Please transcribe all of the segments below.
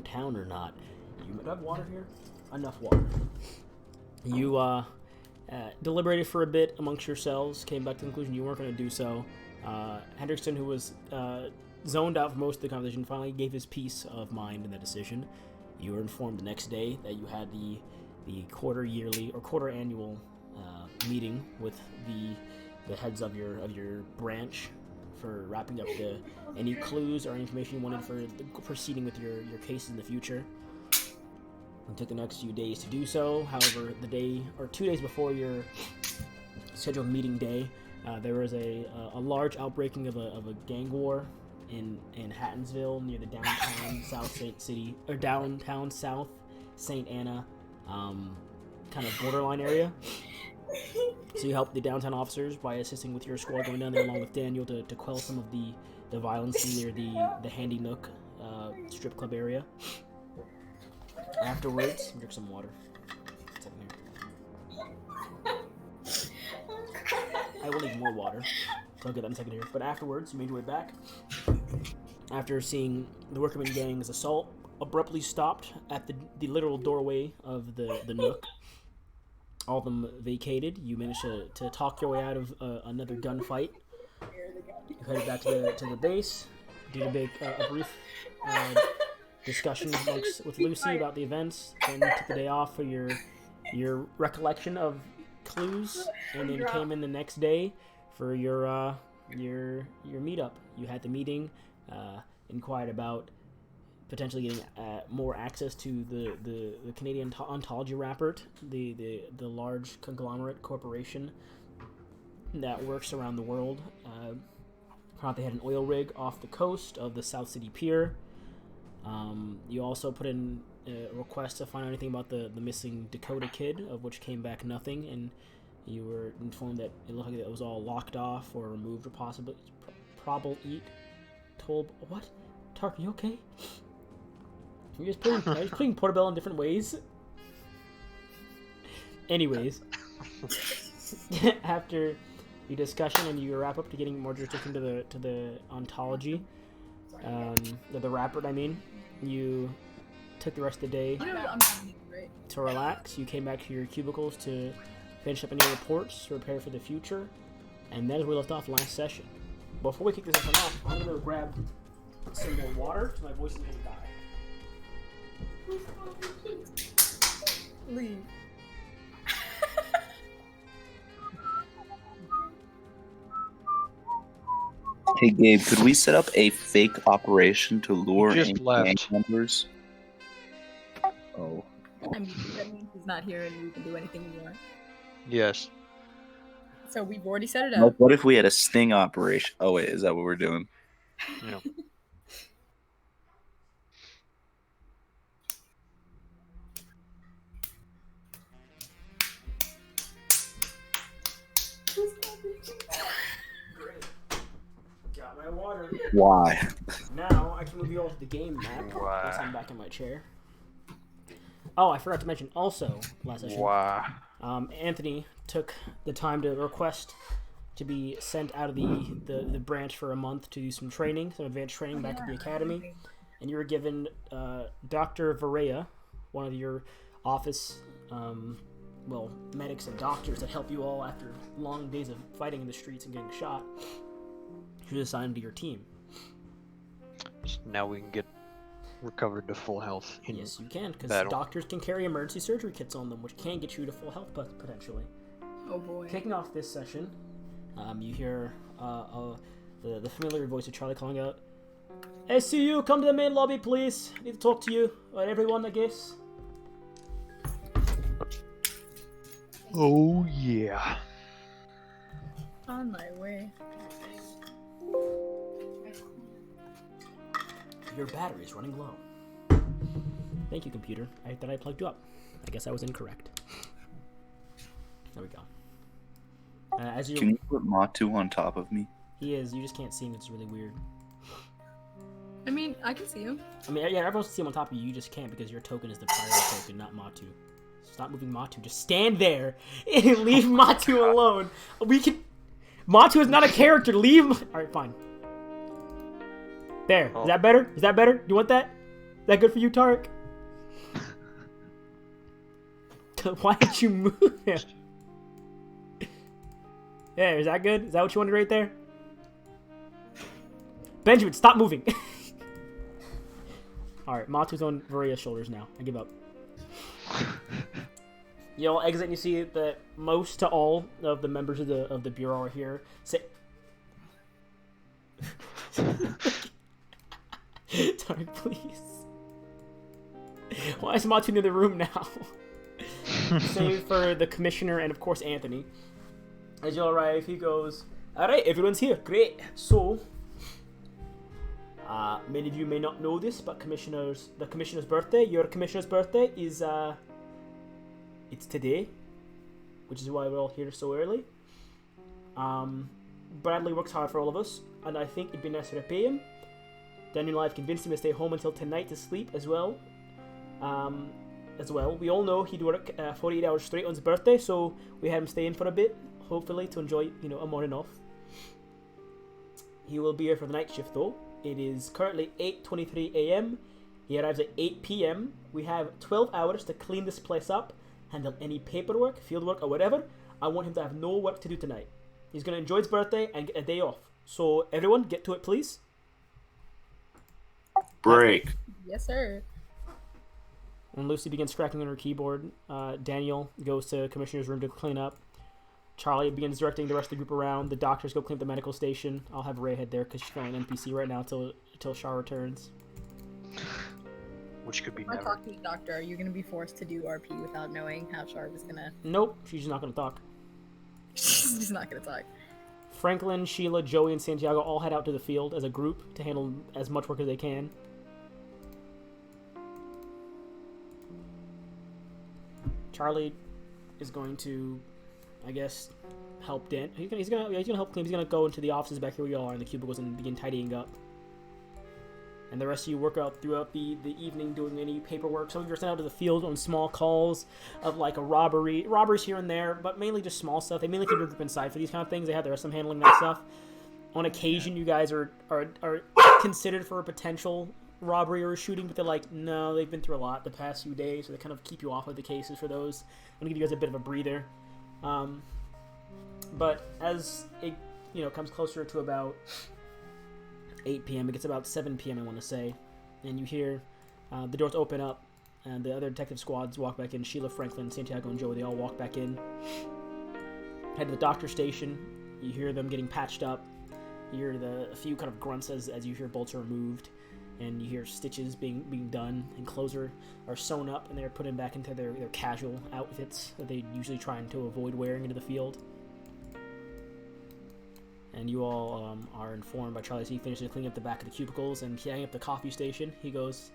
downtown or not. You have water here? Enough water. You deliberated for a bit amongst yourselves, came back to the conclusion you weren't going to do so. Hendrickson, who was zoned out for most of the conversation, finally gave his peace of mind in the decision. You were informed the next day that you had the quarter annual meeting with the heads of your branch for wrapping up any clues or any information you wanted for proceeding with your cases in the future. It took the next few days to do so. However, the day or 2 days before your scheduled meeting day, there was a large outbreaking of a gang war in Hattonsville near the downtown downtown South St. Anna kind of borderline area. So you helped the downtown officers by assisting with your squad going down there along with Daniel to quell some of the violence near the Handy Nook strip club area. Afterwards, drink some water. I will need more water, so I'll get that in a second here. But afterwards, you made your way back. After seeing the workman gang's assault abruptly stopped at the literal doorway of the Nook, all of them vacated. You managed to talk your way out of another gunfight. You headed back to the base, did a brief discussion with Lucy about the events, and took the day off for your recollection of clues, and then came in the next day for your meetup. You had the meeting, inquired about potentially getting more access to the Canadian Ontology Rapport, the large conglomerate corporation that works around the world. They had an oil rig off the coast of the South City Pier. You also put in a request to find out anything about the missing Dakota kid, of which came back nothing, and you were informed that it looked like it was all locked off or removed or possibly told. What? Tark, you okay? You're just putting Portobello in different ways. Anyways, after your discussion and you wrap up to getting more jurisdiction to the ontology, the rapport, you took the rest of the day to relax. You came back to your cubicles to finish up any reports, to prepare for the future, and that is where we left off last session. Before we kick this session off, I'm going to grab some more water, so my voice is going to die. Leave. Hey Gabe, could we set up a fake operation to lure in gang members? Oh. I mean, that means he's not here and we can do anything we want. Yes. So we've already set it up. What if we had a sting operation? Oh wait, is that what we're doing? No. Got my water. Why? Now I can move you all to the game map. Once I'm back in my chair. Oh, I forgot to mention also last session. Anthony took the time to request to be sent out of the branch for a month to do some training, some advanced training back at the academy, and you were given Dr. Varela, one of your office medics and doctors that help you all after long days of fighting in the streets and getting shot. She was assigned to your team. So now we can get recovered to full health. Yes, you can, because doctors can carry emergency surgery kits on them, which can get you to full health potentially. Oh boy. Kicking off this session, you hear the familiar voice of Charlie calling out, "SCU, come to the main lobby, please. I need to talk to you. Alright, everyone, I guess." Oh yeah. On my way. Your battery is running low. Thank you, computer. I thought I plugged you up. I guess I was incorrect. There we go. Can you put Matu on top of me? He is. You just can't see him. It's really weird. I mean, I can see him. I mean, yeah, everyone can see him on top of you. You just can't because your token is the priority token, not Matu. Stop moving Matu. Just stand there and leave Matu alone. Matu is not a character. Leave. All right, fine. There. Is that better? Is that better? You want that? that good for you, Tarek? Why did you move him? Yeah, is that good? Is that what you wanted right there? Benjamin, stop moving. Alright, Matu's on Varia's shoulders now. I give up. You all exit and you see that most to all of the members of the bureau are here. Tarek, please. Why is Matu in the room now? Save for the commissioner and of course Anthony. As you all arrive, he goes, "Alright, everyone's here. Great. So, many of you may not know this, but the commissioner's birthday, your commissioner's birthday is, it's today, which is why we're all here so early. Bradley works hard for all of us, and I think it'd be nice to repay him. Daniel and I have convinced him to stay home until tonight to sleep as well. We all know he'd work 48 hours straight on his birthday, so we had him stay in for a bit, hopefully to enjoy, a morning off. He will be here for the night shift though. It is currently 8:23 a.m. He arrives at 8 p.m. We have 12 hours to clean this place up, handle any paperwork, fieldwork, or whatever. I want him to have no work to do tonight. He's going to enjoy his birthday and get a day off. So everyone, get to it, please. Break. Yes, sir. When Lucy begins scratching on her keyboard, Daniel goes to Commissioner's room to clean up. Charlie begins directing the rest of the group around. The doctors go clean up the medical station. I'll have Ray head there because she's currently an NPC right now until Shar returns. Which could be When I never. talk to the doctor, are you going to be forced to do RP without knowing how Sharp is going to... Nope, she's just not going to talk. She's not going to talk. Franklin, Sheila, Joey, and Santiago all head out to the field as a group to handle as much work as they can. Charlie is going to, I guess, help Dan. He's gonna help clean. He's gonna go into the offices back here where you all are in the cubicles and begin tidying up. And the rest of you work out throughout the evening doing any paperwork. Some of you are sent out to the field on small calls of like robberies here and there, but mainly just small stuff. They mainly keep your group inside for these kind of things. They have the rest of them handling that stuff. On occasion, you guys are considered for a potential robbery or a shooting, but they're like, no, they've been through a lot the past few days, so they kind of keep you off of the cases for those. I'm gonna give you guys a bit of a breather. But as it comes closer to about 8 p.m., it gets about 7 p.m. I want to say, and you hear the doors open up, and the other detective squads walk back in. Sheila, Franklin, Santiago, and Joey, they all walk back in. Head to the doctor station. You hear them getting patched up. You hear a few kind of grunts as you hear bolts are removed, and you hear stitches being done, and clothes are sewn up, and they're put in back into their casual outfits that they usually try to avoid wearing into the field. And you all are informed by Charlie as he finishes cleaning up the back of the cubicles and cleaning up the coffee station. He goes,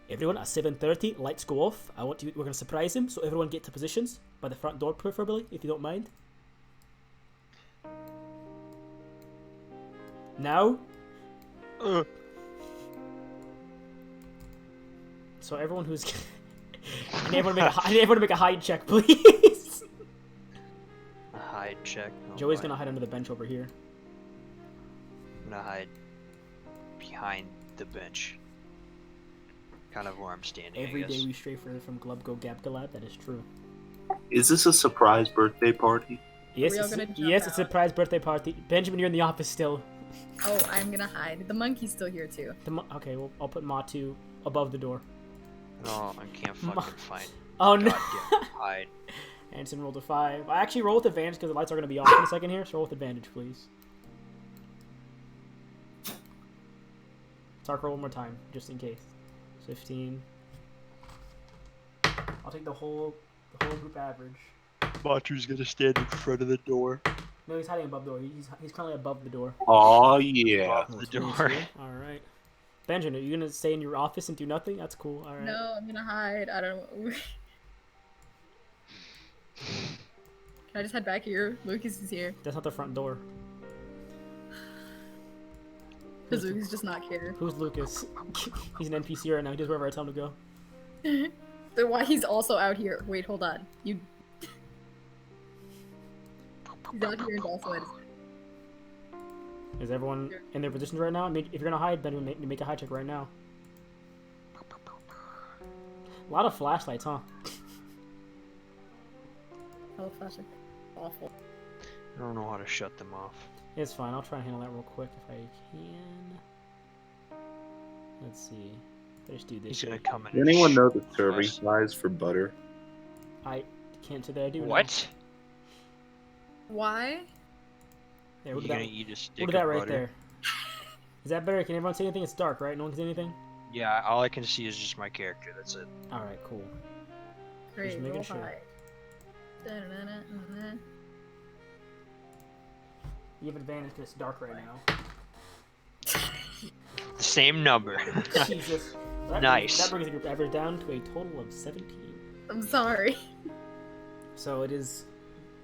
"Everyone, at 7:30, lights go off. We're going to surprise him, so everyone get to positions by the front door, preferably, if you don't mind. Now." So everyone who's... I need everyone to make a hide check, please. A hide check. Oh Joey's boy. going to hide under the bench over here. I'm gonna hide behind the bench. Kind of where I'm standing, Every I guess. day we stray further from Glub Go Gab Galab, that is true. Is this a surprise birthday party? Yes, we all it's gonna jump it's a out? surprise birthday party. Benjamin, you're in the office still. Oh, I'm going to hide. The monkey's still here, too. Okay, well, I'll put Matu above the door. No, I can't fucking find. Oh, no. Goddamn hide. Anderson rolled a 5. I actually roll with advantage because the lights are going to be off in a second here, so roll with advantage, please. Tark, roll one more time, just in case. 15. I'll take the whole group average. Matu's gonna stand in front of the door. No, he's hiding above the door. He's currently above the door. Oh yeah. The door. All right. Benjamin, are you gonna stay in your office and do nothing? That's cool. All right. No, I'm going to hide. I don't know. Can I just head back here? Lucas is here. That's not the front door. Because Lucas does not care. Who's Lucas? He's an NPC right now. He does wherever I tell him to go. Then why he's also out here? Wait, hold on. He's out here and also at his... Is everyone in their positions right now? I mean, if you're gonna hide, then make a hide check right now. A lot of flashlights, huh? Oh, flashlight. Awful. I don't know how to shut them off. It's fine. I'll try and handle that real quick if I can. Let's see. I just do this. He's gonna come in. Does and anyone know shoot the serving us. size for butter? I can't say that I do. now. What? Why? There, You look at gonna that. eat a stick Look at that of right butter? there. Is that better? Can everyone see anything? It's dark, right? No one can see anything? Yeah, all I can see is just my character. That's it. Alright, cool. Great, making roll sure. high. Da-da-da-da-da. You have advantage because it's dark right now. Same number. Jesus. That Nice. That brings the group average down to a total of 17. I'm sorry. So it is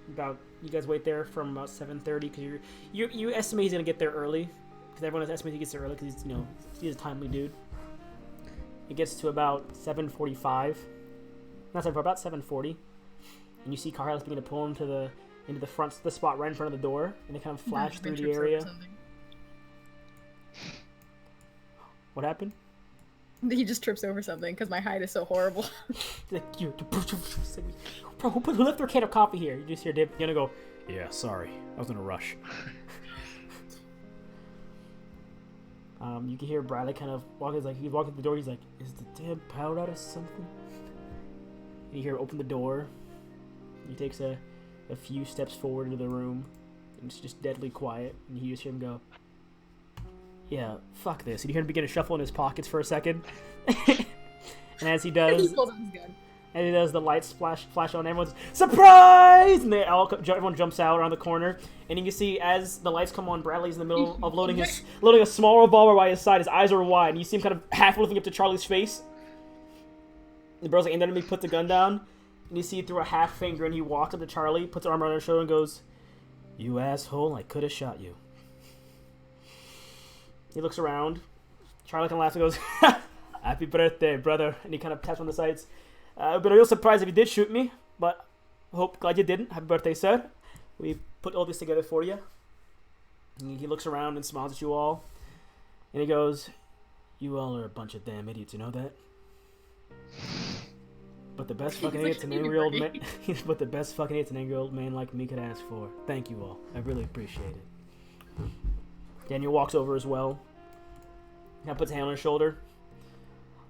about, you guys wait there from about 7:30 because you estimate he's gonna get there early because everyone estimates he gets there early because he's, you know, he's a timely dude. It gets to about 7:45, not 7:45, about 7:40, and you see Carlos beginning to pull him to into the front, the spot right in front of the door, and they kind of flash through the area. What happened? He just trips over something because my height is so horrible. Like, bro, who left their can of coffee here? You just hear Dave gonna go, yeah, sorry, I was in a rush. You can hear Bradley kind of walk. He's walking to the door. He's like, is the damn power out or something? And you hear him open the door. He takes a few steps forward into the room, and it's just deadly quiet. And you just hear him go, yeah, fuck this. And you hear him begin to shuffle in his pockets for a second. And as he does, He pulled out his gun. and he does, the lights flash on. Everyone's surprise, and everyone jumps out around the corner. And you can see as the lights come on, Bradley's in the middle of loading a small revolver by his side. His eyes are wide, and you see him kind of half looking up to Charlie's face. The bro's like, and then he puts the gun down, and you see through a half finger, and he walks up to Charlie, puts his arm around his shoulder, and goes, "You asshole! I could have shot you." He looks around. Charlie kind of laughs and goes, "Happy birthday, brother!" And he kind of taps on the sides. I'd be real surprised if you did shoot me, but glad you didn't. Happy birthday, sir. We put all this together for you. And he looks around and smiles at you all. And he goes, "You all are a bunch of damn idiots, you know that? But the best fucking idiots an angry old man but the best fucking idiots an angry old man like me could ask for. Thank you all. I really appreciate it." Daniel walks over as well. Kind of puts a hand on his shoulder.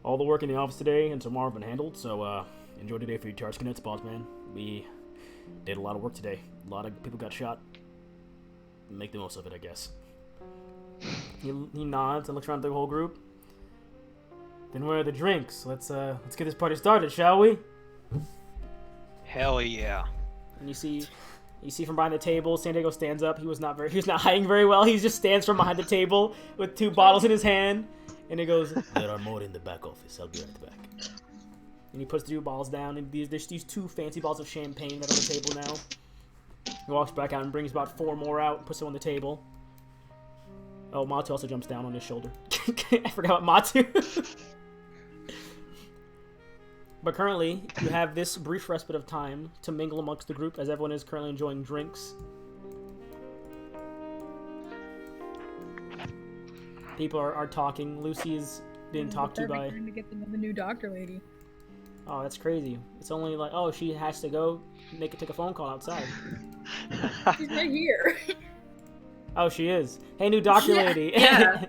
"All the work in the office today and tomorrow have been handled, so enjoy today for your charge cadets, boss man. We did a lot of work today. A lot of people got shot. Make the most of it, I guess." He nods and looks around the whole group. "Then where are the drinks? Let's get this party started, shall we?" Hell yeah. And you see from behind the table, San Diego stands up. He was not hiding very well. He just stands from behind the table with 2 bottles in his hand. And he goes, "There are more in the back office. I'll be right back." And he puts the 2 bottles down, and there's these 2 fancy bottles of champagne that are on the table now. He walks back out and brings about 4 more out and puts them on the table. Oh, Matu also jumps down on his shoulder. I forgot about Matu. But currently, you have this brief respite of time to mingle amongst the group as everyone is currently enjoying drinks. People are talking. Lucy is being talked to by... Time to get the new doctor lady. Oh, that's crazy. It's only like, oh, she has to go take a phone call outside. She's right here. Oh, she is. Hey, new doctor lady. Yeah.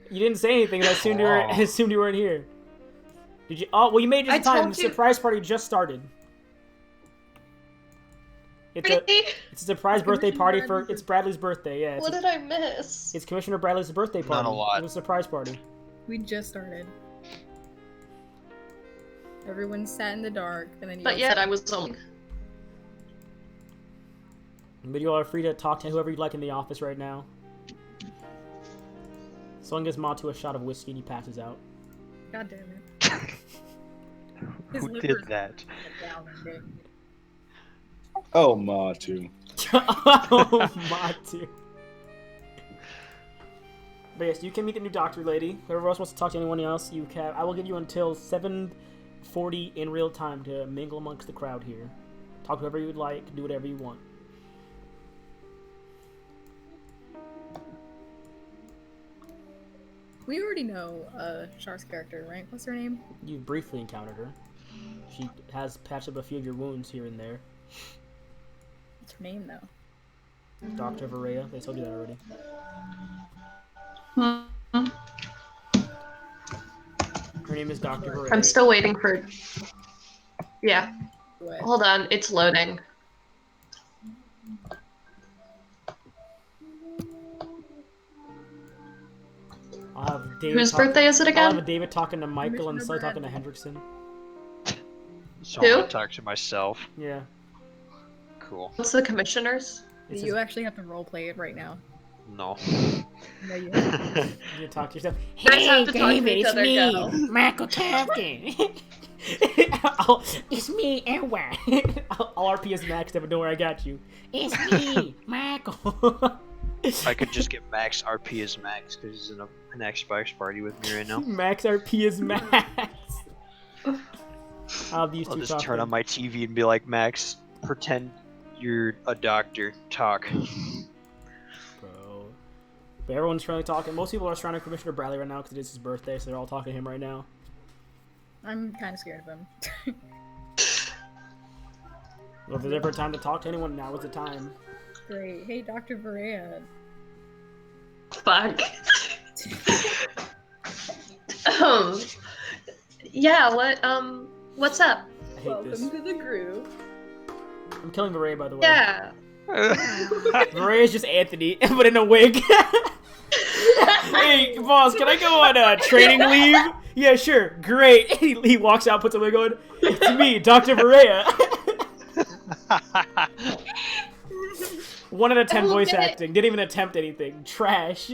You didn't say anything. I assumed you weren't here. Did you? Oh, well, you made it just in time. The surprise party just started. It's a surprise birthday party for. It's Bradley's birthday. Yeah. What did I miss? It's Commissioner Bradley's birthday party. Not a lot. It was a surprise party. We just started. Everyone sat in the dark, and then you. But yet I was only. But you all are free to talk to whoever you'd like in the office right now. Someone gives Matu a shot of whiskey and he passes out. God damn it. Who did that? Oh, Matu. Oh, Matu. But yes, you can meet the new doctor lady. Whoever else wants to talk to anyone else, you can. I will give you until 7:40 in real time to mingle amongst the crowd here. Talk to whoever you would like. Do whatever you want. We already know Char's character, right? What's her name? You've briefly encountered her. She has patched up a few of your wounds here and there. What's her name, though? Dr. Varela, they told you that already. Hmm. Her name is Dr. Varela. I'm still waiting for. Yeah. What? Hold on, it's loading. I'll have David Whose birthday is it I'll have again? David talking to Michael and Commissioner Sully talking to Bradley. Hendrickson. So I'm Who? gonna talk to myself. Yeah. Cool. What's the commissioners? It's You actually have to roleplay it right now. No. No, you have. You talk to yourself. You guys have Hey, to talk to David, each it's other, me, go. Michael Captain. Oh, it's me, Edward. I'll RPS Max, but don't worry, I got you. It's me, Michael. I could just get Max RP as Max because he's in an Xbox party with me right now. Max RP is Max. I'll have these I'll two just talk turn then. on my TV and be like, Max, pretend you're a doctor. Talk. Bro. But everyone's trying to talk, and most people are surrounding Commissioner Bradley right now because it is his birthday, so they're all talking to him right now. I'm kind of scared of him. Well, if there's ever a time to talk to anyone, now is the time. Great. Hey, Dr. Varela. Fuck. Yeah, what's up? I hate this. Welcome to the group. I'm killing Beret, by the way. Yeah. Beret is just Anthony, but in a wig. Hey, boss, can I go on training leave? Yeah, sure. Great. He walks out, puts a wig on. It's me, Dr. Barea. 1 out of 10 Oh, voice okay. acting. Didn't even attempt anything. Trash.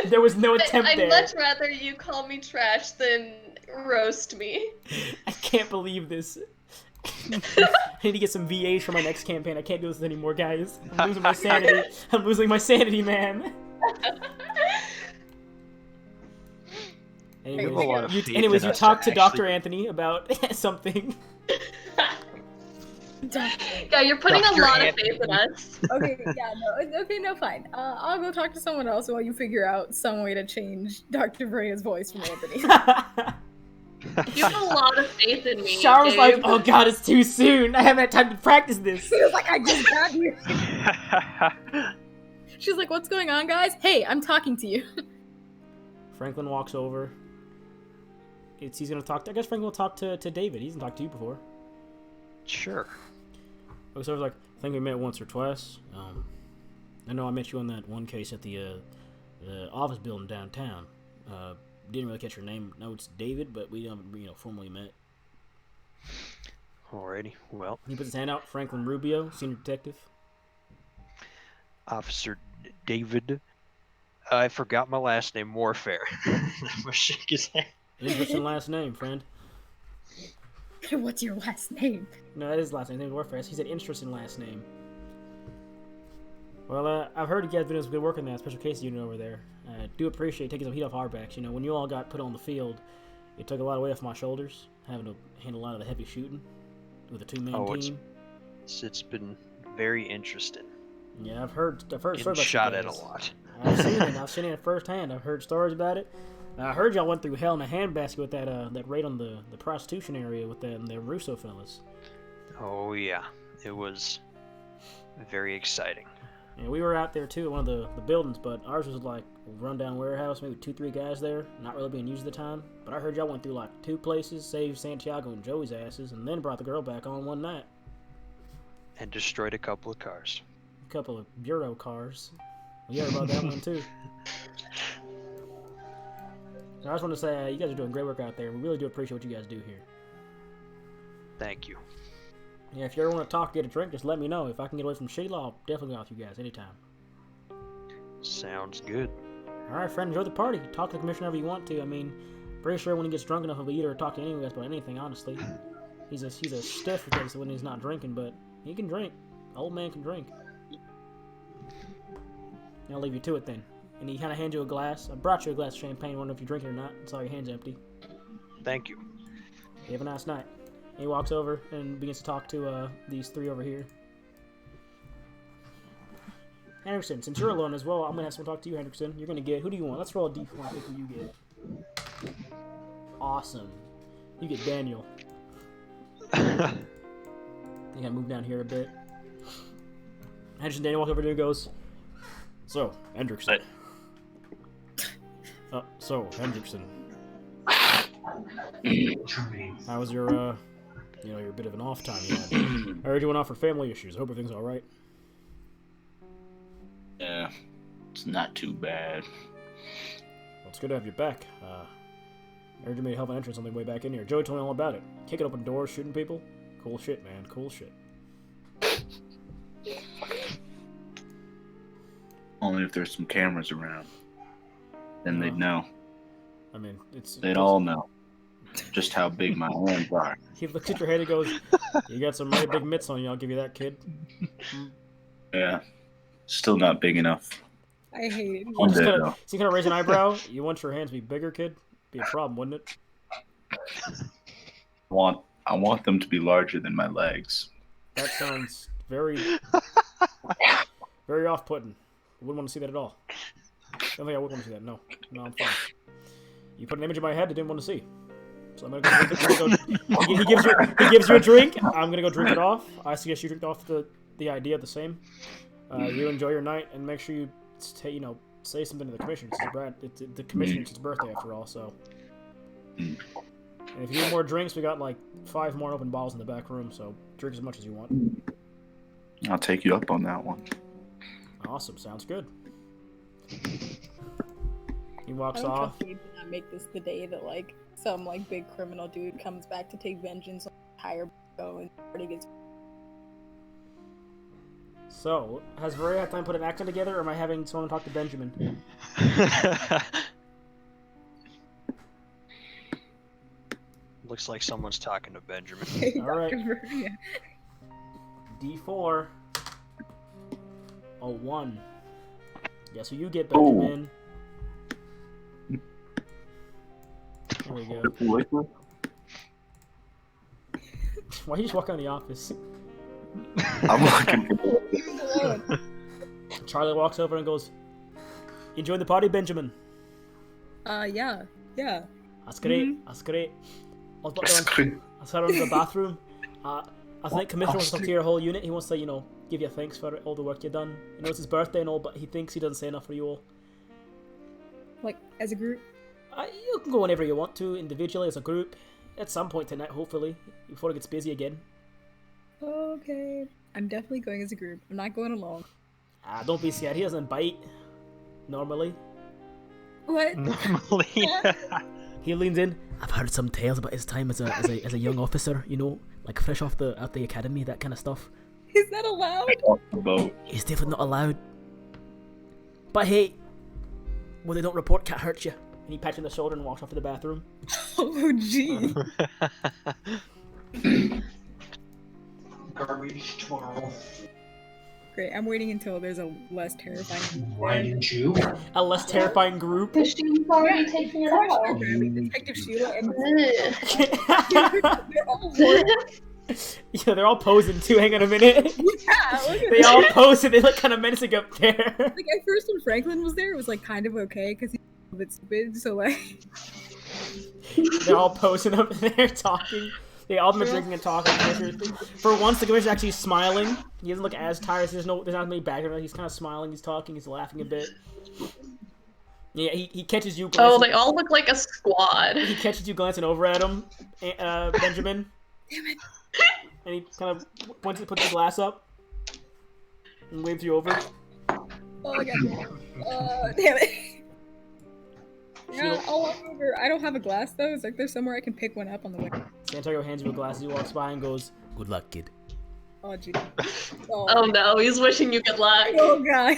There was no attempt I'd there. much rather you call me trash than roast me. I can't believe this. I need to get some VAs for my next campaign. I can't do this anymore, guys. I'm losing my sanity. I'm losing my sanity, man. have a lot of faith Anyways, in you us talked to to Dr. actually- Anthony about something. Yeah, you're putting Dr. a lot Anthony. of faith in us. Okay, yeah, no, okay, no, fine. I'll go talk to someone else while you figure out some way to change Dr. Varela's voice from Anthony. You have a lot of faith in me. Char was like, Gabe. oh god, it's too soon. I haven't had time to practice this. He was like, I just got here. She's like, what's going on, guys? Hey, I'm talking to you. Franklin walks over. He's gonna talk to, I guess Franklin will talk to David. He hasn't talked to you before. Sure. So I was like, I think we met once or twice. I know I met you on that one case at the office building downtown. Didn't really catch your name. No, it's David, but we haven't, formally met. Alrighty. Well, He puts his hand out. Franklin Rubio, senior detective. Officer David. I forgot my last name. Warfare. I'm gonna shake his hand. Interesting last name, friend. What's your last name? No, that is his last name. His name's Warfare. He said interesting last name. Well, I've heard you guys been good work on that special case unit over there. I do appreciate taking some heat off our backs. When you all got put on the field, it took a lot of weight off my shoulders, having to handle a lot of the heavy shooting with a two-man team. It's been very interesting. Yeah, I've heard stories Getting about shot you at a guys. lot. I've seen it. I've seen it firsthand. I've heard stories about it. I heard y'all went through hell in a handbasket with that raid on the prostitution area with the Russo fellas. Oh yeah, it was very exciting. And we were out there too at one of the buildings, but ours was like a rundown warehouse, maybe 2-3 guys there, not really being used at the time. But I heard y'all went through like 2 places, saved Santiago and Joey's asses, and then brought the girl back on one night. And destroyed a couple of cars. A couple of bureau cars. We heard about that one too. So I just want to say, you guys are doing great work out there. We really do appreciate what you guys do here. Thank you. Yeah, if you ever want to talk, get a drink, just let me know. If I can get away from Sheila, I'll definitely go with you guys anytime. Sounds good. Alright, friend, enjoy the party. Talk to the commissioner whenever you want to. I mean, pretty sure when he gets drunk enough, he'll eat or talk to any of us about anything, honestly. He's a stiff with this when he's not drinking, but he can drink. Old man can drink. I'll leave you to it then. And he kind of hands you a glass. I brought you a glass of champagne. I don't know if you drink it or not. Saw your hand's empty. Thank you. You have a nice night. He walks over and begins to talk to these 3 over here. Henderson, since you're alone as well, I'm going to have someone talk to you, Henderson. You're going to get... Who do you want? Let's roll a d4 and pick who you get. Awesome. You get Daniel. I think I move down here a bit. Henderson Daniel walks over to you and goes, "So, Hendrickson. Hendrickson. How was your your bit of an off time you had? I heard you went off for family issues. I hope everything's all right." Yeah, it's not too bad. Well, it's good to have you back. I heard you made a hell of an entrance on the way back in here. Joey told me all about it. Kicking open doors, shooting people. Cool shit, man. Cool shit. Only if there's some cameras around. Then they'd know. I mean, They'd all know just how big my hands are. He looks at your head and goes, "You got some mighty big mitts on you. I'll give you that, kid." Yeah, still not big enough. I hate it. One day, though. So you kind of raise an eyebrow. You want your hands to be bigger, kid? Be a problem, wouldn't it? I want them to be larger than my legs. That sounds very, very off-putting. I wouldn't want to see that at all. I don't think I would want to see that. No, I'm fine. You put an image in my head I didn't want to see. So I'm gonna go. He gives you a drink. I'm gonna go drink it off. I suggest you drink off the idea the same. You enjoy your night and make sure you say something to the commissioner. It's the commissioner's birthday after all. So, and if you need more drinks, we got like 5 more open bottles in the back room. So drink as much as you want. I'll take you up on that one. Awesome. Sounds good. He walks I don't off. trust you to not make this the day that like some like big criminal dude comes back to take vengeance on the entire go and party gets. So, has Varia had time to put an accent together, or am I having someone talk to Benjamin? Looks like someone's talking to Benjamin. Alright. Yeah. D4. A 1. Guess who you get, Benjamin? There we go. Why you just walk out of the office? I'm looking for Charlie walks over and goes, "Enjoy the party, Benjamin." Yeah. That's great. That's great. I was around the bathroom. I think Commissioner wants to talk to your whole unit. He wants to, give you thanks for all the work you've done. He knows it's his birthday and all, but he thinks he doesn't say enough for you all. Like as a group. You can go whenever you want to, individually, as a group. At some point tonight, hopefully, before it gets busy again. Okay. I'm definitely going as a group. I'm not going alone. Don't be scared. He doesn't bite. Normally. What? Normally. He leans in. I've heard some tales about his time as a young officer. Like fresh off the academy, that kind of stuff. Is that allowed? It's definitely not allowed. But hey, when they don't report, can't hurt you. And he pats you on the shoulder and walks off to the bathroom. Oh, gee. Garbage tomorrow. Great. I'm waiting until there's a less terrifying. Why didn't you? A less terrifying group. Because she's already taking it off. Detective Sheila and they're all Yeah, they're all posing too. Hang on a minute. yeah, look at They all posing. They look kind of menacing up there. Like at first when Franklin was there, it was like kind of okay because he's a bit stupid. So like, They're all posing up there talking. They all been drinking and talking. For once, the commissioner's actually smiling. He doesn't look as tired. There's not many background. He's kind of smiling. He's talking. He's laughing a bit. Yeah, he catches you. Oh, they all look like a squad. He catches you glancing over at him, Benjamin. damn it. And he kind of puts the glass up and waves you over. Oh my god. Damn it. Yeah, I'll walk over. I don't have a glass though. It's like there's somewhere I can pick one up on the way. Santiago hands you a glass as he walks by and goes, "Good luck, kid." Oh gee. Oh no, he's wishing you good luck. Oh god.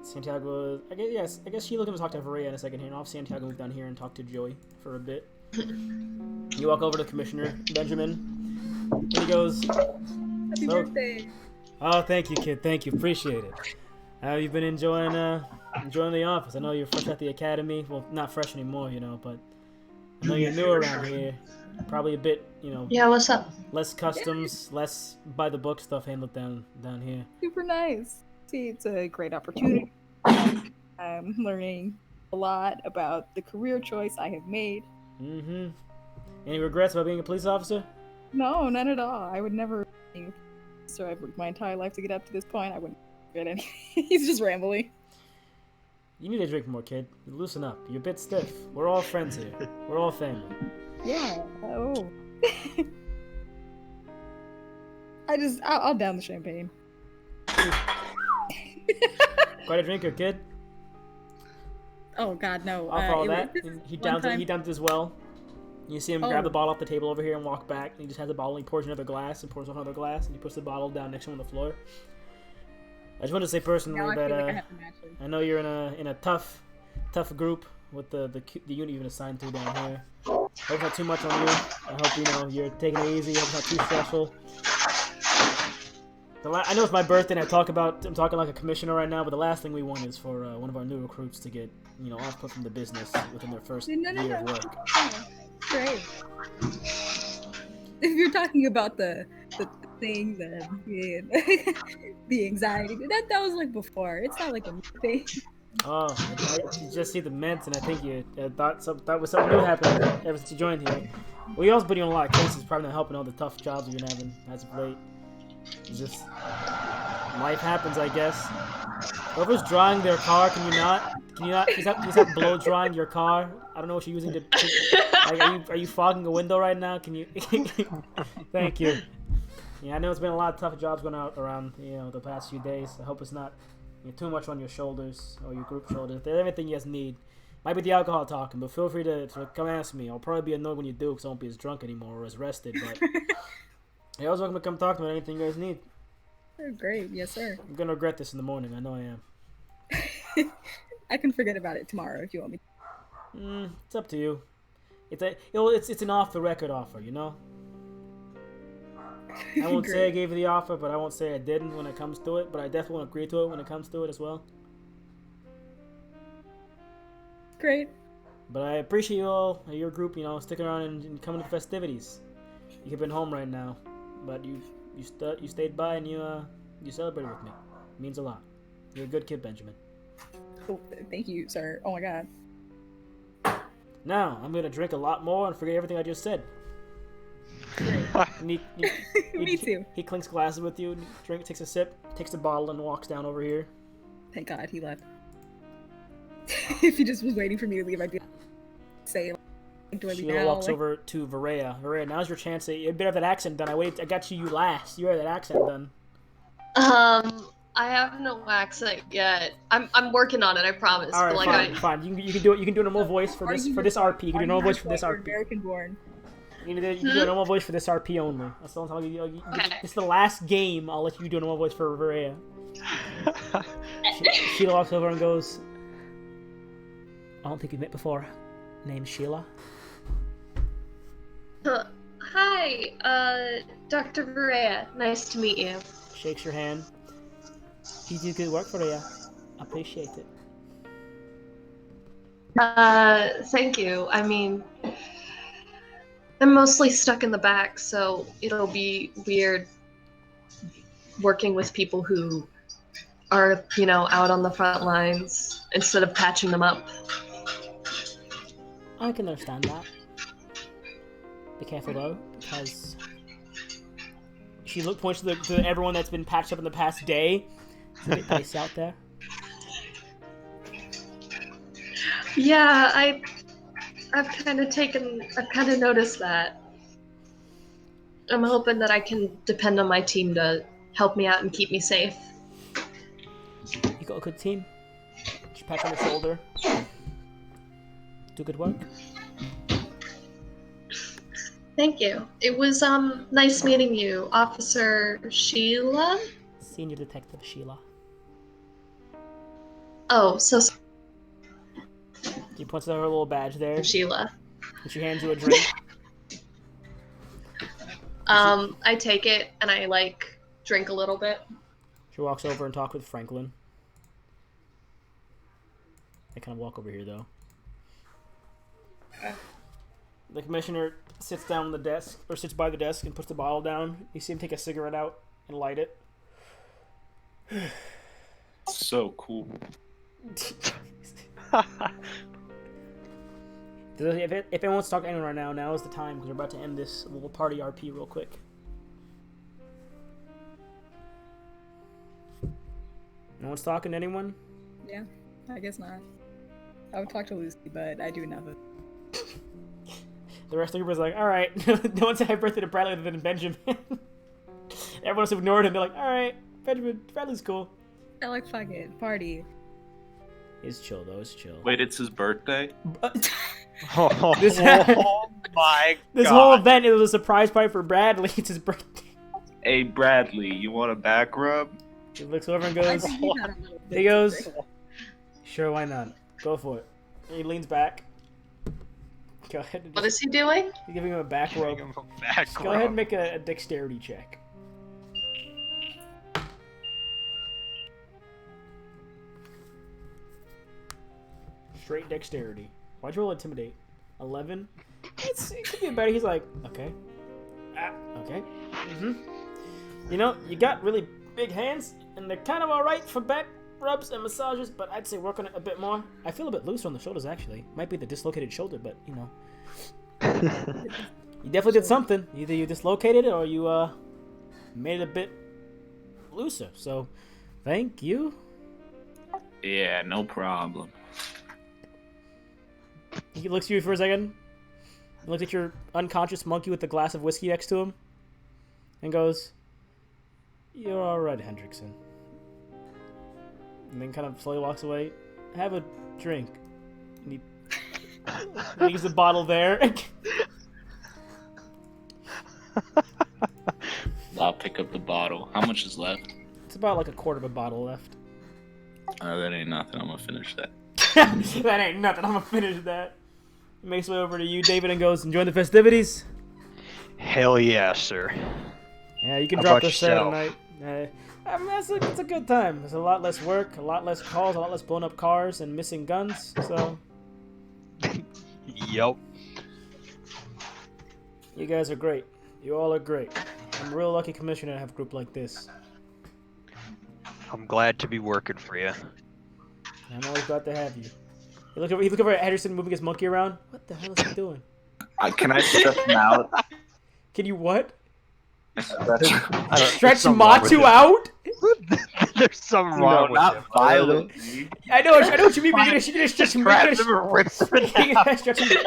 Santiago, I guess Sheila can talk to Varia in a second here, and I'll have Santiago move down here and talk to Joey for a bit. You walk over to the commissioner, Benjamin, and he goes, Happy birthday. "Oh, thank you, kid. Thank you. Appreciate it. How have you been enjoying the office? I know you're fresh at the academy. Well, not fresh anymore, but I know you're new around here. Probably a bit, Yeah, what's up? less customs, less by the book stuff handled down here." Super nice. See, it's a great opportunity. I'm learning a lot about the career choice I have made. Mm-hmm. Any regrets about being a police officer? No, none at all. I would never. So I've worked my entire life to get up to this point. I wouldn't get any. He's just rambling. You need to drink more, kid. Loosen up. You're a bit stiff. We're all friends here. We're all family. Yeah. Oh. I'll down the champagne. Quite a drinker, kid. Oh God, no. Off all that, this is he one downs it. time- He dumped as well. You see him grab the Oh. bottle off the table over here and walk back. And he just has the bottle. And he pours another glass and pours another glass and he puts the bottle down next to him on the floor. I just want to say personally Now I that feel like I have to match him. I know you're in a tough group with the unit you've been assigned to down here. I hope it's not too much on you. I hope you're taking it easy. I hope it's not too stressful. I know it's my birthday and I'm talking like a commissioner right now, but the last thing we want is for one of our new recruits to get off put from the business within their first year of work. Oh, great. If you're talking about the thing, the anxiety, that was like before. It's not like a new thing. Oh, you just see the meds, and I think you thought was something new happening ever since you joined here. We also put you on a lot of cases, probably not helping all the tough jobs you've been having as of late. It's just life happens, I guess. Whoever's drying their car, can you not? Is that blow drying your car? I don't know what you're using to. Are you fogging a window right now? Can you? Thank you. Yeah, I know it's been a lot of tough jobs going out around the past few days. I hope it's not too much on your shoulders or your group shoulders. If there's anything you guys need, might be the alcohol talking, but feel free to come ask me. I'll probably be annoyed when you do because I won't be as drunk anymore or as rested. But you're always welcome to come talk to me about anything you guys need. Oh, great, yes sir. I'm gonna regret this in the morning. I know I am. I can forget about it tomorrow if you want me. It's up to you. It's an off the record offer, you know. I won't say I gave you the offer, but I won't say I didn't when it comes to it. But I definitely won't agree to it when it comes to it as well. Great. But I appreciate you all, your group, sticking around and coming to festivities. You could have been home right now, but you stayed by and you celebrated with me. It means a lot. You're a good kid, Benjamin. Oh, thank you, sir. Oh my God. Now I'm gonna drink a lot more and forget everything I just said. And Me too. He clinks glasses with you, takes a sip, takes the bottle, and walks down over here. Thank God he left. If he just was waiting for me to leave, I'd be say, do I leave Sheila now? walks over to Varaya. Varaya, now's your chance. You better have that accent done. I got you last. You have that accent done. I have no accent yet. I'm working on it. I promise. All right, but like fine. You can do it. You can do a normal voice for this RP. You can do a normal voice for this RP. American born. You can do a normal voice for this RP only. That's the only time Okay. It's the last game. I'll let you do a normal voice for Varaya. Sheila walks over and goes, I don't think we've met before. Name's Sheila. Hi, Dr. Berea. Nice to meet you. Shakes your hand. You do good work, Varaya. Appreciate it. Thank you. I mean, I'm mostly stuck in the back, so it'll be weird working with people who are, out on the front lines instead of patching them up. I can understand that. Be careful though, because she points to everyone that's been patched up in the past day. It's a bit dicey out there. Yeah, I've kind of noticed that. I'm hoping that I can depend on my team to help me out and keep me safe. You got a good team. She pats on the shoulder. Do good work. Thank you. It was nice meeting you, Officer Sheila. Senior Detective Sheila. Oh, so She points to her little badge there. Sheila. And she hands you a drink. I take it and I drink a little bit. She walks over and talks with Franklin. They kind of walk over here though. The commissioner sits down on the desk, or sits by the desk and puts the bottle down. You see him take a cigarette out and light it. So cool. If anyone wants to talk to anyone right now, now is the time because we're about to end this little party RP real quick. No one's talking to anyone? Yeah, I guess not. I would talk to Lucy, but I do nothing. The rest of the group was like, alright. No one said happy birthday to Bradley other than Benjamin. Everyone else ignored him. They're like, alright, Bradley's cool. I like, fuck it, party. He's chill though, it's chill. Wait, it's his birthday? This, Oh my this god. whole event, it was a surprise party for Bradley. It's his birthday. Hey, Bradley, you want a back rub? He looks over and I goes, think he had a little bit he goes, to drink. sure, why not? Go for it. And he leans back. Go ahead and What just, is he doing? he's giving him a back rub. Giving him a back Go ahead rub. and make a dexterity check. Straight dexterity. Why'd you roll intimidate? 11? It could be better. He's like, okay. Okay. You know, you got really big hands, and they're kind of alright for back rubs and massages, but I'd say work on it a bit more. I feel a bit looser on the shoulders, actually. Might be the dislocated shoulder, but, you know. You definitely did something. Either you dislocated it or you made it a bit looser. So, thank you. Yeah, no problem. He looks at you for a second. He looks at your unconscious monkey with the glass of whiskey next to him, and goes, "You're all right, Hendrickson." And then kind of slowly walks away. Have a drink. And he leaves the bottle there. I'll pick up the bottle. How much is left? It's about like a quarter of a bottle left. That ain't nothing. I'm gonna finish that. That ain't nothing. I'm gonna finish that. He makes his way over to you, David, and goes, "Enjoying the festivities?" Hell yeah, sir. Yeah, you can How drop about this set yourself? tonight. I mean, it's a good time. There's a lot less work, a lot less calls, a lot less blown up cars and missing guns. So Yup. you guys are great. You all are great. I'm a real lucky commissioner to have a group like this. I'm glad to be working for you. I'm always glad to have you. He looked over at Henderson moving his monkey around. What the hell is he doing? Can I stretch him out? Can you what? Stretch Stretch Matu out? There's something wrong with not him. violently. I know what you mean. You're gonna stretch him. Grabs him and rips him in You're half. gonna stretch him.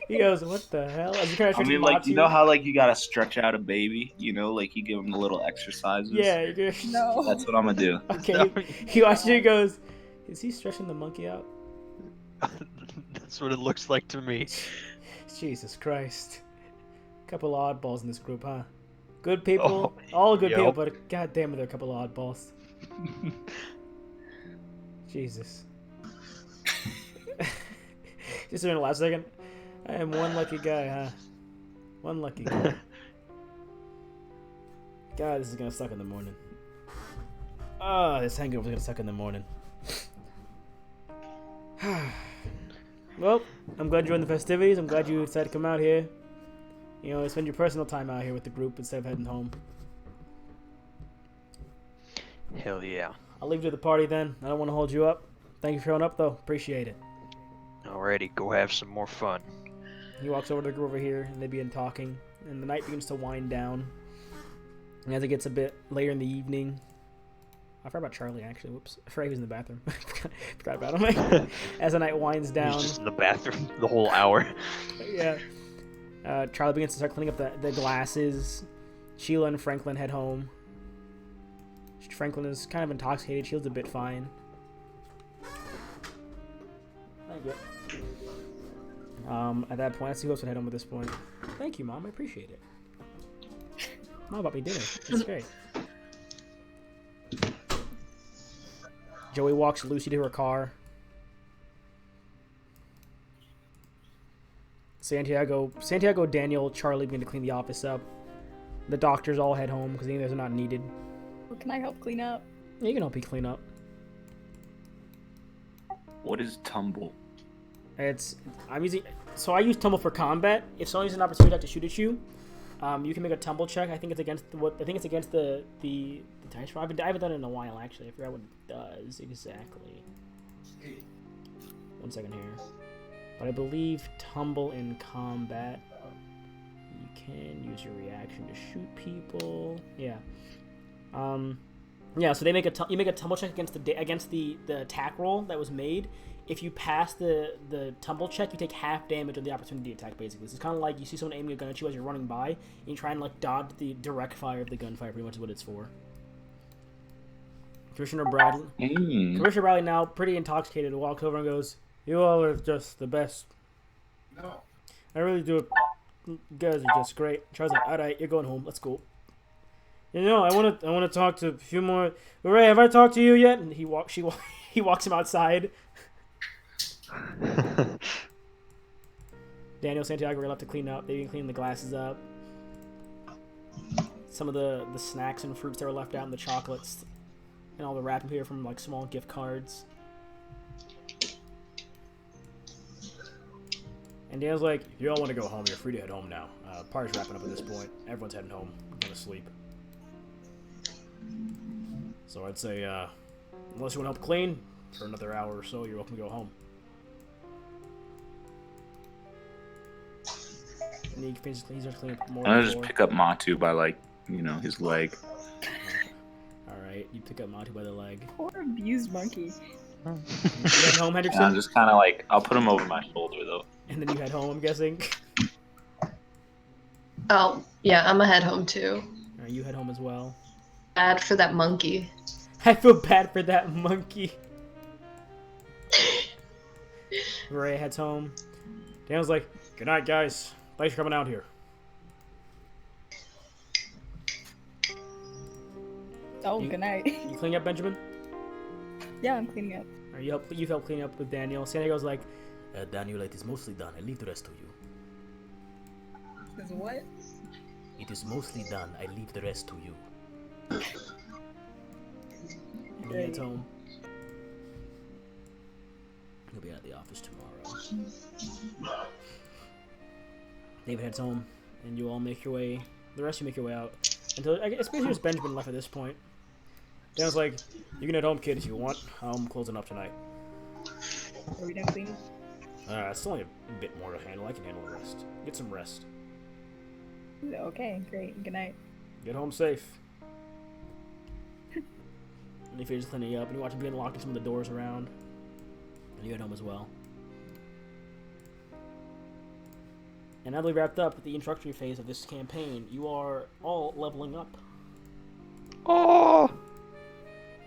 He goes, "What the hell?" As you try to I stretch mean, like, you Matu. know how, like, you gotta stretch out a baby? You know, like, you give him the little exercises? Yeah, you're gonna... No. That's what I'm gonna do. Okay. He watches you and goes, "Is he stretching the monkey out?" That's what it looks like to me. Jesus Christ. Couple of oddballs in this group, huh? Good people, Oh, all good people, yup. but god damn it, they're a couple of oddballs. Jesus. Just in the last second. I am one lucky guy, huh? One lucky guy. God, this is gonna suck in the morning. Oh, this hangover's gonna suck in the morning. Well, I'm glad you're in the festivities. I'm glad you decided to come out here. You know, spend your personal time out here with the group instead of heading home. Hell yeah. I'll leave you to the party then. I don't want to hold you up. Thank you for showing up, though. Appreciate it. Alrighty, go have some more fun. He walks over to the group over here, and they begin talking. And the night begins to wind down. And as it gets a bit later in the evening... I forgot about Charlie, actually. Whoops. I forgot he was in the bathroom. Forgot about him. As the night winds down... He's just in the bathroom the whole hour. Yeah. Charlie begins to start cleaning up the glasses. Sheila and Franklin head home. Franklin is kind of intoxicated. Sheila's a bit fine. Thank you. At that point, I see who else would head home at this point. Thank you, Mom. I appreciate it. Mom bought me dinner. It's great. Joey walks Lucy to her car. Santiago, Daniel, Charlie begin to clean the office up. The doctors all head home because they're not needed. Can I help clean up? Yeah, you can help me clean up. What is tumble? I use tumble for combat. If someone uses an opportunity to shoot at you, you can make a tumble check. I think it's against the dice roll. I haven't done it in a while actually. I forgot what it does exactly. 1 second here. But I believe tumble in combat. You can use your reaction to shoot people. Yeah. Yeah. So they make you make a tumble check against the attack roll that was made. If you pass the tumble check, you take half damage of the opportunity attack. Basically, so it's kind of like you see someone aiming a gun at you as you're running by, and you try and like dodge the direct fire of the gunfire. Pretty much is what it's for. Commissioner Bradley. Commissioner Bradley, now pretty intoxicated, walks over and goes, "You all are just the best. No, I really do. You guys are just great." Charles like, "All right, you're going home. Let's go." You know, I want to talk to a few more. Ray, have I talked to you yet? And he walks him outside. Daniel Santiago are left to clean up. They can clean the glasses up. Some of the snacks and fruits that were left out, and the chocolates, and all the wrapping paper from like small gift cards. And Daniel's like, "If you all want to go home, you're free to head home now. Party's wrapping up at this point. Everyone's heading home. I'm going to sleep." So I'd say, unless you want to help clean for another hour or so, you're welcome to go home. And he basically he's just cleaning up more. I'll just pick up Matu by his leg. All right, you pick up Matu by the leg. Poor abused monkey. You head home, Hendrickson? Just kind of I'll put him over my shoulder though. And then you head home, I'm guessing. Oh, yeah, I'm gonna head home too. All right, you head home as well. Bad for that monkey. I feel bad for that monkey. Ray heads home. Daniel's like, "Good night, guys. Thanks for coming out here." Oh, good night. You cleaning up, Benjamin? Yeah, I'm cleaning up. All right, you help clean up with Daniel. Santiago's like, "Daniel, it is mostly done. I leave the rest to you." Is what? "It is mostly done. I leave the rest to you." And he heads home. He'll be at the office tomorrow. David heads home, and you all make your way. The rest of you make your way out. Until it's basically just Benjamin left at this point. Dan's like, "You can head home, kid, if you want. I'm closing up tonight." Are we done cleaning? It's only a bit more to handle. I can handle the rest. Get some rest. Okay, great. Good night. Get home safe. And he finishes cleaning up, and you watch him being locked in some of the doors around. And you head home as well. And now that we wrapped up the introductory phase of this campaign, you are all leveling up. Oh!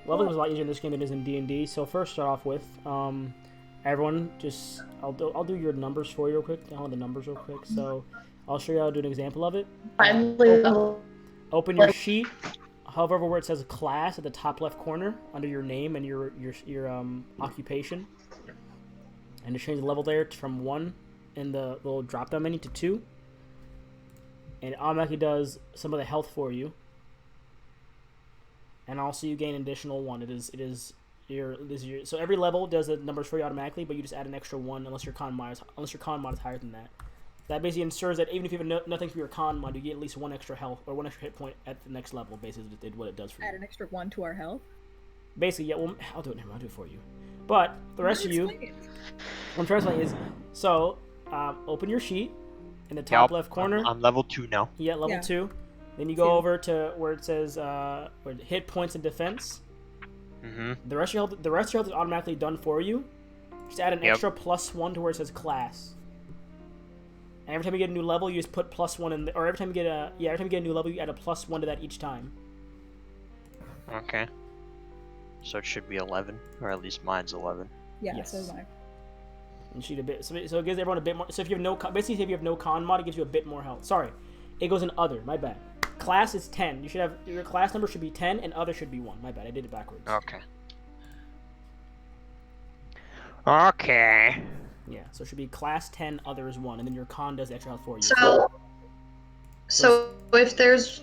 Leveling was a lot easier in this game than it is in D&D. So first, start off with, everyone, just I'll do your numbers for you real quick. I'll have the numbers real quick. So I'll show you how to do an example of it. Open your sheet. Hover over where it says class at the top left corner under your name and your occupation, and to change the level there from 1 in the little drop down menu to 2, and it automatically does some of the health for you, and also you gain an additional 1. It is your so every level does the numbers for you automatically, but you just add an extra 1 unless your con mod is higher than that. That basically ensures that even if you have nothing for your con mod, you get at least 1 extra health or 1 extra hit point at the next level. Basically, did what it does for you. Add an extra 1 to our health. Basically, yeah. Well, I'll do it. I'll do it for you. But the rest of you, what I'm trying to say is, so open your sheet in the top left corner. I'm level 2 now. Yeah, level 2. Then you go over to where it says hit points and defense. Mm-hmm. The rest of your health is automatically done for you. Just add an extra +1 to where it says class. And every time you get a new level, you just put +1 in, or every time you get a new level, you add a +1 to that each time. Okay. So it should be 11, or at least mine's 11. Yeah, Yes. so is mine. And shoot a bit, so it gives everyone a bit more. So if you have basically if you have no con mod, it gives you a bit more health. Sorry, it goes in other. My bad. Class is 10. You should have your class number should be 10, and other should be 1. My bad. I did it backwards. Okay. Okay. Yeah, so it should be class 10, others 1, and then your con does extra health for you. So if there's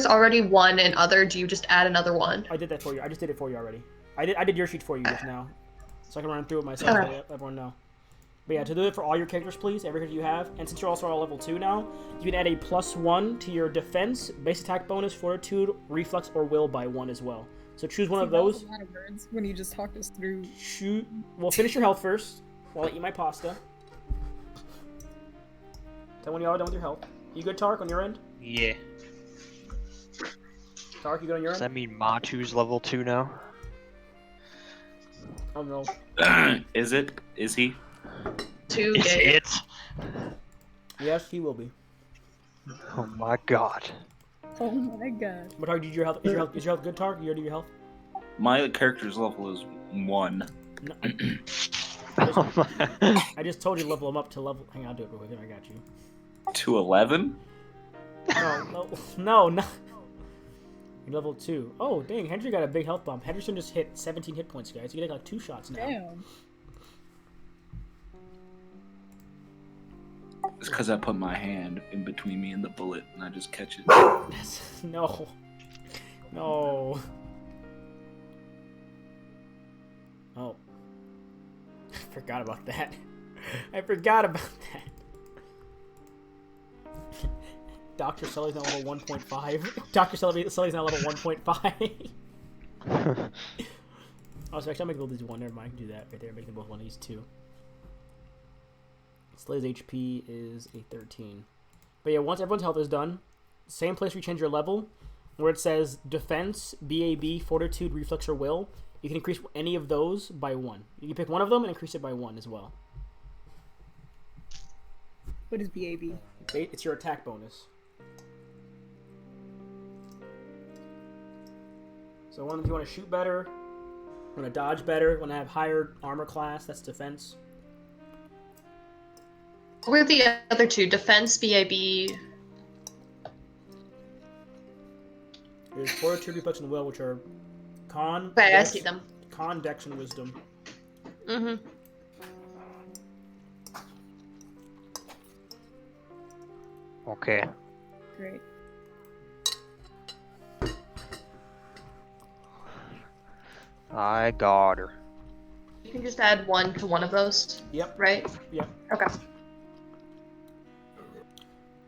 already 1 in other, do you just add another 1? I did that for you. I just did it for you already. I did your sheet for you just now, so I can run through it myself. So let everyone know. But yeah, to do it for all your characters, please, every character you have, and since you're also all level 2 now, you can add a +1 to your defense, base attack bonus, fortitude, reflex, or will by 1 as well. So choose one of those. That was a lot of words when you just talked us through. Well, finish your health first. while I eat my pasta. Tell when y'all are done with your health. You good, Tark, on your end? Yeah. Tark, you good on your Does end? that mean Matu's level 2 now? Oh no. Is it? Is he? 2 Is gay. it? Yes, he will be. Oh my god. Oh my god. But Tark, did your health? Is your health good, Tark? You already do your health? My character's level is 1. No, Oh my. I just told you to level him up to level. Hang on, I'll do it real quick. I got you. To 11? No. You're level 2. Oh, dang, Henry got a big health bump. Henderson just hit 17 hit points, guys. You get like 2 shots now. Damn. It's because I put my hand in between me and the bullet, and I just catch it. No. No. Oh. I forgot about that. Dr. Sully's now level 1.5. Dr. Sully's now level 1.5. Oh, so actually I'll make both these 1. Never mind, I can do that right there. Make them both 1 of these 2. Slay's HP is a 13. But yeah, once everyone's health is done, same place where you change your level, where it says Defense, BAB, Fortitude, Reflex, or Will, you can increase any of those by 1. You can pick one of them and increase it by 1 as well. What is BAB? It's your attack bonus. So one, if you want to shoot better, want to dodge better, want to have higher armor class, that's defense. What were the other 2? Defense, BAB. There's Fortitude, Reflex, and Will, which are Con. Okay, I Dex, see them. Con, Dex, and Wisdom. Mm-hmm. Okay. Great. I got her. You can just add 1 to one of those. Yep. Right? Yep. Okay.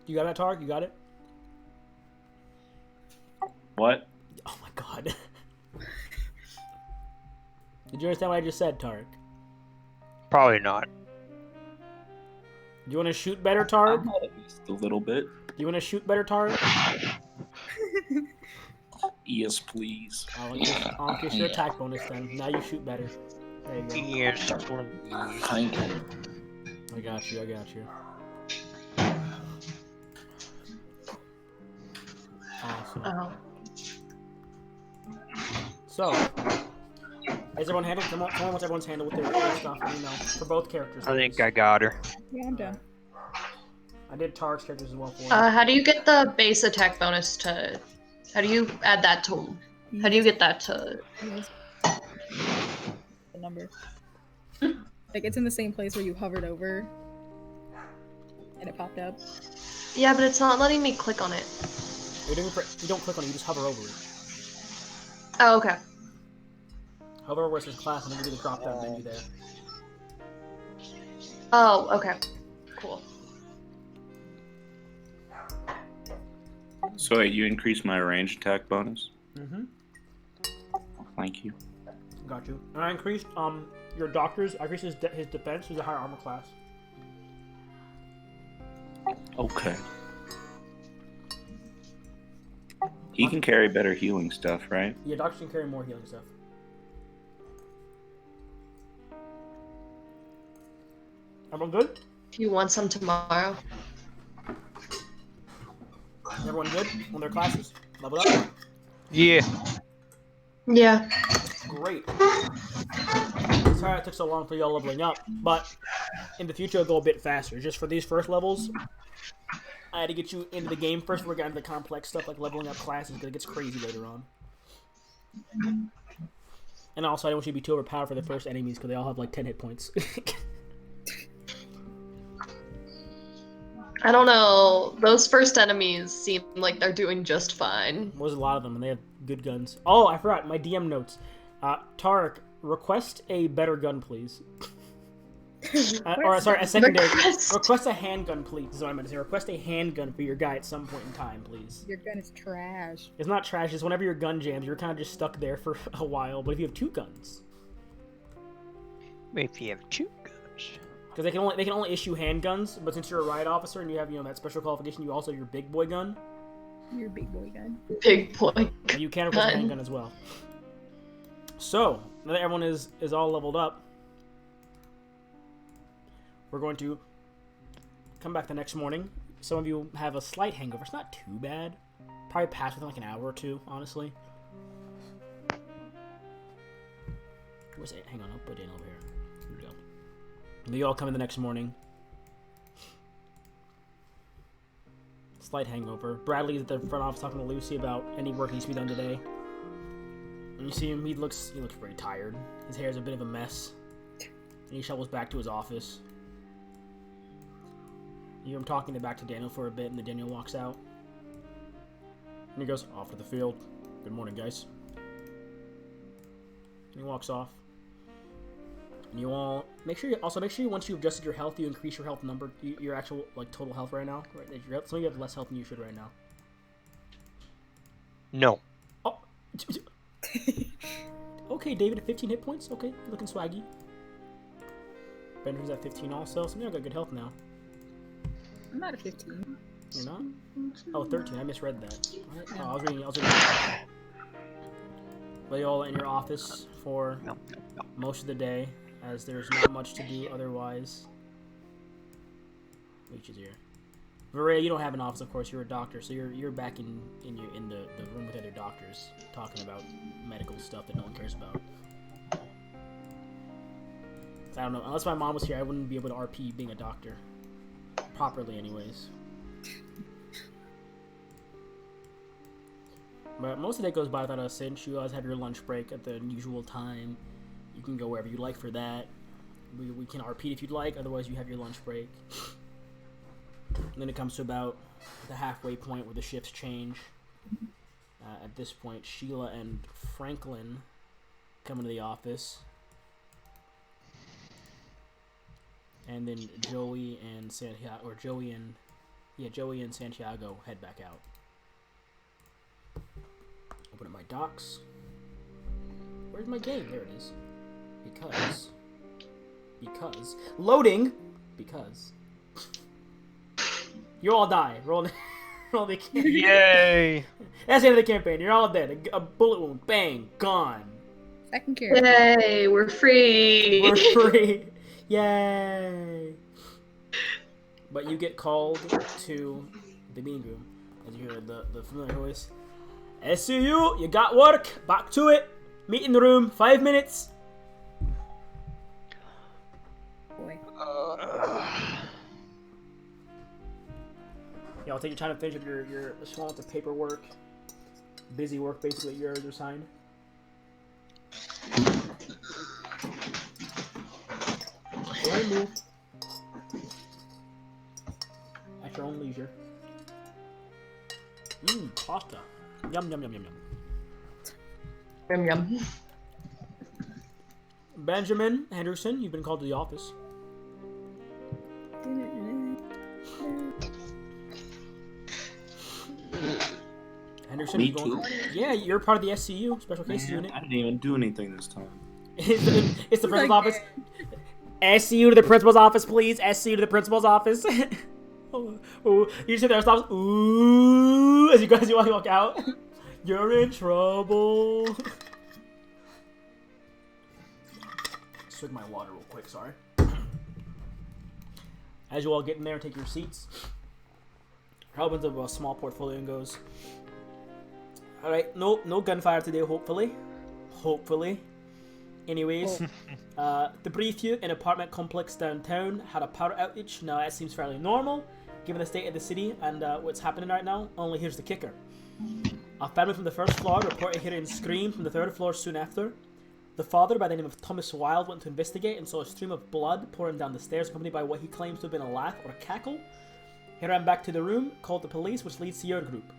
You got that, Tark? You got it? What? Oh my god. Did you understand what I just said, Tark? Probably not. Do you want to shoot better, I Tark? might at least a little bit. Do you want to shoot better, Tark? Yes, please. I'll increase your attack bonus then. Now you shoot better. There you go. Yes, Thank you. I got you. Awesome. Oh. So, is everyone handled? Tell me once everyone's handled with their stuff. Let me know. For both characters. I think I got her. Yeah, I'm done. I did Tark's characters as well for you. How do you get the base attack bonus to... How do you add that to... How do you get that to... The number. Like, it's in the same place where you hovered over. And it popped up. Yeah, but it's not letting me click on it. You don't click on it. You just hover over it. Oh, okay. Hover over where it says class, and then you do the drop down menu there. Oh, okay. Cool. So wait, you increased my range attack bonus? Mm-hmm. Thank you. Got you. And I increased your doctor's. I increased his defense. He's a higher armor class. Okay. He can carry better healing stuff, right? Yeah, doctors can carry more healing stuff. Everyone good? If you want some tomorrow. Everyone good on their classes? Level up? Yeah. Yeah. Great. Sorry it took so long for y'all leveling up, but in the future it'll go a bit faster. Just for these first levels, I had to get you into the game first. We're getting to the complex stuff like leveling up classes because it gets crazy later on. And also, I don't want you to be too overpowered for the first enemies because they all have like 10 hit points. I don't know. Those first enemies seem like they're doing just fine. There's a lot of them, and they have good guns. Oh, I forgot my DM notes. Tarek, request a better gun, please. Or sorry, a secondary. Request a handgun, please. Is what I meant to say. Request a handgun for your guy at some point in time, please. Your gun is trash. It's not trash. It's whenever your gun jams, you're kind of just stuck there for a while. But if you have 2 guns, If you have 2 guns. Because they can only issue handguns, but since you're a riot officer and you have that special qualification, you also have your big boy gun. Your big boy gun. Big boy. You can request a handgun as well. So now that everyone is all leveled up, we're going to come back the next morning. Some of you have a slight hangover. It's not too bad. Probably pass within like an hour or two, honestly. Where's it? Hang on, I'll put it in over here. Here we go. And you all come in the next morning. Slight hangover. Bradley's at the front office talking to Lucy about any work needs to be done today. And you see him, he looks very tired. His hair's a bit of a mess. And he shovels back to his office. You hear him talking back to Daniel for a bit, and then Daniel walks out. And he goes, off to the field. Good morning, guys. And he walks off. And you all make sure you once you've adjusted your health, you increase your health number, your actual total health right now. Right, some of you have less health than you should right now. No. Oh. Okay, David at 15 hit points. Okay, looking swaggy. Benjamin's at 15 also. So now I got good health now. I'm not at 15. You're not? Oh, 13. I misread that. What? Oh, I was reading. But you all in your office for most of the day, as there's not much to do otherwise. Which is here. Varia, you don't have an office, of course. You're a doctor, so you're back in the room with other doctors talking about medical stuff that no one cares about. I don't know. Unless my mom was here, I wouldn't be able to RP being a doctor properly, anyways. But most of the day goes by without a cinch. You guys have your lunch break at the usual time. You can go wherever you like for that. We can RP if you'd like. Otherwise, you have your lunch break. And then it comes to about the halfway point where the shifts change. At this point, Sheila and Franklin come into the office. And then Joey and Santiago head back out. Open up my docs. Where's my game? There it is. Because loading. Because you all die. Roll the campaign. Yay! That's the end of the campaign. You're all dead. A bullet wound. Bang. Gone. Second character. Yay, we're free. We're free. Yay. But you get called to the meeting room as you hear the familiar voice. SCU, you got work. Back to it. Meeting room. 5 minutes. Boy. Yeah, I'll take your time to finish up your small amounts of paperwork. Busy work, basically, you're assigned. Go ahead and move. At your own leisure. Pasta. Yum, yum, yum, yum, yum. Yum yum. Benjamin Henderson, you've been called to the office. Henderson, Me you going? too? Yeah, you're part of the SCU, Special Cases Unit. I didn't even do anything this time. It's the principal's office. SCU to the principal's office, please. SCU to the principal's office. Ooh, you sit there and stop. Ooh, as you walk out. You're in trouble. Swig my water real quick, sorry. As you all get in there and take your seats, her opens up a small portfolio and goes, alright, no gunfire today, hopefully. Anyways, to brief you, an apartment complex downtown had a power outage. Now that seems fairly normal, given the state of the city and what's happening right now. Only here's the kicker. A family from the first floor reported hearing screams from the third floor soon after. The father, by the name of Thomas Wilde, went to investigate and saw a stream of blood pouring down the stairs, accompanied by what he claims to have been a laugh or a cackle. He ran back to the room, called the police, which leads to your group.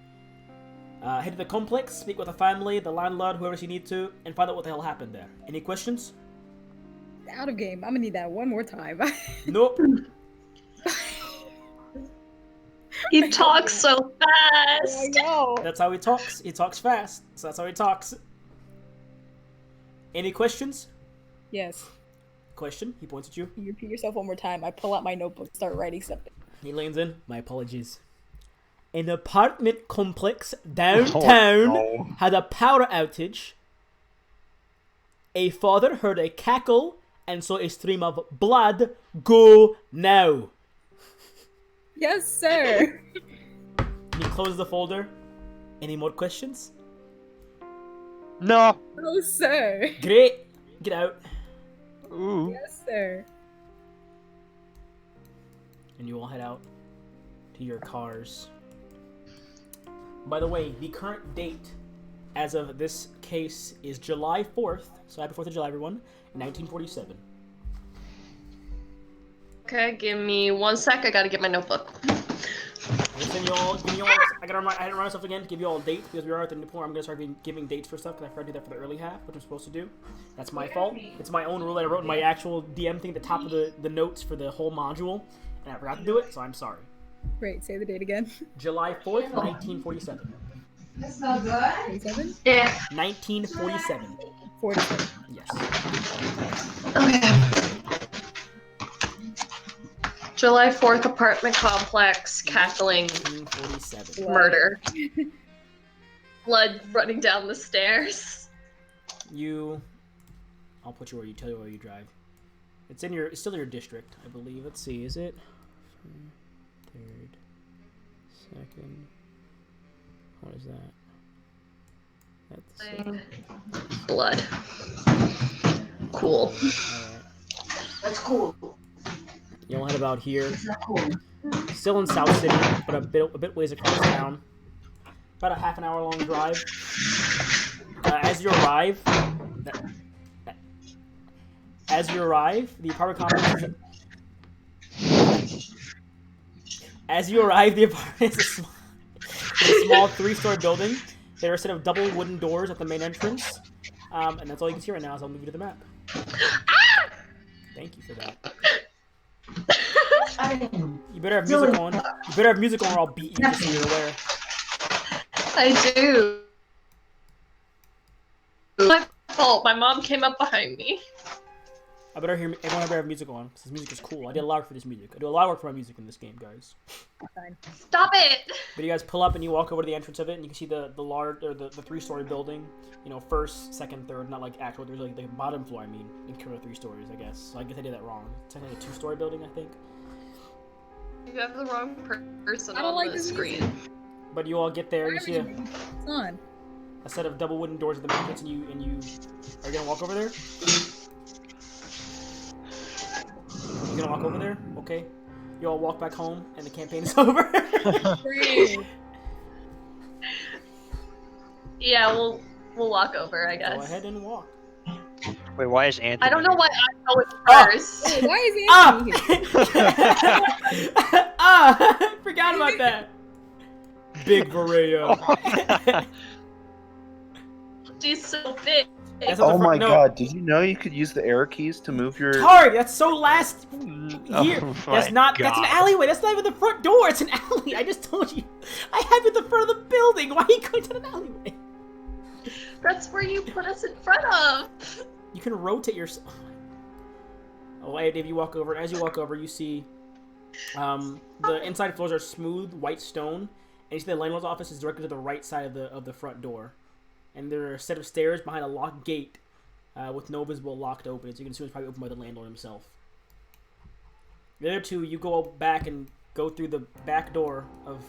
Head to the complex, speak with the family, the landlord, whoever you need to, and find out what the hell happened there. Any questions? Out of game. I'm gonna need that one more time. Nope. He talks so I fast. know. That's how he talks. He talks fast, so that's how he talks. Any questions? Yes. question. He points at you. You repeat yourself one more time. I pull out my notebook, start writing something. He leans in. My apologies. An apartment complex downtown had a power outage. A father heard a cackle and saw a stream of blood. Go now. Yes, sir. He closes the folder. Any more questions? No. No, sir. Great. Get out. Ooh. Yes, sir. And you all head out to your cars. By the way, the current date as of this case is July 4th. So happy 4th of July, everyone. 1947. Okay, give me 1 sec. I gotta get my notebook. Listen, y'all, I had to remind myself again to give you all dates because we are at the new point. I'm gonna start giving dates for stuff because I forgot to do that for the early half, which I'm supposed to do. That's my fault. It's my own rule that I wrote in my actual DM thing at the top of the notes for the whole module, and I forgot to do it, so I'm sorry. Great, say the date again. July 4th, 1947. That's not good. 27? Yeah. 1947. 47. Yes. Okay. July 4th, apartment complex, cackling, 1947. murder. Blood running down the stairs. I'll put you where you tell you where you drive. It's still in your district, I believe. Let's see, is it? Third, second. What is that? That's Blood. Cool. alright. That's cool. You'll head about here. It's not cool. Still in South City, but a bit ways across town. About a half an hour long drive. As you arrive, the apartment complex is a small 3-story building. There are a set of double wooden doors at the main entrance. And that's all you can see right now, so I'll move you to the map. Thank you for that. You better have music on. You better have music on or I'll beat you just so you're aware. I do. My fault. My mom came up behind me. Everyone better have music on, because this music is cool. I did a lot of work for this music. I do a lot of work for my music in this game, guys. Stop it! But you guys pull up and you walk over to the entrance of it, and you can see the 3-story building. You know, first, second, third, not like actual. There's like the bottom floor. I mean, in current 3 stories, I guess. So I guess I did that wrong. It's technically a 2-story building, I think. You have the wrong person I don't on like the this screen. music. But you all get there, and you see It's on. a set of double wooden doors at the main entrance, and you are you gonna walk over there? You gonna walk over there? Okay. You all walk back home, and the campaign is over. Great. Yeah, we'll walk over, I guess. Go ahead and walk. Wait, why is Anthony? I don't know here? why I go with first. Wait, why is Anthony here? I forgot about that. Big Vareo. She's so big. That's not Oh the my no. god, did you know you could use the arrow keys to move your... Targ, that's so last Oh here. That's my that's an God. alleyway. That's not even the front door. It's an alley. I just told you. I have you at the front of the building. Why are you going to an alleyway? That's where you put us in front of. You can rotate yourself. Oh, wait, if you walk over, as you walk over, you see the inside floors are smooth white stone, and you see the landlord's office is directly to the right side of the front door. And there are a set of stairs behind a locked gate with no visible lock to open it, so you can assume it's probably opened by the landlord himself. The other two, you go back and go through the back door of...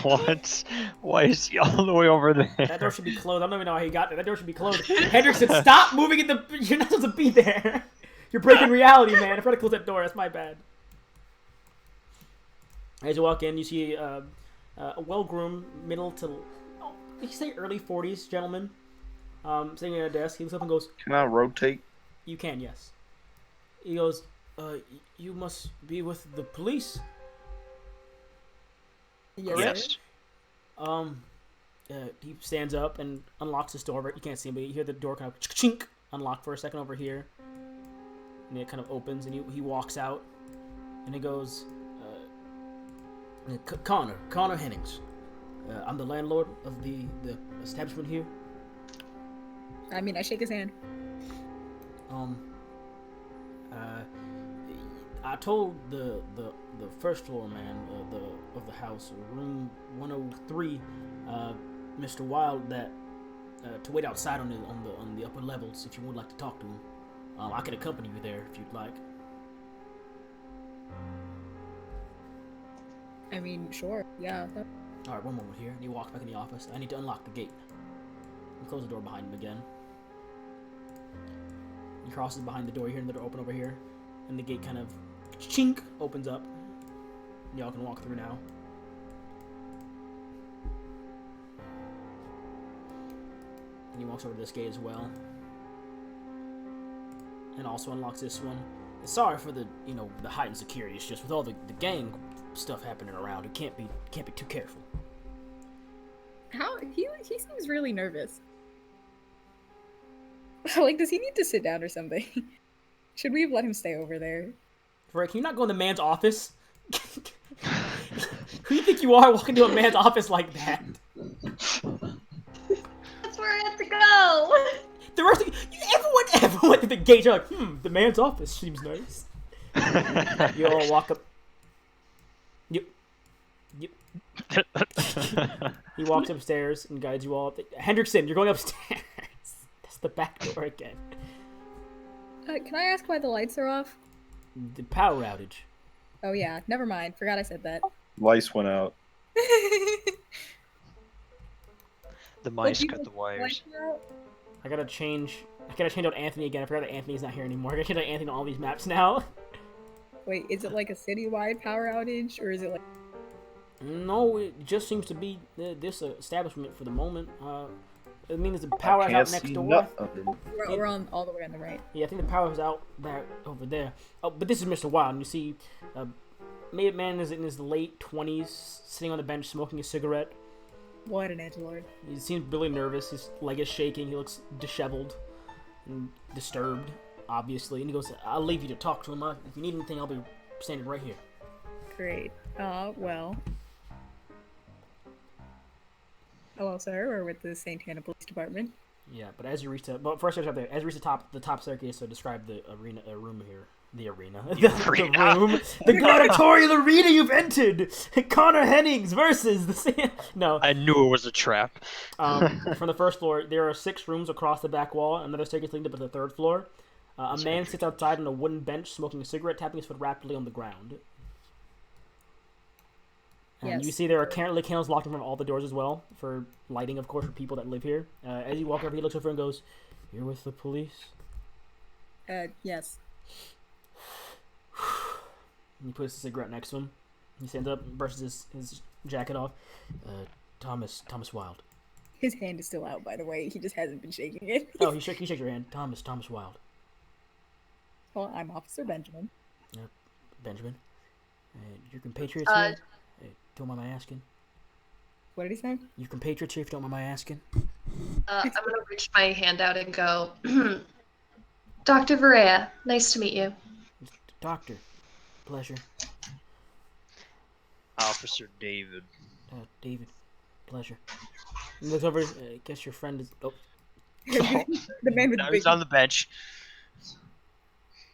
What? Why is he all the way over there? That door should be closed. I don't even know how he got there. That door should be closed. Hendrickson, stop moving in the... You're not supposed to be there. You're breaking reality, man. I forgot to close that door. That's my bad. As you walk in, you see a well-groomed, middle to... You say early 40s gentleman sitting at a desk. He looks up and goes, Can I rotate? "You can, yes." He goes, "You must be with the police." Yes. He stands up and unlocks his door. You can't see him, but you hear the door kind of chink unlock for a second over here, and it kind of opens, and he walks out, and he goes, Connor Hennings. I'm the landlord of the establishment here. I mean, I shake his hand. I told the first floor man of the house, room 103, Mr. Wild, that to wait outside on the upper levels if you would like to talk to him. I could accompany you there if you'd like. I mean, sure. Yeah. All right, one moment here. And he walks back in the office. I need to unlock the gate. And close the door behind him again. He crosses behind the door here, and the door open over here, and the gate kind of chink opens up. Y'all can walk through now. And he walks over to this gate as well, and also unlocks this one. Sorry for the the heightened security. It's just with all the gang stuff happening around, it can't be too careful. How he seems really nervous. Like, does he need to sit down or something? Should we have let him stay over there? Rick, can you not go in the man's office? Who do you think you are walking to a man's office like that? That's where I have to go. The rest of everyone went to the gate. You're like, the man's office seems nice. You all walk up. Yep. He walks upstairs and guides you all up. Hendrickson, you're going upstairs. That's the back door again. Can I ask why the lights are off? The power outage. Oh yeah, never mind. Forgot I said that. Lice went out. The mice cut the wires. I gotta change out Anthony again. I forgot that Anthony's not here anymore. I gotta change out Anthony on all these maps now. Wait, is it like a citywide power outage, or is it like... No, it just seems to be this establishment for the moment. It means the power is out next door. We're on all the way on the right. Yeah, I think the power is out back over there. Oh, but this is Mr. Wild, and you see, man is in his late 20s, sitting on the bench smoking a cigarette. What an edgelord. He seems really nervous. His leg is shaking. He looks disheveled and disturbed, obviously. And he goes, "I'll leave you to talk to him. If you need anything, I'll be standing right here." Great. Well. Hello, sir. We're with the St. Hannah Police Department. Yeah, but as you reach but first up there, as you reach the top staircase, so describe the room here. The arena. The room. The gladiatorial arena you've entered! Connor Hennings versus the... No. I knew it was a trap. From the first floor, there are 6 rooms across the back wall. Another staircase leading up to the 3rd floor. A man sits outside on a wooden bench smoking a cigarette, tapping his foot rapidly on the ground. And you see there are currently candles locked in front of all the doors as well, for lighting, of course, for people that live here. As you walk over, he looks over and goes, "You're with the police?" Yes. And he puts a cigarette next to him. He stands up, brushes his jacket off. Thomas Wild. His hand is still out, by the way. He just hasn't been shaking it. Oh, he shook your hand. Thomas Wild. Well, I'm Officer Benjamin. Benjamin. Your compatriots here? Don't mind my asking. What did he say? Your compatriots here, if you don't mind my asking. I'm gonna reach my hand out and go, Dr. Varela, nice to meet you. Doctor. Pleasure. Officer David. David. Pleasure. He looks over, I guess your friend is... Oh. The man with the big... He's on the bench.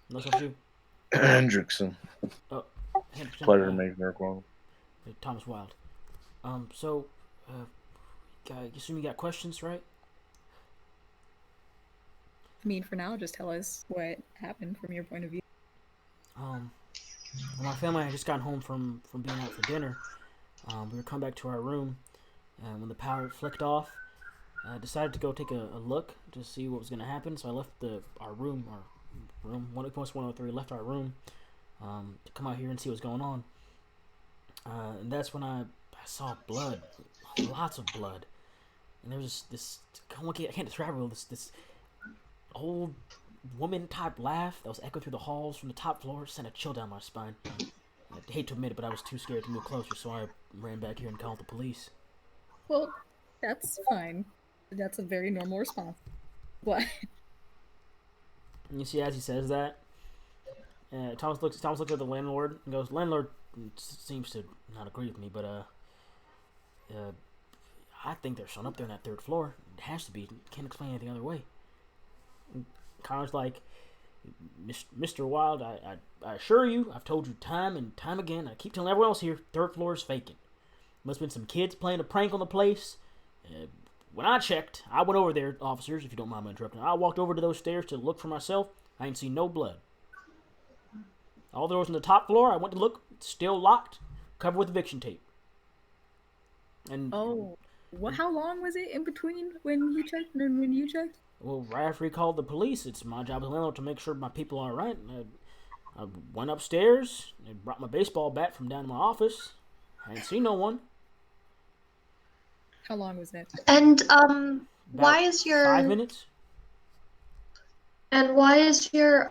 Looks over you. Hendrickson. Oh, Hendrickson. Pleasure to meet you, Thomas Wild. So, I assume you got questions, right? I mean, for now, just tell us what happened from your point of view. My family and I just got home from being out for dinner. We were coming back to our room, and when the power flicked off, I decided to go take a look to see what was going to happen. So I left our room, 103, left our room to come out here and see what's going on. And that's when I saw blood, lots of blood, and there was this I can't describe it. This old woman type laugh that was echoed through the halls from the top floor, sent a chill down my spine. I hate to admit it, but I was too scared to move closer, so I ran back here and called the police. Well, that's fine. That's a very normal response. What? And you see, as he says that, Thomas looks at the landlord and goes, "Landlord seems to not agree with me, but I think there's someone up there on that 3rd floor. It has to be. Can't explain anything other way." And Connor's like, Mr. Wild, I assure you, I've told you time and time again, I keep telling everyone else here, third floor is vacant. Must have been some kids playing a prank on the place. When I checked, I went over there, officers, if you don't mind me interrupting. I walked over to those stairs to look for myself. I ain't seen no blood. All the doors on the top floor, I went to look, still locked, covered with eviction tape. And Oh, how long was it in between when he checked and when you checked? well, right after he called the police, it's my job as a landlord to make sure my people are all right. I went upstairs and brought my baseball bat from down in my office. I ain't seen no one. How long was that? And About why is your 5 minutes? and why is your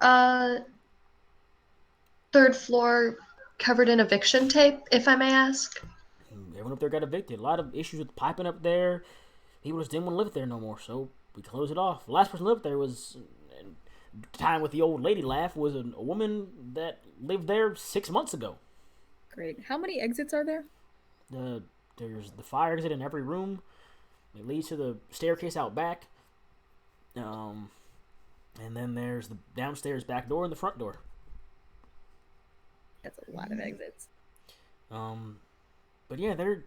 third floor covered in eviction tape, if I may ask? Everyone up there got evicted. A lot of issues with piping up there. People just didn't want to live there no more, so we closed it off. The last person lived there was, time with the old lady laugh, was a woman that lived there 6 months ago. Great. How many exits are there? There's the fire exit in every room. It leads to the staircase out back. And then there's the downstairs back door and the front door. That's a lot of exits. But yeah, there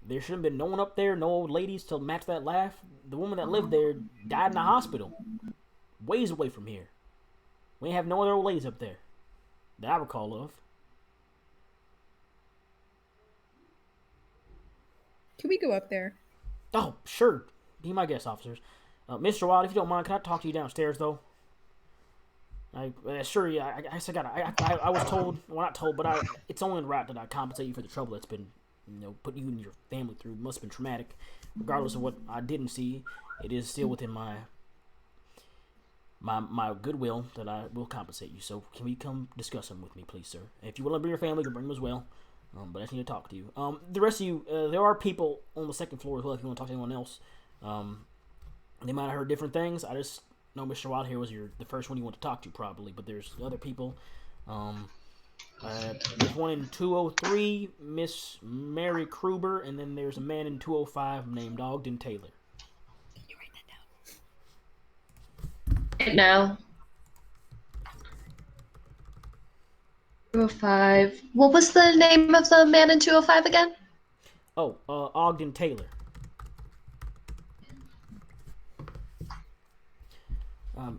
should have been no one up there, no old ladies to match that laugh. The woman that lived there died in a hospital, ways away from here. We ain't have no other old ladies up there that I recall of. Can we go up there? Oh, sure. Be my guest, officers. Mr. Wild, if you don't mind, can I talk to you downstairs, though? Sure, yeah. I was told, well, not told, but it's only right that I compensate you for the trouble that's been, put you and your family through. It must have been traumatic. Regardless of what I didn't see, it is still within my goodwill that I will compensate you. So, can we come discuss them with me, please, sir? If you want to bring your family, you can bring them as well. But I just need to talk to you. The rest of you, there are people on the second floor as well if you want to talk to anyone else. They might have heard different things. I just know Mr. Wild here was the first one you want to talk to, probably. But there's other people. There's one in 203, Miss Mary Kruber, and then there's a man in 205 named Ogden Taylor. Can you write that down? Right now. 205. What was the name of the man in 205 again? Oh, Ogden Taylor.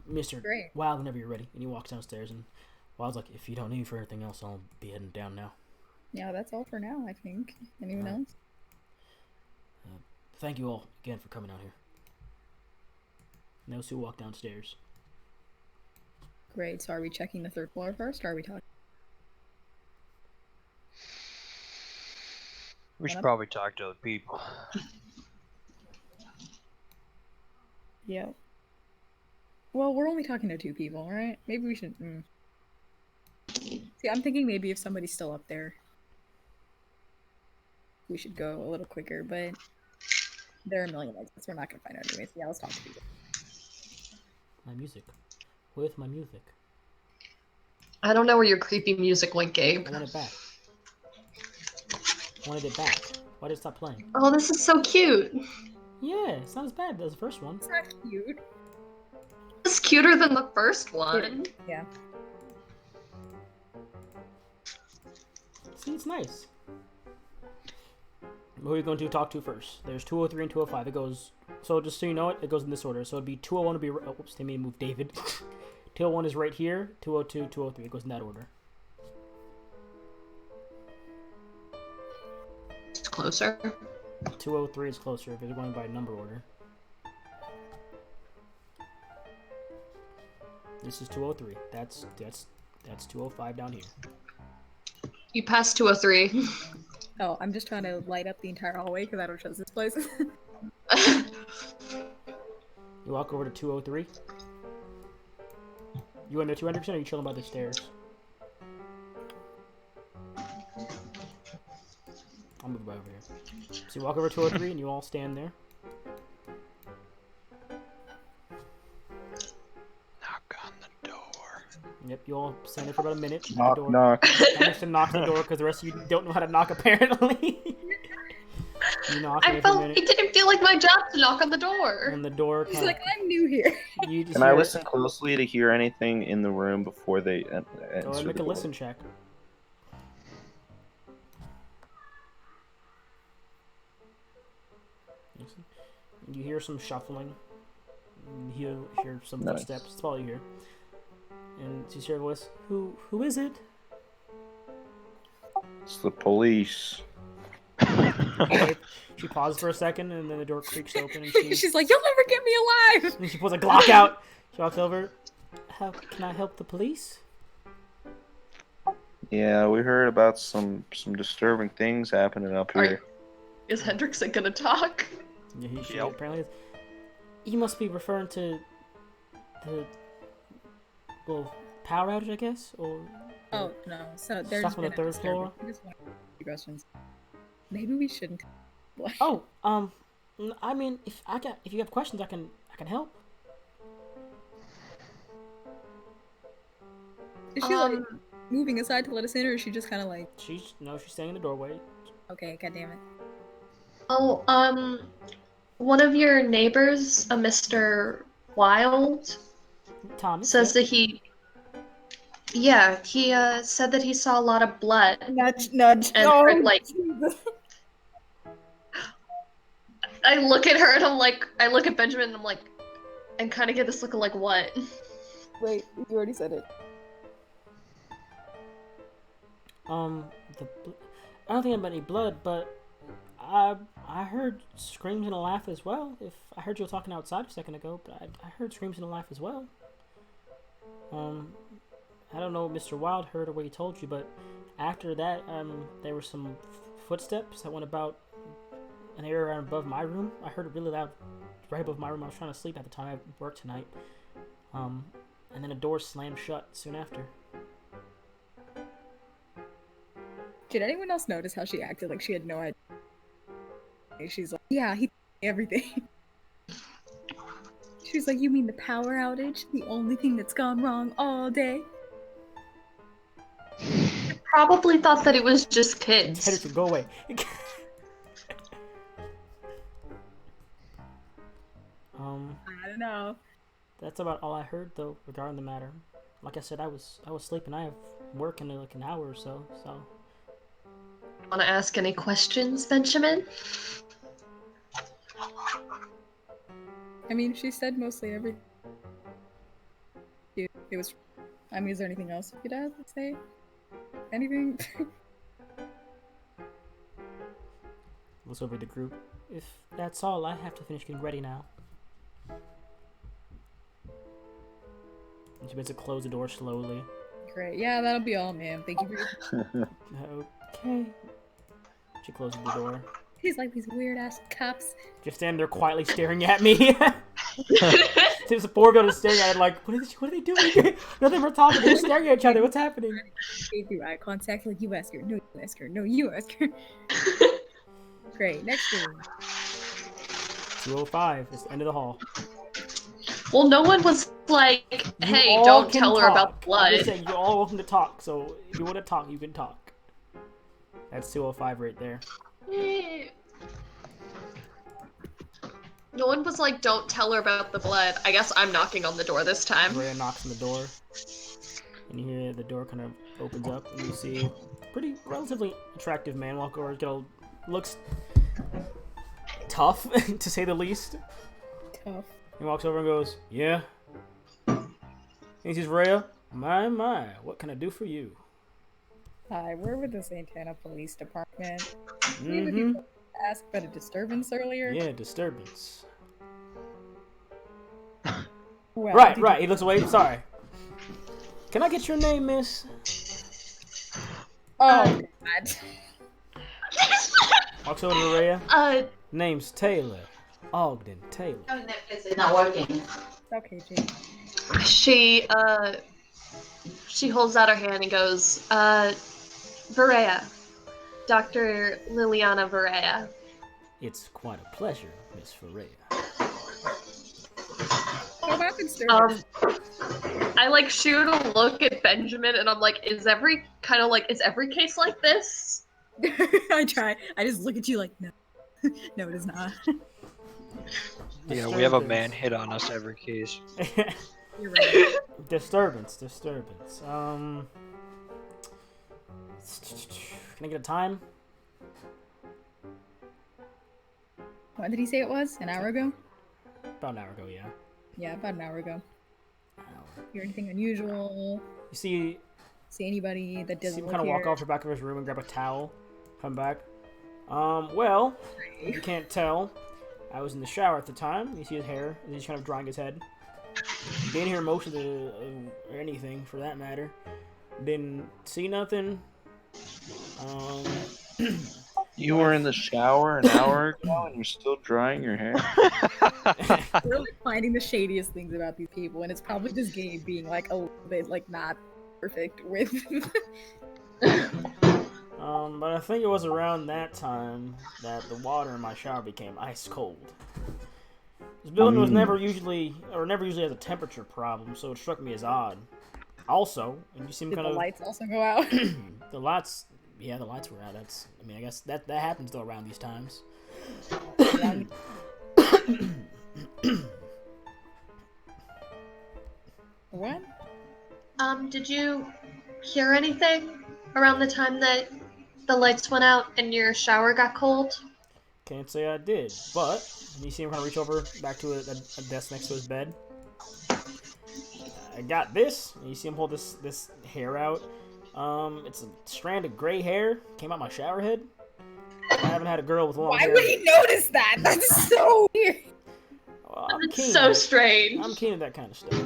Mr. Great. Wild, whenever you're ready. And he walks downstairs, and Wild's like, if you don't need me for anything else, I'll be heading down now. Yeah, that's all for now, I think. Anyone else? Thank you all again for coming out here. And those who walk downstairs. Great. So are we checking the third floor first, or are we talking? We should probably talk to other people. Yeah. Well, we're only talking to 2 people, right? Maybe we should... See, I'm thinking maybe if somebody's still up there, we should go a little quicker, but there are a million exits. We're not going to find out anyways. Yeah, let's talk to people. My music. With my music. I don't know where your creepy music went, Gabe. I want it back. I wanted it back. Why did it stop playing? Oh, this is so cute. Yeah, it's not as bad as the first one. It's not cute. It's cuter than the first one. Yeah. See, it's nice. Who are you going to talk to first? There's 203 and 205. It goes... So just so you know it goes in this order. So it'd be 201 would be... Oh, whoops, they may move David. 201 is right here. 202, 203. It goes in that order. It's closer. 203 is closer if they're going by number order. This is 203. That's 205 down here. You passed 203. Oh, I'm just trying to light up the entire hallway because I don't trust this place. You walk over to 203. You under 200%, or are you chilling by the stairs? I'll move by over here. So you walk over to 203 and you all stand there. Knock on the door. Yep, you all stand there for about a minute. at the Knock, door. knock. I'm just to knock on the door because the rest of you don't know how to knock apparently. You knock I maybe for a felt minute, it didn't feel like my job to knock on the door. and the door She's kind like, I'm new here. you just Can I hear, listen closely to hear anything in the room before they go ahead answer and the make a door? listen check. Listen. You hear some shuffling. You hear some Nice. footsteps. That's all you hear. And you hear a voice. Who is it? It's the police. Okay. She pauses for a second, and then the door creaks open, and She's like, you'll never get me alive. and she pulls a Glock out. She walks over. How can I help the police? Yeah, we heard about some disturbing things happening up Are- here. Is Hendrickson gonna talk? Yeah, she Yep. apparently is. You must be referring to the power outage, I guess, or Oh no, so there's Stuff on the been a third disturbance. floor? I just want to ask you questions. Maybe we shouldn't. oh, I mean, if you have questions, I can help. Is she like moving aside to let us in, or is she just kind of like, She's staying in the doorway. okay, goddammit. Oh, one of your neighbors, a Mr. Wild, Thomas says yeah. that he said that he saw a lot of blood. Nudge, nudge. And Oh, her, like- Jesus. I look at her and I'm like, I look at Benjamin and I'm like, and kind of get this look of like, what? Wait, you already said it. I don't think about any blood, but I heard screams and a laugh as well. If I heard you were talking outside a second ago, but I heard screams and a laugh as well. I don't know what Mr. Wild heard or what he told you, but after that, there were some footsteps that went about an area around above my room. I heard it really loud right above my room. I was trying to sleep at the time. I worked tonight. And then a door slammed shut soon after. Did anyone else notice how she acted like she had no idea? She's like, yeah, he everything. She's like, you mean the power outage? The only thing that's gone wrong all day? Probably thought that it was just kids. Henderson, go away. I don't know. That's about all I heard though regarding the matter. Like I said, I was sleeping. I have work in like an hour or so. So Want to ask any questions, Benjamin? I mean, she said mostly everything. It was. I mean, is there anything else you'd add to say? Anything? looks over the group. If that's all, I have to finish getting ready now. And she begins to close the door slowly. Great. Yeah, that'll be all, man. Thank you for. Okay. She closes the door. He's like these weird ass cops. Just standing there quietly staring at me. There's four of them staring at it like, what are they doing? Nothing we're talking. They're staring at each other. What's happening? Gave you eye contact, like you ask her, no, you ask her, no, you ask her. Great. Next room. 205. It's the end of the hall. Well, no one was like, You hey, all don't can tell her talk. about I'm just blood. saying, you're all welcome to talk. So if you want to talk, you can talk. That's 205 right there. No one was like, don't tell her about the blood. I guess I'm knocking on the door this time. Rhea knocks on the door, and you hear the door kind of opens up, and you see a pretty relatively attractive man walk over. Looks tough, to say the least. Tough. He walks over and goes, "Yeah." And he says, "Rhea, my, what can I do for you?" Hi, we're with the Santana Police Department. Mm-hmm. Asked about a disturbance earlier. Yeah, disturbance. Well, Right. did He looks away. Sorry. Can I get your name, miss? Oh, God. Walks over to Rhea. Name's Taylor. Ogden Taylor. Netflix is not working. Okay, Jake. She holds out her hand and goes, Varea. Dr. Liliana Varea. It's quite a pleasure, Miss Ferreira. What about disturbance? I like shoot a look at Benjamin and I'm like, is every case like this? I try. I just look at you like, no. No, it is not. Yeah, we have a man hit on us every case. You're right. Disturbance. Can I get a time? When did he say it was? An hour ago? About an hour ago, yeah. Yeah, about an hour ago. An hour. Hear anything unusual? You see See anybody that see doesn't him live kind of here? walk off to the back of his room and grab a towel, come back. Well, if you can't tell, I was in the shower at the time. You see his hair, and he's kind of drying his head. Didn't hear most of the or anything for that matter. Didn't see nothing. You were in the shower an hour ago and you're still drying your hair? We're like finding the shadiest things about these people, and it's probably just Gabe being like a little bit like not perfect with. But I think it was around that time that the water in my shower became ice cold. This building was never usually has a temperature problem, so it struck me as odd. Also, and you seem Did kind the of lights also go out? the lights. Yeah, the lights were out. I guess that happens though around these times. What? Did you hear anything around the time that the lights went out and your shower got cold? Can't say I did, but you see him kind of reach over back to a desk next to his bed. I got this. And you see him pull this hair out. It's a strand of gray hair. Came out my shower head. I haven't had a girl with long Why hair. would he notice that? That's so weird. Well, That's so strange. I'm keen to that kind of stuff.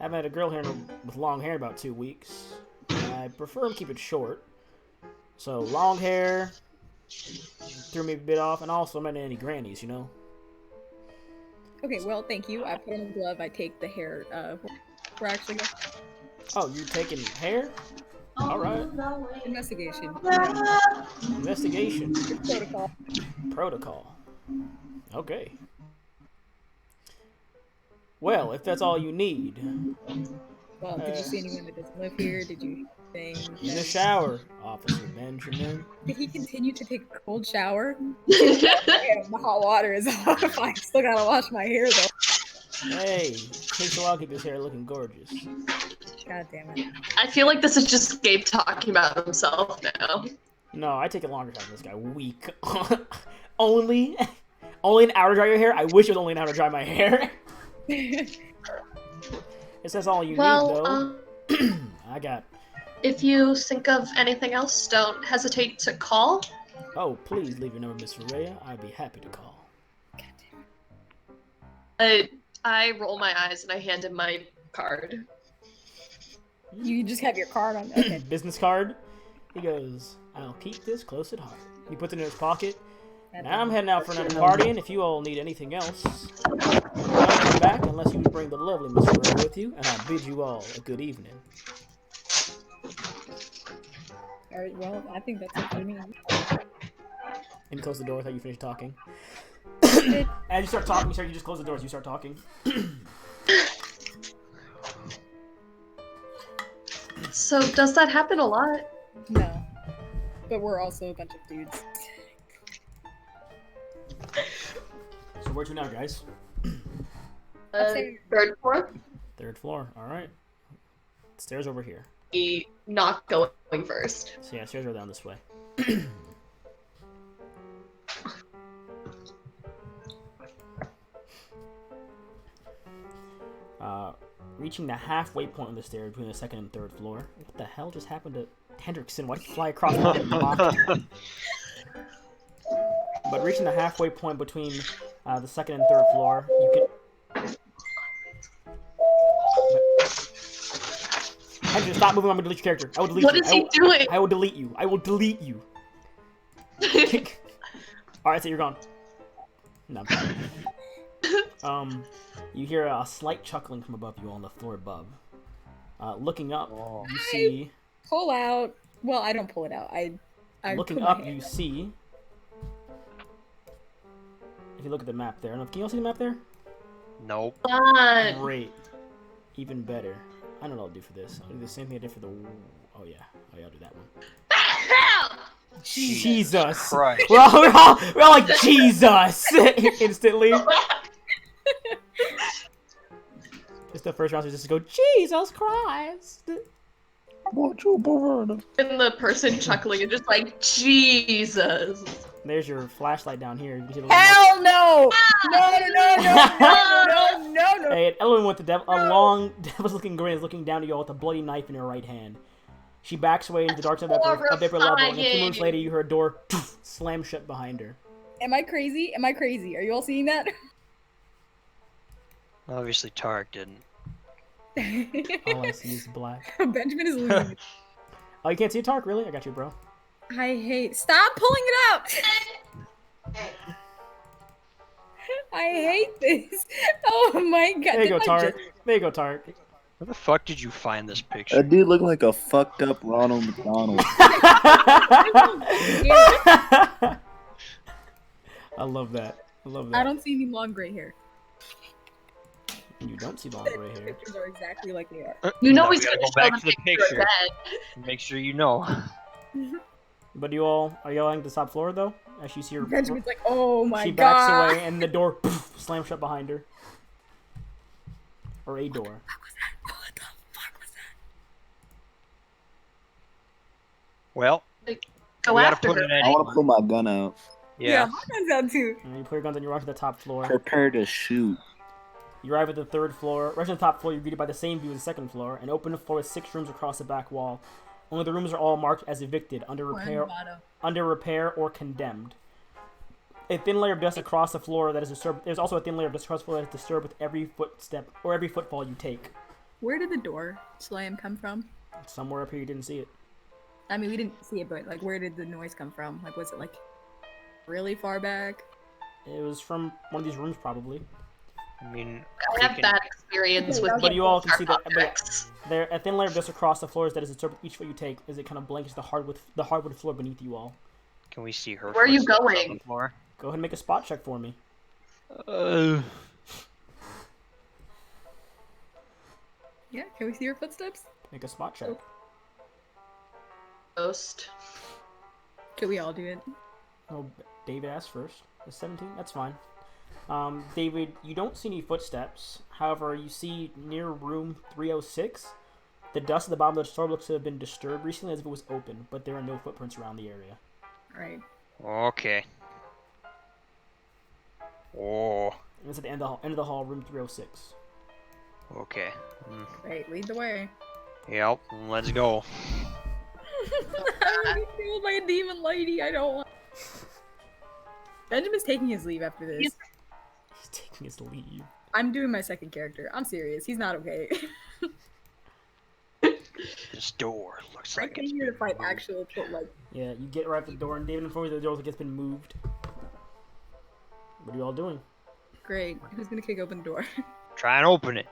I haven't had a girl here with long hair in about 2 weeks. I prefer to keep it short. So long hair threw me a bit off, and also I'm not any grannies, you know. Okay, well, thank you. I put on the glove. I take the hair. We're actually go. Oh, you taking hair? All right. Investigation. Investigation. Protocol. Protocol. Okay. Well, if that's all you need. Well, did you see anyone that doesn't live here? Did you think In the shower, Officer Benjamin. Did he continue to take a cold shower? The hot water is off. I still gotta wash my hair though. Hey, takes a while to keep his hair looking gorgeous. God damn it. I feel like this is just Gabe talking about himself now. No, I take a longer time than this guy. Weak. only an hour to dry your hair? I wish it was only an hour to dry my hair. It says all you need, though. I got... If you think of anything else, don't hesitate to call. Oh, please leave your number, Miss Ferreira. I'd be happy to call. I roll my eyes and I hand him my card. You just have your card on. Okay. Business card. He goes, I'll keep this close at heart. He puts it in his pocket. Now I'm heading out for another party, and if you all need anything else, don't come back unless you bring the lovely Miss Ferreira with you, and I'll bid you all a good evening. Alright, well, I think that's it for me. And you close the door without you finish talking. As you start talking, you just close the doors, you start talking. So, does that happen a lot? No. But we're also a bunch of dudes. So where to now, guys? Third floor? Third floor, alright. Stairs over here. Not going first. So yeah, stairs are down this way. Reaching the halfway point on the stairs between the second and third floor. What the hell just happened to Hendrickson? Why did he fly across the block? But reaching the halfway point between the second and third floor, you can... Hendrick, stop moving. I'm gonna delete your character. I will delete you. What is he doing? I will delete you. I will delete you. Alright, so you're gone. No. You hear a slight chuckling from above you on the floor above. Looking up, you see... Pull out. Well, I don't pull it out. I looking put my up, hand you up. see... If you look at the map there. Can you all see the map there? Nope. Great. Even better. I don't know what I'll do for this. I'll do the same thing I did for the... Oh yeah, I'll do that one. Jesus. Christ. We're all like, Jesus! Instantly. Just the first round, just go, Jesus Christ! And the person chuckling is just like, Jesus. There's your flashlight down here. You can see the Hell no! No, no. Hey, an Ellen with a long, devil's-looking grin is looking down at you all with a bloody knife in her right hand. She backs away into the dark side of upper level, and a few moments later, you hear a door slam shut behind her. Am I crazy? Am I crazy? Are you all seeing that? Obviously, Tarek didn't. All I see is black. Benjamin is losing. Oh, you can't see a Tark, really? I got you, bro. I hate. Stop pulling it up! I hate this. Oh my god. There you go, Tark. There you go, Tark. Where the fuck did you find this picture? That dude looked like a fucked up Ronald McDonald. I love that. I love that. I don't see any long gray hair. You don't see long gray hair. Pictures are exactly like they are. You know Now he's we gotta gonna go show back the to the picture picture. again. Make sure you know. But are you all on the top floor though? As you see her, Benjamin's like, oh my she god. backs away, and the door slams shut behind her. Or a door. What the fuck was that? Well, Go we gotta after put her. an I ending. want to pull my gun out. Yeah. my gun's out too. And you put your guns on. You rush to the top floor. Prepare to shoot. You arrive at the third floor. Rush to the top floor. You're greeted by the same view as the second floor. An open floor with 6 rooms across the back wall. Only the rooms are all marked as evicted, under repair or condemned. A thin layer of dust across the floor that is disturbed. There's also a thin layer of dust across the floor that is disturbed with every footstep or every footfall you take. Where did the door slam come from? Somewhere up here you didn't see it. I mean, we didn't see it, but like, where did the noise come from? Like, was it like really far back? It was from one of these rooms, probably. I mean, I have bad experience with But you all can see that. objects. There, a thin layer of dust across the floors that is disturbed with each foot you take, as it kind of blankets the hardwood floor beneath you all. can we see her? Where are you footsteps on going? the floor? Go ahead and make a spot check for me. Yeah, can we see her footsteps? Make a spot check. Ghost. Can we all do it? Oh, David asked first. The 17? That's fine. David, you don't see any footsteps. However, you see near room 306, the dust at the bottom of the store looks to have been disturbed recently as if it was open, but there are no footprints around the area. Right. Okay. Oh. And it's at the end of the hall, room 306. Okay. Right, lead the way. Yep. Let's go. I'm gonna be killed by a demon lady. I don't want. Benjamin's taking his leave after this. He's taking his leave. I'm doing my second character. I'm serious. He's not okay. This door looks I like came it's here to been fight moved. actual like. Yeah, you get right at the door, and David informs you that the door looks like it's been moved. What are you all doing? Great. Who's gonna kick open the door? Try and open it.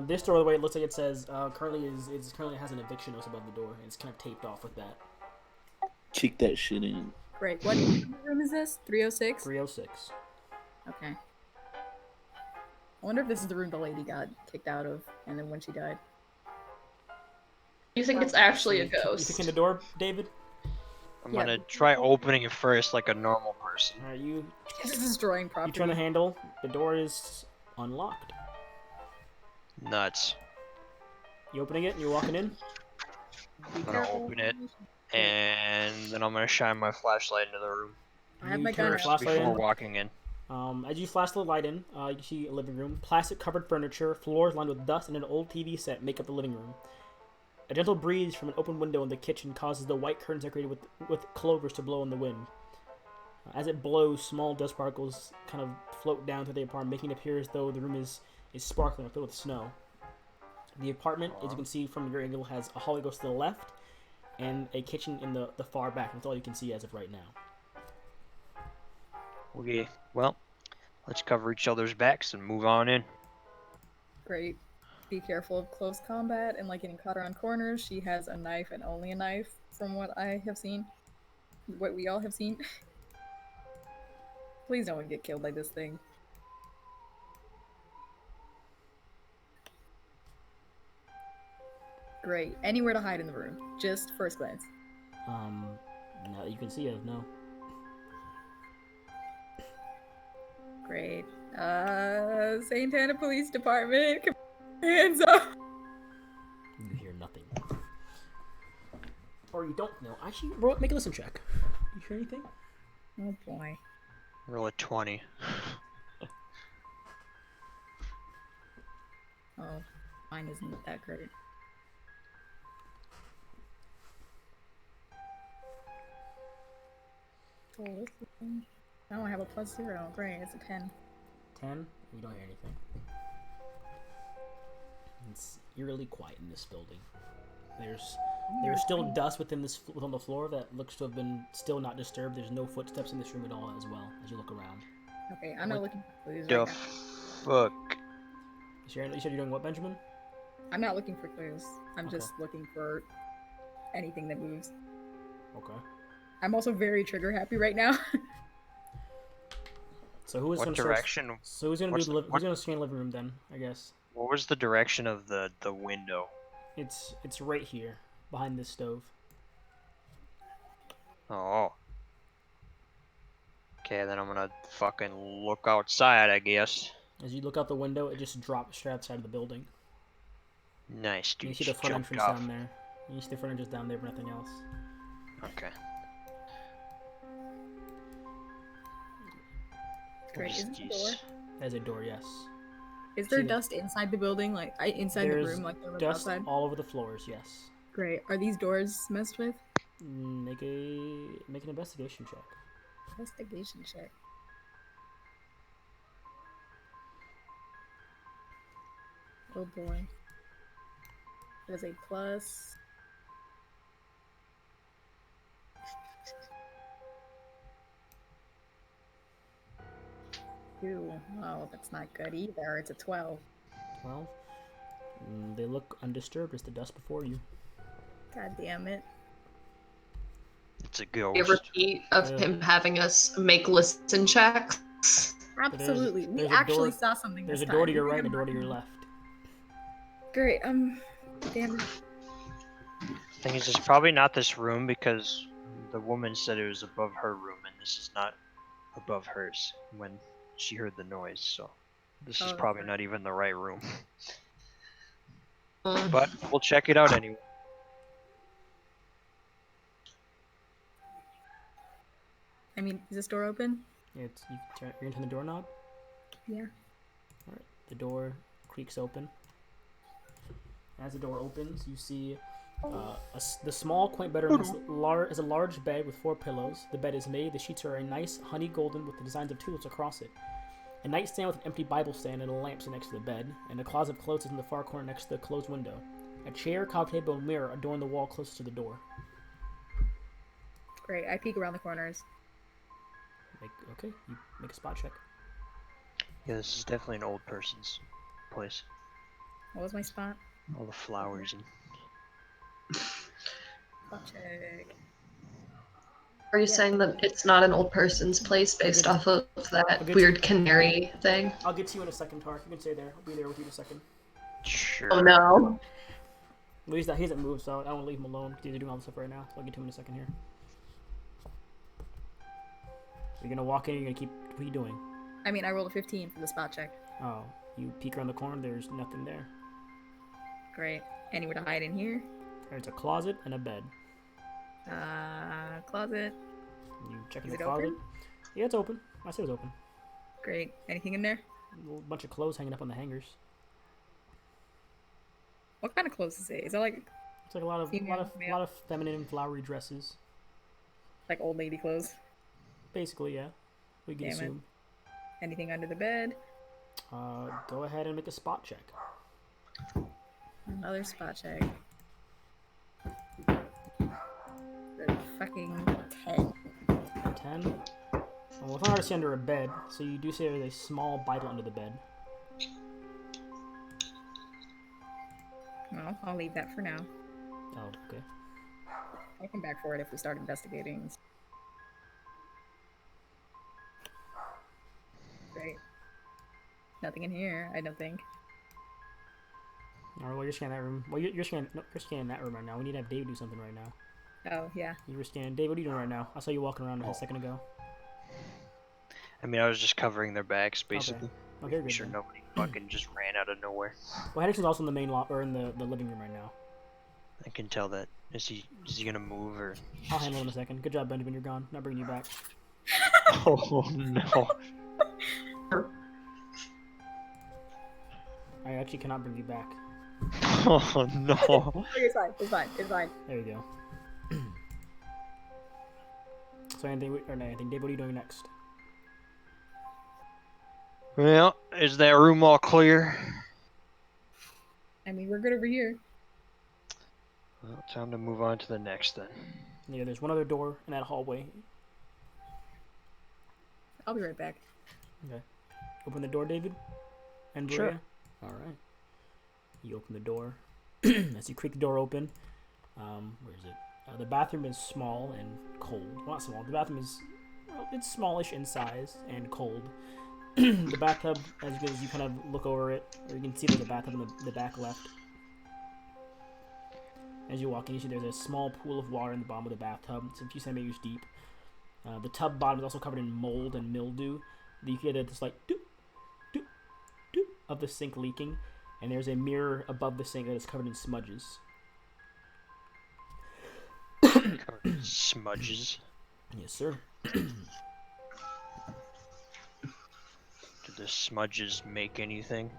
This door, the way it looks like it says, currently has an eviction notice above the door, and it's kind of taped off with that. Kick that shit in. Great. What room is this? 306? 306. Okay. I wonder if this is the room the lady got kicked out of, and then when she died. You think it's actually a You ghost? kicking the door, David? I'm Yeah. gonna try opening it first like a normal person. Alright, you This is destroying property. turn the handle. The door is unlocked. Nuts. You opening it and you're walking in? I'm gonna open it, and then I'm gonna shine my flashlight into the room I have You my turn gun your out. flashlight before in. walking in. As you flash the light in, you can see a living room. Plastic covered furniture, floors lined with dust, and an old TV set make up the living room. A gentle breeze from an open window in the kitchen causes the white curtains decorated with clovers to blow in the wind. As it blows, small dust particles kind of float down through the apartment, making it appear as though the room is sparkling and filled with snow. The apartment, as you can see from your angle, has a hallway goes to the left, and a kitchen in the far back. That's all you can see as of right now. Okay, well, let's cover each other's backs and move on in. Great. Be careful of close combat and like getting caught around corners. She has a knife and only a knife, from what I have seen. What we all have seen. Please don't get killed by this thing. Great. Anywhere to hide in the room. Just first glance. Now that you can see it, no. Great. St. Anna Police Department, come on, hands up. You hear nothing. Or you don't know. Actually, roll, make a listen check. You hear anything? Oh boy. Roll a 20. Oh, mine isn't that great. Oh, this one. Oh, I have a +0. Great, it's a 10. 10? You don't hear anything. It's eerily quiet in this building. There's still dust within on the floor that looks to have been still not disturbed. There's no footsteps in this room at all as well as you look around. Okay, I'm not looking for clues The right now. fuck? You said you're doing what, Benjamin? I'm not looking for clues. I'm Okay. just looking for anything that moves. Okay. I'm also very trigger happy right now. So who is What going direction? to So who's going to what's do the- who's going to scan the living room then? I guess What was the direction of the window? it's right here behind this stove. Oh. Okay, then I'm gonna fucking look outside, I guess. As you look out the window, it just drops straight outside of the building. Nice, And you dude. see the Just front jumped entrance off. down there. And you see the front entrance down there, but nothing else. Okay. Great. What Is it the these? door? There's a door, yes. Is there See the- dust inside the building, like inside the There's room, like there was dust outside? all over the floors, yes. Great. Are these doors messed with? Make an investigation check. Investigation check. Oh boy. That is a plus. Two. Oh, that's not good either. It's a 12. 12. They look undisturbed as the dust before you. God damn it. It's a A ghost. repeat of him having us make listen checks. Absolutely. We there's a actually door- saw something There's this a door to time. your right and a door to your left. Great. Damn it. Thing is, it's probably not this room because the woman said it was above her room, and this is not above hers when she heard the noise. So this is Oh, probably right. not even the right room. Mm. But we'll check it out anyway. I mean, is this door open? You're gonna turn the doorknob. Yeah. All right. The door creaks open. As the door opens, you see the small, quaint bedroom has a large bed with 4 pillows. The bed is made. The sheets are a nice honey golden with the designs of tulips across it. A nightstand with an empty Bible stand and a lamp sit next to the bed, and a closet of clothes is in the far corner next to the closed window. A chair, coffee table, and mirror adorn the wall closest to the door. Great. I peek around the corners. You make a spot check. Yeah, this is definitely an old person's place. What was my spot? All the flowers and Spot check. Are you Yeah. saying that it's not an old person's place based off of that get weird canary thing? I'll get to you in a second, Tark. You can stay there. I'll be there with you in a second. sure. Oh no. Well, he hasn't moved, so I don't leave him alone because he's doing all this stuff right now. So I'll get to him in a second here. You're gonna walk in. You're gonna keep. What are you doing? I mean, I rolled a 15 for the spot check. Oh, you peek around the corner. There's nothing there. Great. Anywhere to hide in here? There's a closet and a bed. Closet. You check in Is the it closet. open? Yeah, it's open. I said it's open. Great. Anything in there? A bunch of clothes hanging up on the hangers. What kind of clothes is it? Is that like It's like a lot of Female, male? feminine flowery dresses. old lady clothes? Basically, yeah. We can Damn it. assume. Anything under the bed? Go ahead and make a spot check. Another spot check. The fucking 10. 10. Well, it's not hard to see under a bed, so you do see there's a small Bible under the bed. Well, I'll leave that for now. Oh, okay. I'll come back for it if we start investigating. Great. Nothing in here, I don't think. Alright, well, you're scanning that room. Well, you're scanning that room right now. We need to have Dave do something right now. Oh, yeah. You were scanning. Dave, what are you doing right now? I saw you walking around a second ago. I mean, I was just covering their backs, basically. Okay, you're Making good sure then. nobody fucking just ran out of nowhere. Well, Henderson's also in the main or in the living room right now. I can tell that. Is he gonna move or? I'll handle it in a second. Good job, Benjamin. You're gone. Not bringing you back. Oh no. I actually cannot bring you back. Oh no. Okay, it's fine. It's fine. It's fine. There you go. So anything or no, anything? Dave, what are you doing next? Well, is that room all clear? I mean, we're good over here. Well, time to move on to the next then. Yeah, there's one other door in that hallway. I'll be right back. Okay. Open the door, David. And Sure. Maria. All right. You open the door. As you creak the door open, where is it? The bathroom is small and cold. Well, not small. The bathroom is, well, it's smallish in size and cold. The bathtub, as you kind of look over it, or you can see there's a bathtub in the back left. As you walk in, you see there's a small pool of water in the bottom of the bathtub. It's a few centimeters deep. The tub bottom is also covered in mold and mildew. You hear this like doop, doop, doop of the sink leaking, and there's a mirror above the sink that is covered in smudges. Covered in smudges. Yes, sir. Did the smudges make anything?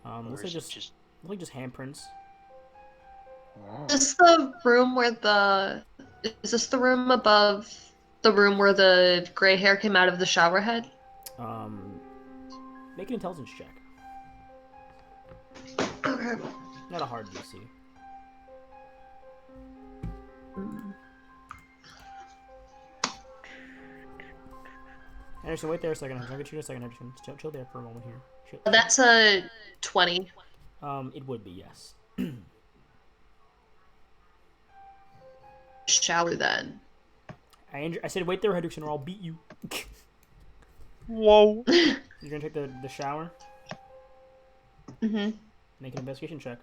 Or Looks like is it just handprints. Oh. Is this the room where is this the room above the room where the gray hair came out of the shower head? Make an intelligence check. Okay. Not a hard DC. Anderson, wait there a second. I'll get you in a second, Anderson. Chill there for a moment here. Chill. That's a 20. It would be, yes. Shower then. I said wait there, Henderson, or I'll beat you. Whoa. You're gonna take the shower? Mm-hmm. Make an investigation check.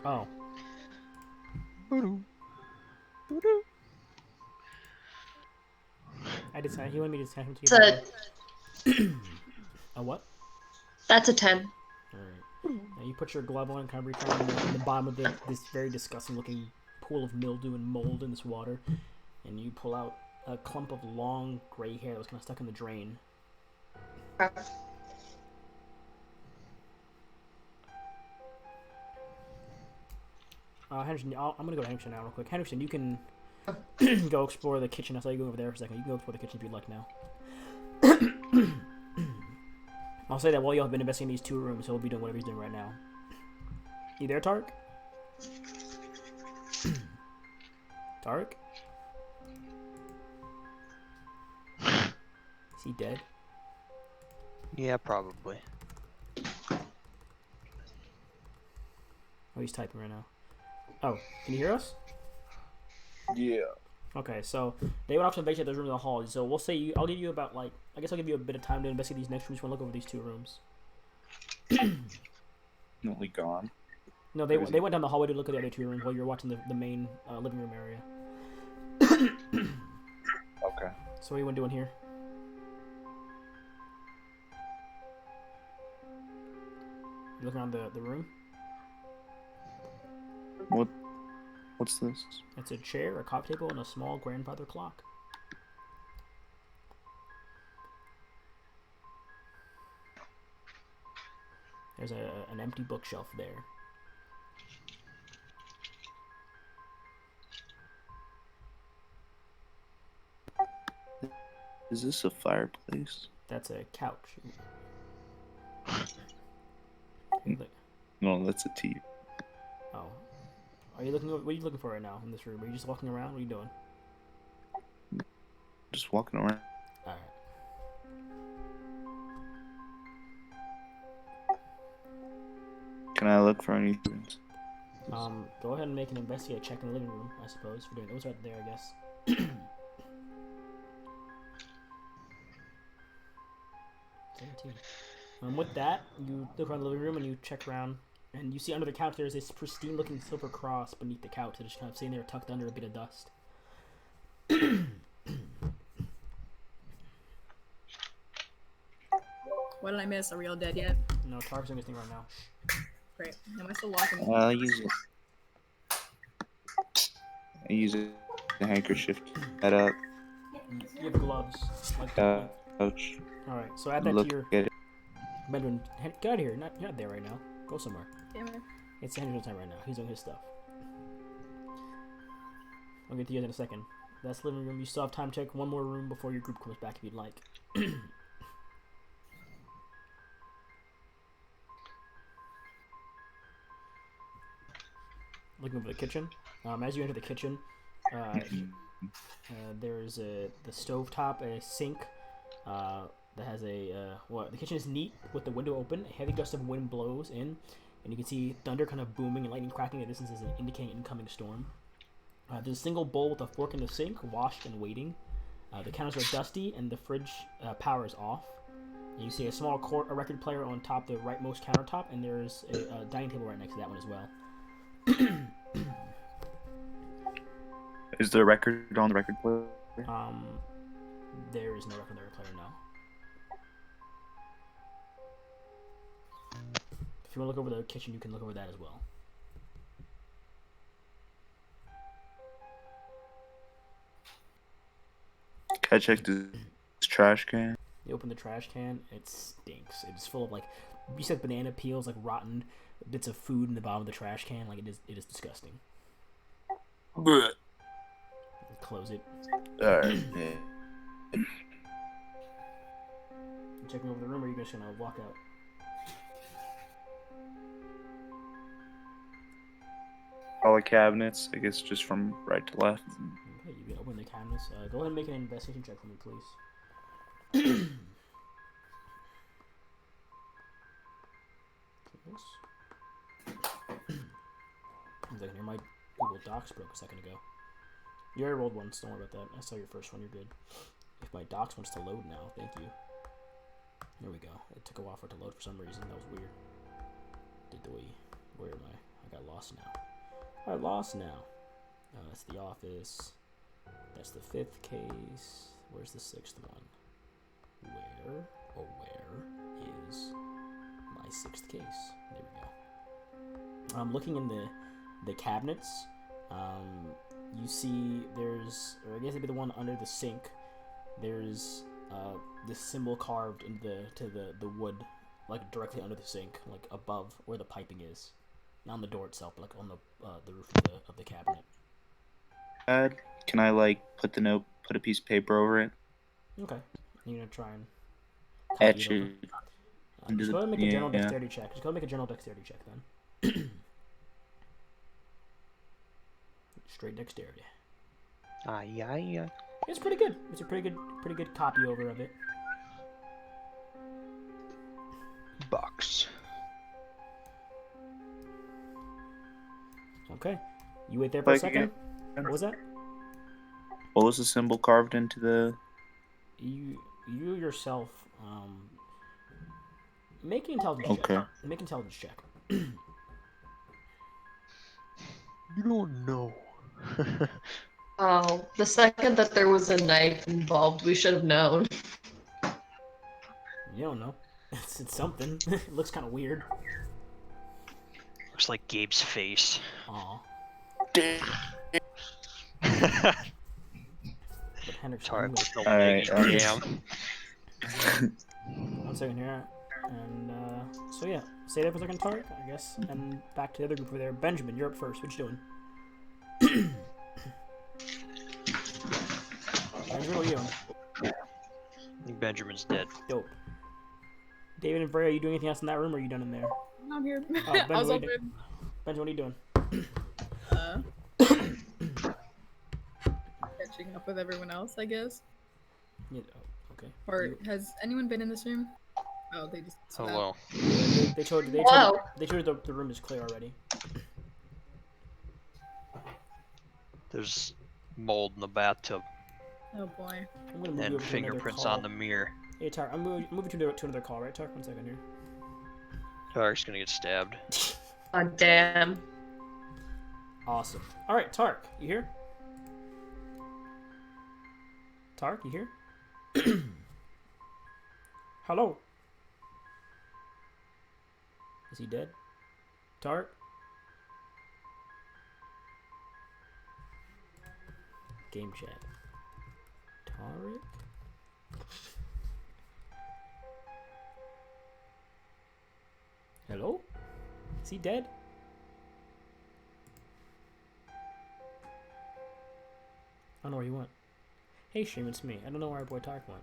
Oh. I decided he wanted me to send him to you. A what? That's a 10. Alright. Now you put your glove on and kind of reach around in the bottom of this very disgusting looking pool of mildew and mold in this water, and you pull out a clump of long gray hair that was kind of stuck in the drain. Henderson, I'm gonna go to Henderson now real quick. Henderson, you can go explore the kitchen. I saw you go over there for a second. You can go explore the kitchen if you'd like now. I'll say that while y'all have been investigating these two rooms, he'll be doing whatever he's doing right now. You there, Tark? Tark? Is he dead? Yeah, probably. Oh, he's typing right now. Oh, can you hear us? Yeah. Okay, so they went off to investigate those rooms in the hall. So we'll say I'll give you about I guess I'll give you a bit of time to investigate these next rooms. We'll look over these two rooms. Only gone. No, they went down the hallway to look at the other two rooms while you were watching the main living room area. Okay. So what are you doing here? You looking around the room? What's this? It's a chair, a coffee table, and a small grandfather clock. There's an empty bookshelf there. Is this a fireplace? That's a couch. No, that's a TV. Oh. Are you looking? What are you looking for right now in this room? Are you just walking around? What are you doing? Just walking around. All right. Can I look for anything? Go ahead and make an investigate check in the living room, I suppose, for doing those right there, I guess. 17. With that, you look around the living room and you check around, and you see under the couch there's this pristine-looking silver cross beneath the couch that is just kind of sitting there tucked under a bit of dust. What did I miss? Are we all dead yet? No, Tark's doing his thing right now. Great. Am I still locking? I'll use it. I use a handkerchief to head up. You have gloves. Like, Ouch. Alright, so add that Look to your... at it. Benjamin, get out of here. You're not there right now. Go somewhere. Damn it. It's Henry's time right now. He's doing his stuff. I'll get to you in a second. That's the living room. You still have time to check one more room before your group comes back if you'd like. Looking over the kitchen. As you enter the kitchen, there's the stovetop, a sink that has a the kitchen is neat with the window open. A heavy gust of wind blows in, and you can see thunder kind of booming and lightning cracking at a distance as indicating incoming storm. There's a single bowl with a fork in the sink, washed and waiting. The counters are dusty, and the fridge power is off. And you see a small a record player on top the rightmost countertop, and there's a dining table right next to that one as well. Is there a record on the record player? There is no record on the record player, no. If you want to look over the kitchen, you can look over that as well. Can I check this trash can? You open the trash can, it stinks. It's full of, like, you said banana peels, like rotten bits of food in the bottom of the trash can. Like, it is disgusting. Blech. Close it. Alright. Checking over the room, or are you just gonna walk out? All the cabinets, I guess just from right to left. Okay, you can open the cabinets. Go ahead and make an investigation check for me, please. Here, my Google Docs broke a second ago. You already rolled once, don't worry about that. I saw your first one, you're good. If my Docs wants to load now, thank you. There we go. It took a while for it to load for some reason. That was weird. Where am I? I got lost now. Lost now. That's the office. That's the 5th case. Where's the 6th one? Where is my 6th case? There we go. I'm looking in the cabinets. You see there's, or I guess it'd be the one under the sink. There's this symbol carved into the wood, like directly under the sink, like above where the piping is. Not on the door itself, but like on the roof of the cabinet. Can I like put a piece of paper over it? Okay. You're gonna try and Etch it. Just go ahead and make a general dexterity check. Just go ahead and make a general dexterity check then. Straight dexterity. Yeah. It's pretty good. It's a pretty good copy over of it. Box. Okay. You wait there for a second. Again. What was that? What was the symbol carved into the... You yourself, make an intelligence check. Okay. Make an intelligence check. You don't know. Oh, the second that there was a knife involved, we should have known. You don't know. It's something. It looks kind of weird. Looks like Gabe's face. Aw. But Hendrick's Alright. Damn. 1 second here. And, so yeah. Stay there for a second, Tark, I guess. And back to the other group over there. Benjamin, you're up first. What you doing? Benjamin, what are you doing? I think Benjamin's dead. Dope. David and Freya, are you doing anything else in that room, or are you done in there? I'm here. Oh, Benjamin, I was what open. Benjamin, what are you doing? Catching up with everyone else, I guess. Yeah, okay. Or has anyone been in this room? Oh, they just. Hello. They told you the room is clear already. There's mold in the bathtub Oh boy. I'm gonna move you and over to another fingerprints call. on the mirror. Hey, Tark, I'm moving to another call, right, Tark? 1 second here. Tark's gonna get stabbed. Oh, damn. Awesome. All right, Tark, you here? Tark, you here? Hello. Is he dead? Tark? Game chat. Tarek? Hello? Is he dead? I don't know where he went. Hey, Stream, it's me. I don't know where our boy Tark went.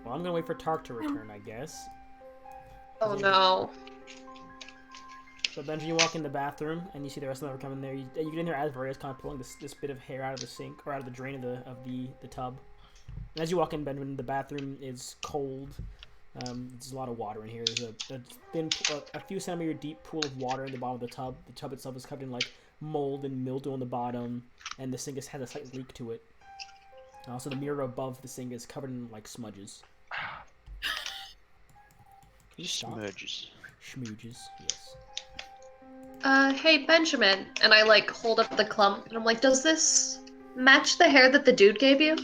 Well, I'm gonna wait for Tark to return, I guess. Oh no. So Benji, you walk in the bathroom and you see the rest of them are coming there. You get in there as Varia's kind of pulling this bit of hair out of the sink or out of the drain of the tub. And as you walk in, Benjamin, the bathroom is cold. There's a lot of water in here. There's a few centimeter deep pool of water in the bottom of the tub. The tub itself is covered in like mold and mildew on the bottom, and the sink has a slight leak to it. Also, the mirror above the sink is covered in like smudges. Can you stop? Smudges. Schmooges, yes. Hey, Benjamin. And I, like, hold up the clump, and I'm like, does this match the hair that the dude gave you?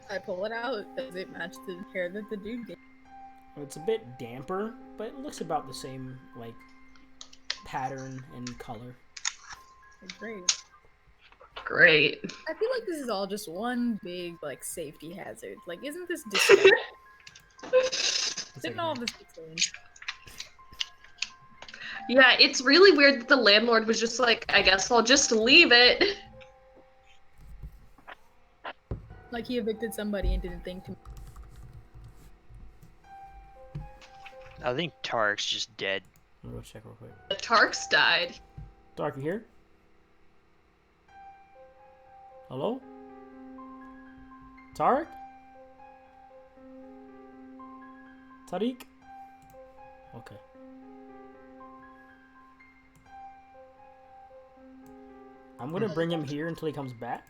I pull it out. Does it match the hair that the dude gave? It's a bit damper, but it looks about the same, like, pattern and color. Great. Great. I feel like this is all just one big, like, safety hazard. Like, isn't this disgusting? Didn't all this change? Yeah, it's really weird that the landlord was just like, I guess I'll just leave it. Like he evicted somebody and didn't think to. I think Tarek's just dead. I'm gonna go check real quick. The Tarks died. Tark, you here? Hello? Tark? Tariq? Okay. I'm gonna bring him here until he comes back.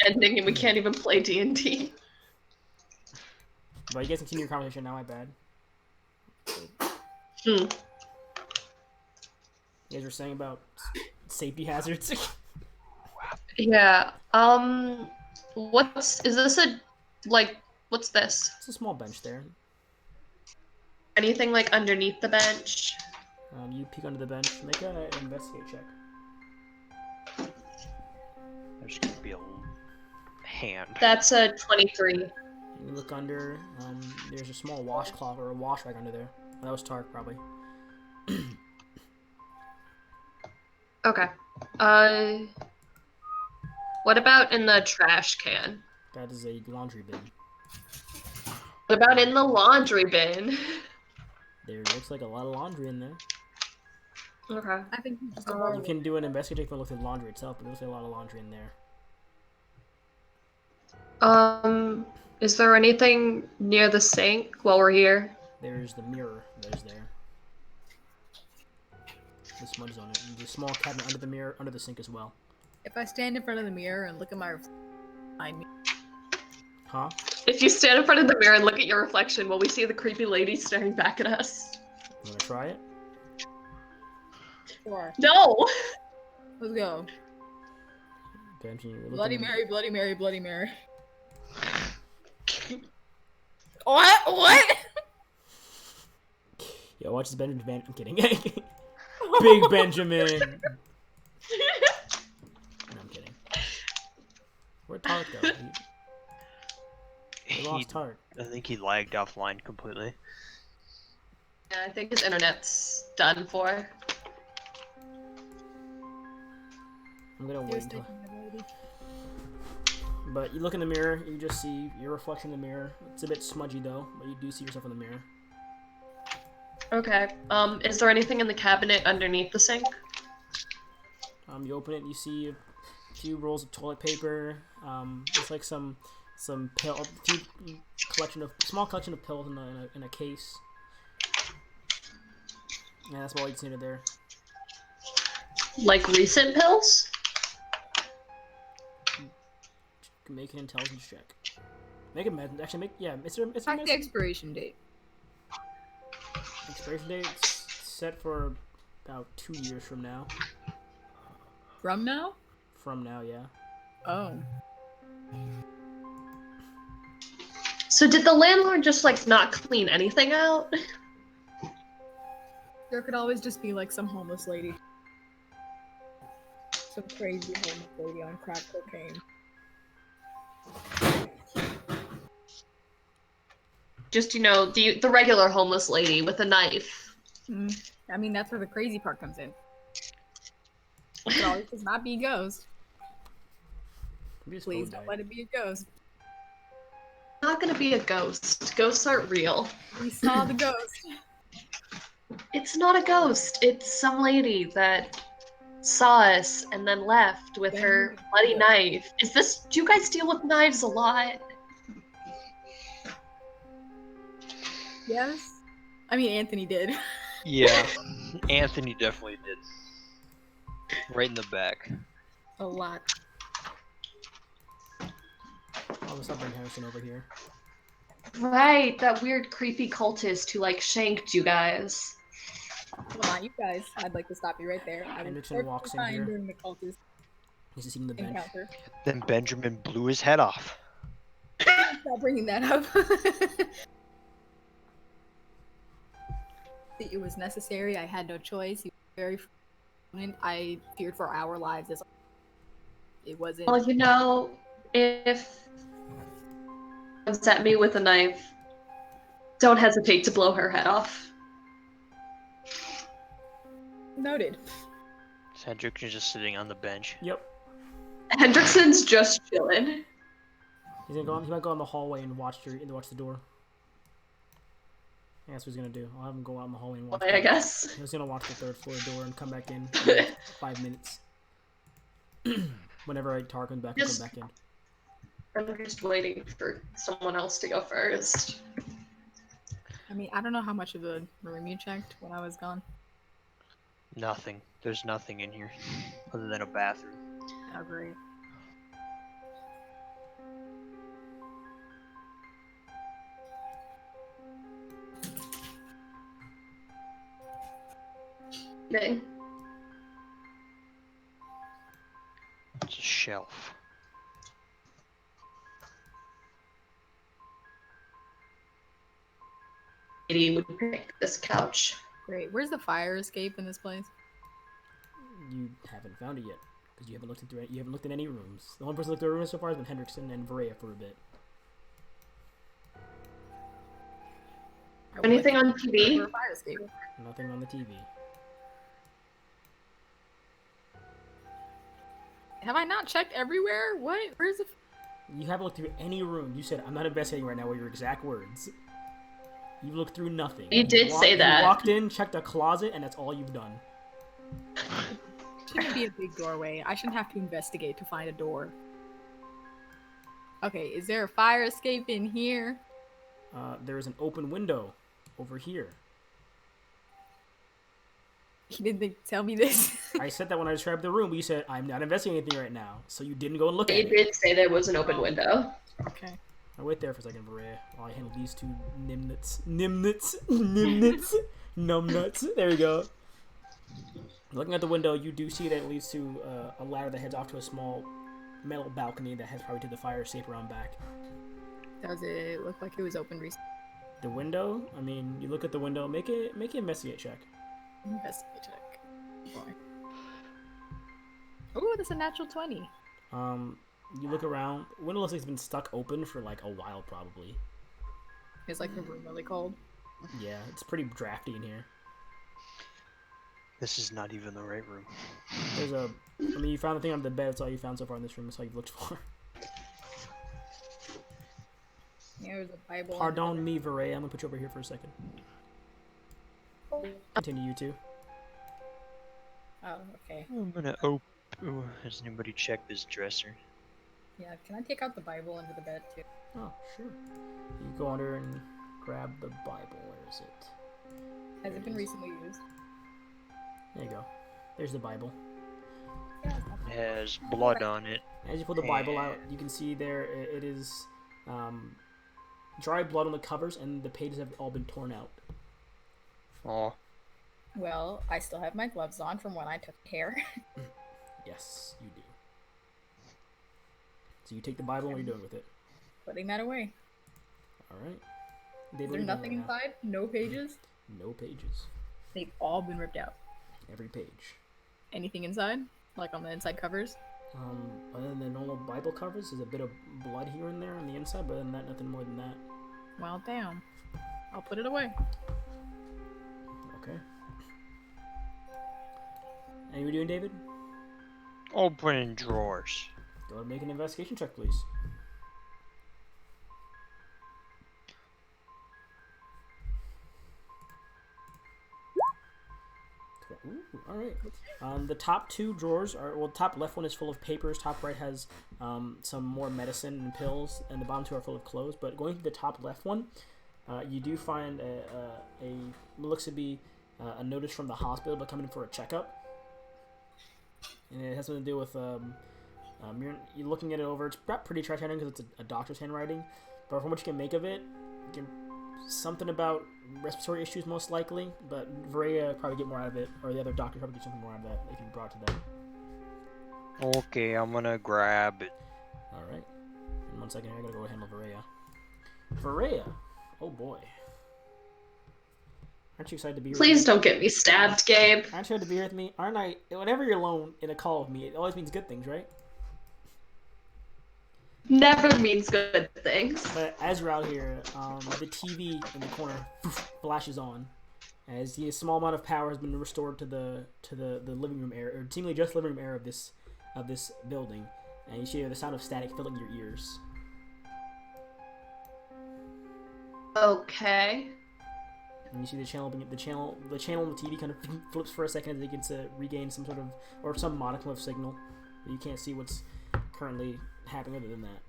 Ending and we can't even play D&D. But you guys continue your conversation now, my bad. Hmm. You guys were saying about safety hazards? Yeah, is this what's this? It's a small bench there. Anything, like, underneath the bench? You peek under the bench. Make an investigate check. There's gonna be a hand. That's a 23. You look under. There's a small washcloth or a wash rag under there. That was Tark, probably. Okay. What about in the trash can? That is a laundry bin. What about in the laundry bin? There looks like a lot of laundry in there. Okay. I think he's just a You horrible. can do an investigation if you look at the laundry itself, but there's a lot of laundry in there. Is there anything near the sink while we're here? There's the mirror that is there. The smudge on it. And there's a small cabinet under the mirror, under the sink as well. If I stand in front of the mirror and look at my behind me, Huh? If you stand in front of the mirror and look at your reflection, will we see the creepy lady staring back at us? You wanna try it? sure. No! Let's go. Benji, you're looking Bloody at- Mary, Bloody Mary, Bloody Mary. What? What? Yo, watch this Benjamin. I'm kidding. Big Benjamin. No, I'm kidding. Where'd Tark go? We lost Tark. I think he lagged offline completely. Yeah, I think his internet's done for. I'm gonna wait until. But you look in the mirror, you just see your reflection in the mirror. It's a bit smudgy though, but you do see yourself in the mirror. Okay. Is there anything in the cabinet underneath the sink? You open it, you see a few rolls of toilet paper. It's like some some pill, small collection of pills in a case. Yeah, that's all you see there. Like recent pills? Make an intelligence check. Make a med. Actually, it's a Check the medicine. expiration date. Expiration date set for about 2 years from now. From now? From now, yeah. Oh. So did the landlord just like not clean anything out? There could always just be like some homeless lady. Some crazy homeless lady on crack cocaine. Just, the regular homeless lady with a knife. I mean, that's where the crazy part comes in. It could always just not be a ghost. Please don't let it be a ghost. Not gonna be a ghost. Ghosts aren't real. We saw the ghost. It's not a ghost. It's some lady that saw us and then left with her bloody knife. Do you guys deal with knives a lot? Yes. I mean, Anthony did. Yeah, Anthony definitely did. Right in the back. A lot. I'll just bring Harrison over here. Right, that weird creepy cultist who like shanked you guys. Well, not you guys. I'd like to stop you right there. Hendrickson walks in here. During the cultist He's sitting the bench. encounter. Then Benjamin blew his head off. Stop bringing that up. It was necessary. I had no choice. He was very. I feared for our lives. It wasn't. Well, if comes at me with a knife, don't hesitate to blow her head off. Noted. Cedric is just sitting on the bench. Yep. Hendrickson's just chilling. He might go in the hallway and watch the door. Yeah, that's what he's gonna do. I'll have him go out in the hallway and watch. I guess. He's gonna watch the 3rd floor door and come back in 5 minutes. Whenever Tar comes back, he'll come back in. I'm just waiting for someone else to go first. I mean, I don't know how much of the room you checked when I was gone. Nothing. There's nothing in here other than a bathroom. Oh, great. Okay. It's a shelf. Lady would pick this couch. Great. Where's the fire escape in this place? You haven't found it yet because you haven't looked at any rooms. The only person looked at a room so far has been Hendrickson and Varea for a bit. Anything on TV? Fire escape. Nothing on the TV. Have I not checked everywhere? What? Where's the? You haven't looked through any room. You said, "I'm not investigating right now." Were your exact words? You looked through nothing. You did say that. You walked in, checked a closet, and that's all you've done. Shouldn't be a big doorway. I shouldn't have to investigate to find a door. Okay, is there a fire escape in here? There is an open window over here. You didn't tell me this. I said that when I described the room. You said, "I'm not investigating anything right now," so you didn't go and look at You it. did say there was an open window. Okay. Now wait there for a second, Varea, while I handle these two numbnuts. There we go. Looking at the window, you do see that it leads to a ladder that heads off to a small metal balcony that heads probably to the fire escape around back. Does it look like it was open recently? The window? I mean, you look at the window. Make an investigate check. Investigate check. Ooh, that's a natural 20. You look around. The window looks like it's been stuck open for like a while, probably. Is like the room really cold? Yeah, it's pretty drafty in here. This is not even the right room. You found the thing on the bed. That's all you found so far in this room. That's all you've looked for. Yeah, there's a Bible. Pardon me, Varea. I'm gonna put you over here for a second. Continue, you two. Oh, okay. I'm gonna open. Has anybody checked this dresser? Yeah, can I take out the Bible under the bed too? Oh, sure. You go under and grab the Bible. Where is it? Has it been recently used? There you go. There's the Bible. Yeah, it's not It has blood on it. As you pull the Bible out, you can see there it is dry blood on the covers, and the pages have all been torn out. Oh, Well, I still have my gloves on from when I took care. Yes, you do. So you take the Bible, and what are you doing with it? Putting that away. All right. Is David, there what are you nothing doing right inside? No pages? now? No pages. They've all been ripped out. Every page. Anything inside? Like on the inside covers? Other than the normal Bible covers, there's a bit of blood here and there on the inside, but other than that, nothing more than that. Well, damn. I'll put it away. Okay. And you doing, David? opening drawers. Go ahead and make an investigation check, please. Ooh, all right. The top two drawers are, well, the top left one is full of papers. Top right has some more medicine and pills, and the bottom two are full of clothes. But going to the top left one, you do find what looks to be a notice from the hospital, but coming in for a checkup, and it has something to do with you're looking at it over. It's not pretty trash handwriting because it's a doctor's handwriting, but from what you can make of it, something about respiratory issues most likely, but Varia probably get more out of it, or the other doctor probably get something more out of that if you brought it to them. Okay, I'm gonna grab it. Alright. In 1 second here, I gotta go handle Varia. Varia! Oh boy. Aren't you excited to be here? Please don't get me stabbed, Gabe. Aren't you excited to be here with me? Aren't I? Whenever you're alone in a call with me, it always means good things, right? Never means good things. But as you're out here, the TV in the corner flashes on, as the small amount of power has been restored to the living room area, or seemingly just living room area of this building, and you hear the sound of static filling your ears. Okay. And you see the channel on the TV kind of flips for a second as it begins to regain some sort of, or some modicum of signal, but you can't see what's currently happening other than that.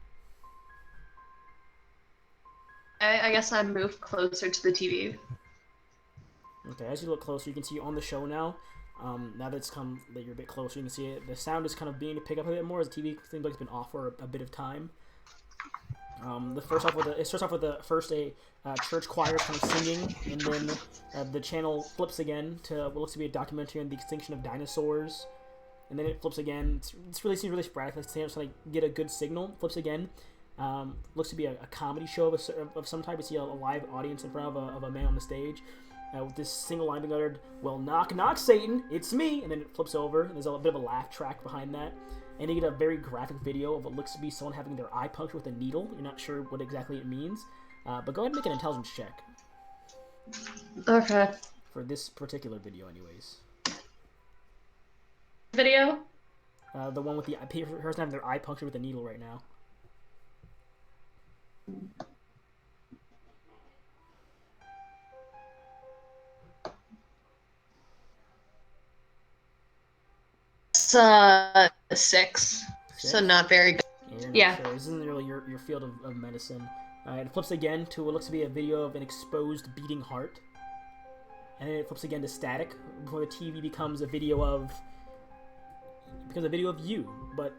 I guess I moved closer to the TV. Okay, as you look closer, you can see on the show now. Now that you're a bit closer, you can see it. The sound is kind of beginning to pick up a bit more as the TV seems like it's been off for a bit of time. It starts off with a church choir kind of singing, and then the channel flips again to what looks to be a documentary on the extinction of dinosaurs, and then it flips again. It really seems really sporadic. Like it's trying to get a good signal. Flips again. Looks to be a comedy show of some type. You see a live audience in front of a man on the stage with this single line being uttered, "Well, knock, knock, Satan, it's me!" And then it flips over, and there's a bit of a laugh track behind that. And you get a very graphic video of what looks to be someone having their eye punctured with a needle. You're not sure what exactly it means. But go ahead and make an intelligence check. Okay. For this particular video, anyways. Video? The one with the person having their eye punctured with a needle right now. It's 6. So not very good. Yeah. Sure. This isn't really your field of medicine. It flips again to what looks to be a video of an exposed beating heart. And then it flips again to static before the TV becomes a video of you. But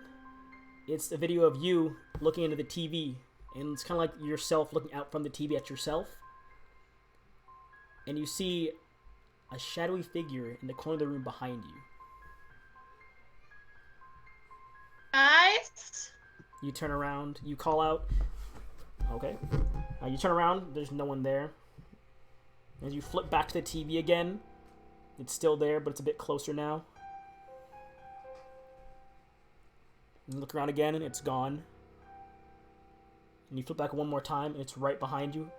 it's a video of you looking into the TV. And it's kind of like yourself looking out from the TV at yourself. And you see a shadowy figure in the corner of the room behind you. Guys? You turn around, you call out. Okay. You turn around, there's no one there. As you flip back to the TV again, it's still there, but it's a bit closer now. You look around again, and it's gone. And you flip back one more time, and it's right behind you.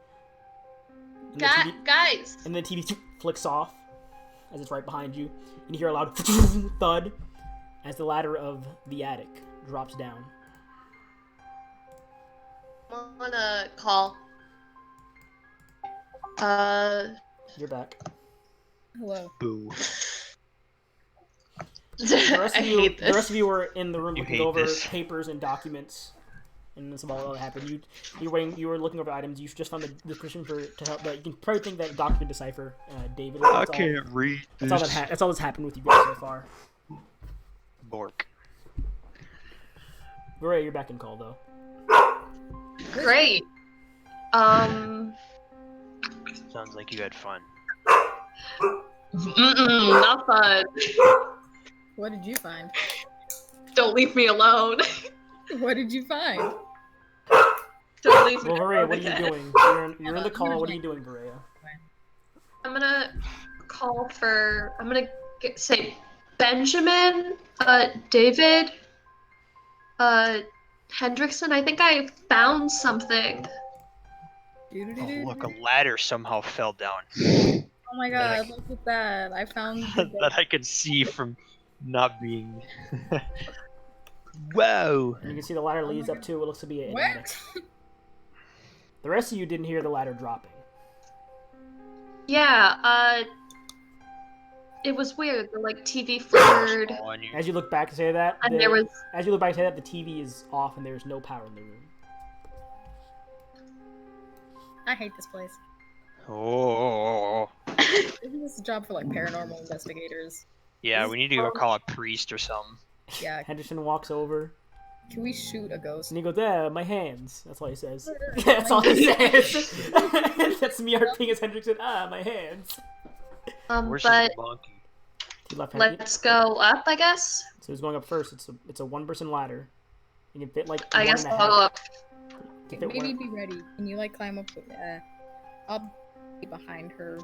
And Guys! And the TV flicks off as it's right behind you. And you hear a loud thud as the ladder of the attic drops down. I wanna call. You're back. Hello. Boo. I hate this. The rest of you were in the room You looking hate over this. papers and documents and that's about all that happened. You were waiting. You were looking over items. You just found the description to help. But you can probably think that Doctor can decipher David. I can't read this. That's all that's happened with you guys so far. Bork. Ray, you're back in call though. Great. Sounds like you had fun. Not fun. What did you find? Don't leave me alone. What did you find? Don't leave me Well, alone. Varaya, what are you doing? You're in the call. What are you doing, Varaya? I'm gonna call for. I'm gonna say Benjamin, David, Hendrickson. I think I found something. Oh, look, a ladder somehow fell down. Oh my god, look at that. I found the that I could see from not being. Whoa! And you can see the ladder leads up to what looks to be an attic. What? The rest of you didn't hear the ladder dropping. Yeah, it was weird. The TV flickered. As you look back to say that, And there was- as you look back to say that, the TV is off and there's no power in the room. I hate this place. Oh. Isn't this a job for paranormal investigators? Yeah, we need to go call a priest or something. Yeah. Henderson walks over Can we shoot a ghost? and he goes, my hands. That's all he says. That's all he says. That's me RPing as Hendrickson. My hands. Where's But the monkey? He left Henry. let's go up, I guess. So who's going up first? It's a one-person ladder. You can fit I one guess and a I'll go half. up. You can fit Maybe one- be ready. Can you climb up? I'll be behind her.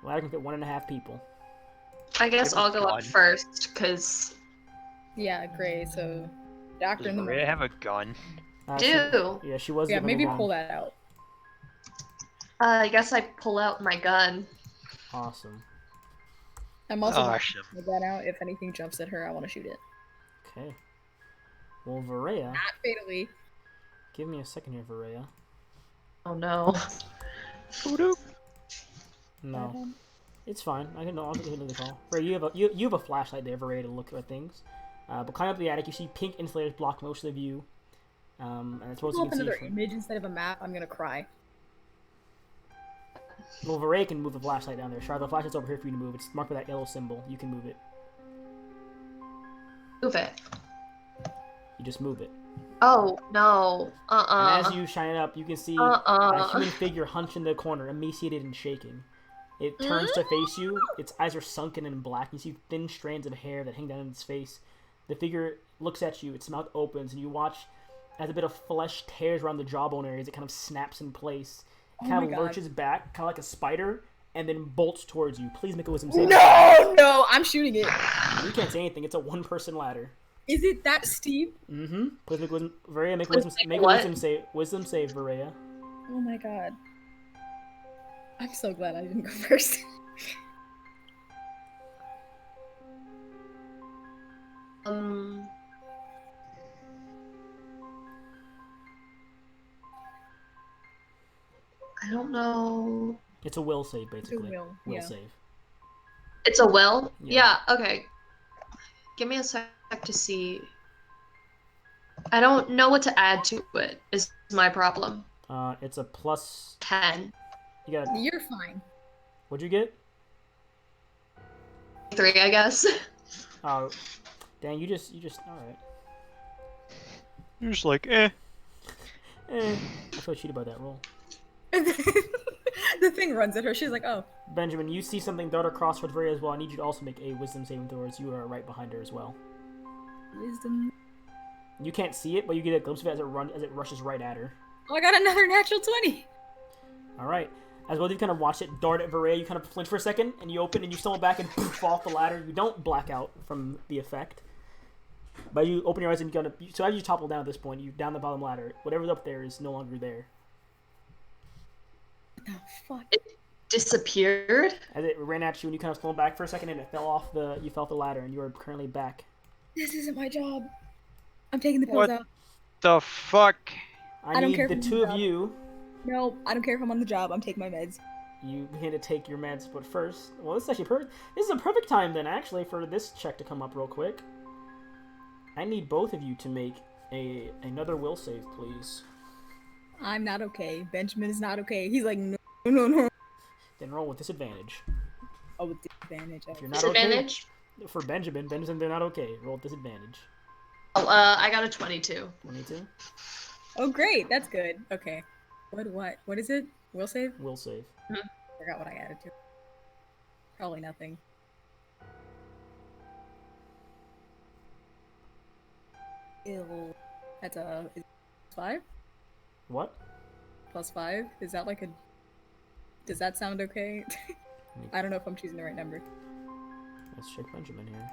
ladder can fit 1.5 people. I guess Give a I'll go up gun. first, because Yeah, great. So, doctor Does in the Maria have a gun? do. Yeah, she was. Yeah, given a maybe gun. pull that out. I guess I pull out my gun. Awesome. I'm also gonna Awesome. pull that out. If anything jumps at her, I want to shoot it. Okay. Well, Varaya, Not fatally. give me a second here, Varaya. Oh no. No, it's fine. I'll get into the call. Varaya, you have a flashlight there, Varaya, to look at things. But climb up the attic. You see pink insulators block most of the view. And it's what Pull you up can see. another From... image instead of a map. I'm gonna cry. Well, Varaya can move the flashlight down there. Shard, the flashlight's over here for you to move. It's marked with that yellow symbol. You can move it. Move it. You just move it. Oh no. And as you shine it up, you can see a Uh-uh. human figure hunched in the corner, emaciated and shaking. It turns to face you. Its eyes are sunken and black. You see thin strands of hair that hang down in its face. The figure looks at you. Its mouth opens, and you watch as a bit of flesh tears around the jawbone area as it kind of snaps in place. It kind of my God. lurches back, kind of like a spider, and then bolts towards you. Please make a wisdom save. No, I'm shooting it. You can't say anything. It's a one-person ladder. Is it that steep? Mm-hmm. Please make a wisdom. Varaya, make a Please wisdom. make Make a what? wisdom save. Wisdom save, Varaya. Oh my god. I'm so glad I didn't go first. I don't know. It's a will save, basically. will, yeah. Save. It's a will? Yeah. Yeah, okay. Give me a sec to see. I don't know what to add to it, is my problem. It's a plus. 10. You got. You're fine. What'd you get? 3, I guess. Oh, dang! You just. All right. You're just like, eh. I feel cheated by that roll. The thing runs at her. She's like, oh. Benjamin, you see something dart across towards Varya as well. I need you to also make a wisdom saving throw as you are right behind her as well. Wisdom. You can't see it, but you get a glimpse of it as it rushes right at her. Oh, I got another natural 20. All right. As well, you kind of watch it dart at Varya. You kind of flinch for a second, and you open, and you stumble back and fall off the ladder. You don't black out from the effect, but you open your eyes and so as you topple down at this point, you down the bottom ladder. Whatever's up there is no longer there. Oh, fuck. It disappeared? As it ran at you, and you kind of stumbled back for a second, and it fell off you fell off the ladder, and you are currently back. This isn't my job. I'm taking the pills What? out. The fuck? I don't need care the if I'm two of dumb. you. No, I don't care if I'm on the job. I'm taking my meds. You begin to take your meds, but first, well, this is actually perfect. This is a perfect time then, actually, for this check to come up real quick. I need both of you to make Another will save, please. I'm not okay. Benjamin is not okay. He's like, no, no, no. Then roll with disadvantage. Oh, with disadvantage. If you're not okay, Disadvantage? for Benjamin, they're not okay. Roll with disadvantage. Oh, I got a 22. 22. Oh, great. That's good. Okay. What is it? Will save? Will save. Forgot what I added to. Probably nothing. Ew. That's a is it +5? What? +5? Is that like a? Does that sound okay? I don't know if I'm choosing the right number. Let's check Benjamin here.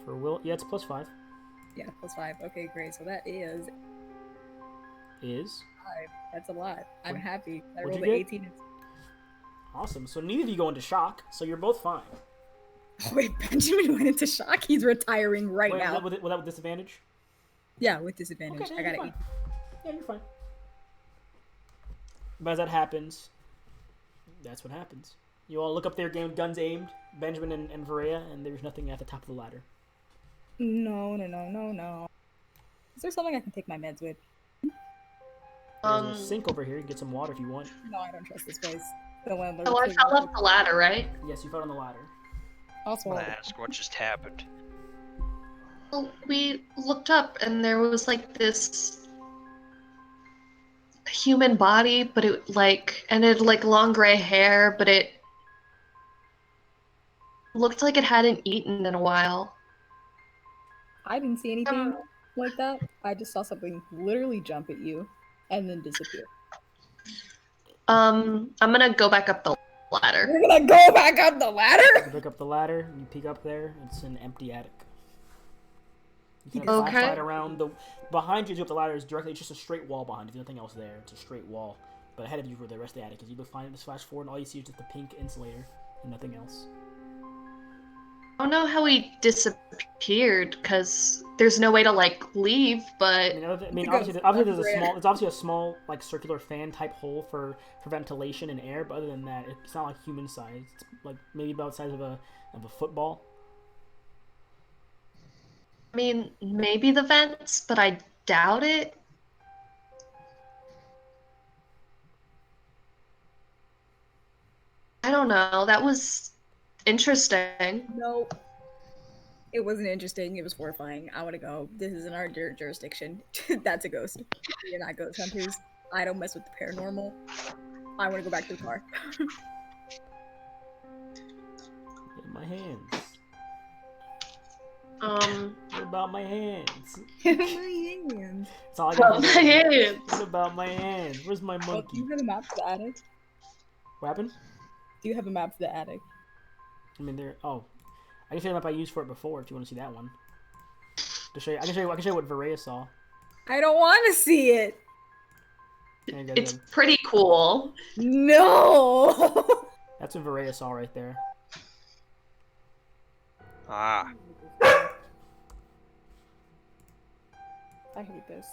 For will, yeah, it's +5. Yeah, +5. Okay, great. So that is Is 5. That's a lot. I'm happy. I what'd rolled you an get? 18. awesome. So neither of you go into shock. So you're both fine. Wait, Benjamin went into shock. He's retiring right Wait, now. was that with disadvantage? Yeah, with disadvantage. Okay, I got you're it. fine. Yeah, you're fine. But as that happens, that's what happens. You all look up there, guns aimed, Benjamin and Varea, and there's nothing at the top of the ladder. No, no, no, no, no. Is there something I can take my meds with? There's a sink over here. You can get some water if you want. No, I don't trust this place. The landlord. Oh, I fell up the ladder, right? Yes, you fell on the ladder. Also, I'm gonna ask what just happened. Well, we looked up and there was like this human body, but it had like long gray hair, but it looked like it hadn't eaten in a while. I didn't see anything like that. I just saw something literally jump at you and then disappear. I'm gonna go back up the ladder. We're gonna go back up the ladder? You pick up the ladder, you peek up there, it's an empty attic. You can Okay. flashlight around the behind you as you go up the ladder is directly it's just a straight wall behind you. There's nothing else there. It's a straight wall. But ahead of you for the rest of the attic, as you look find this flash forward and all you see is just the pink insulator and nothing else. I don't know how he disappeared because there's no way to like leave, but I mean obviously there's a small it's obviously a small like circular fan type hole for ventilation and air, but other than that it's not like human size. It's like maybe about the size of a football. I mean, maybe the vents, but I doubt it. I don't know. That was interesting. No. It wasn't interesting. It was horrifying. I want to go. This is in our jurisdiction. That's a ghost. We're not ghost hunters. I don't mess with the paranormal. I want to go back to the car. In my hands. What about my hands? My hands. It's all I got. My hands. What about my hands? Where's my Do monkey? you have a map for the attic? What happened? Do you have a map for the attic? I mean, there. Oh, I can show you the map I used for it before. If you want to see that one, to show you, I can show you what Varea saw. I don't want to see it. There you go, It's then. pretty cool. No. That's what Varea saw right there. Ah. I hate this.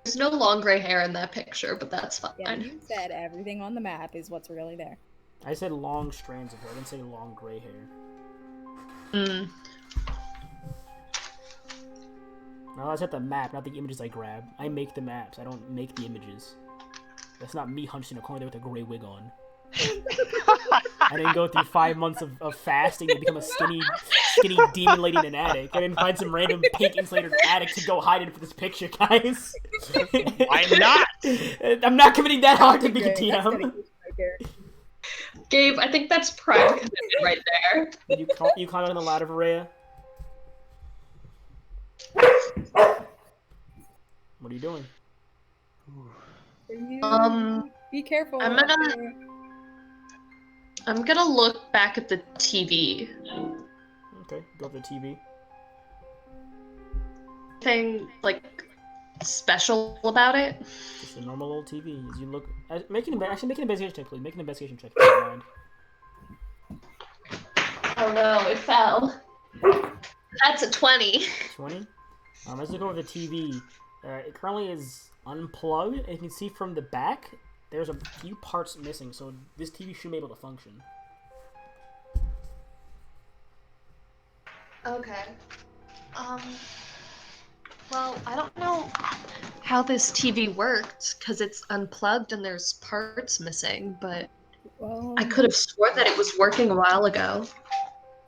There's no long gray hair in that picture, but that's fine. Yeah, you said everything on the map is what's really there. I said long strands of hair. I didn't say long gray hair. Mm. No, I said the map, not the images I grab. I make the maps. I don't make the images. That's not me hunched in a corner there with a gray wig on. I didn't go through 5 months of fasting to become a skinny demon lady in an attic. I didn't find some random pink insulated attic to go hide in for this picture, guys. Why not? I'm not committing that hard to be a Great, that's TM. dedication right there. Gabe, I think that's prime commitment right there. You climb on the ladder, Varea? What are you doing? Be careful. I'm gonna look back at the TV. Okay, go to the TV. Anything like special about it? Just a normal old TV. As you look, make an investigation check, please. Make an investigation check. If you don't mind. Oh no, it fell. That's a 20. 20. Let's look over the TV. It currently is unplugged. And you can see from the back, there's a few parts missing, so this TV should be able to function. Okay. Well, I don't know how this TV worked because it's unplugged and there's parts missing, but Well, I could have sworn that it was working a while ago.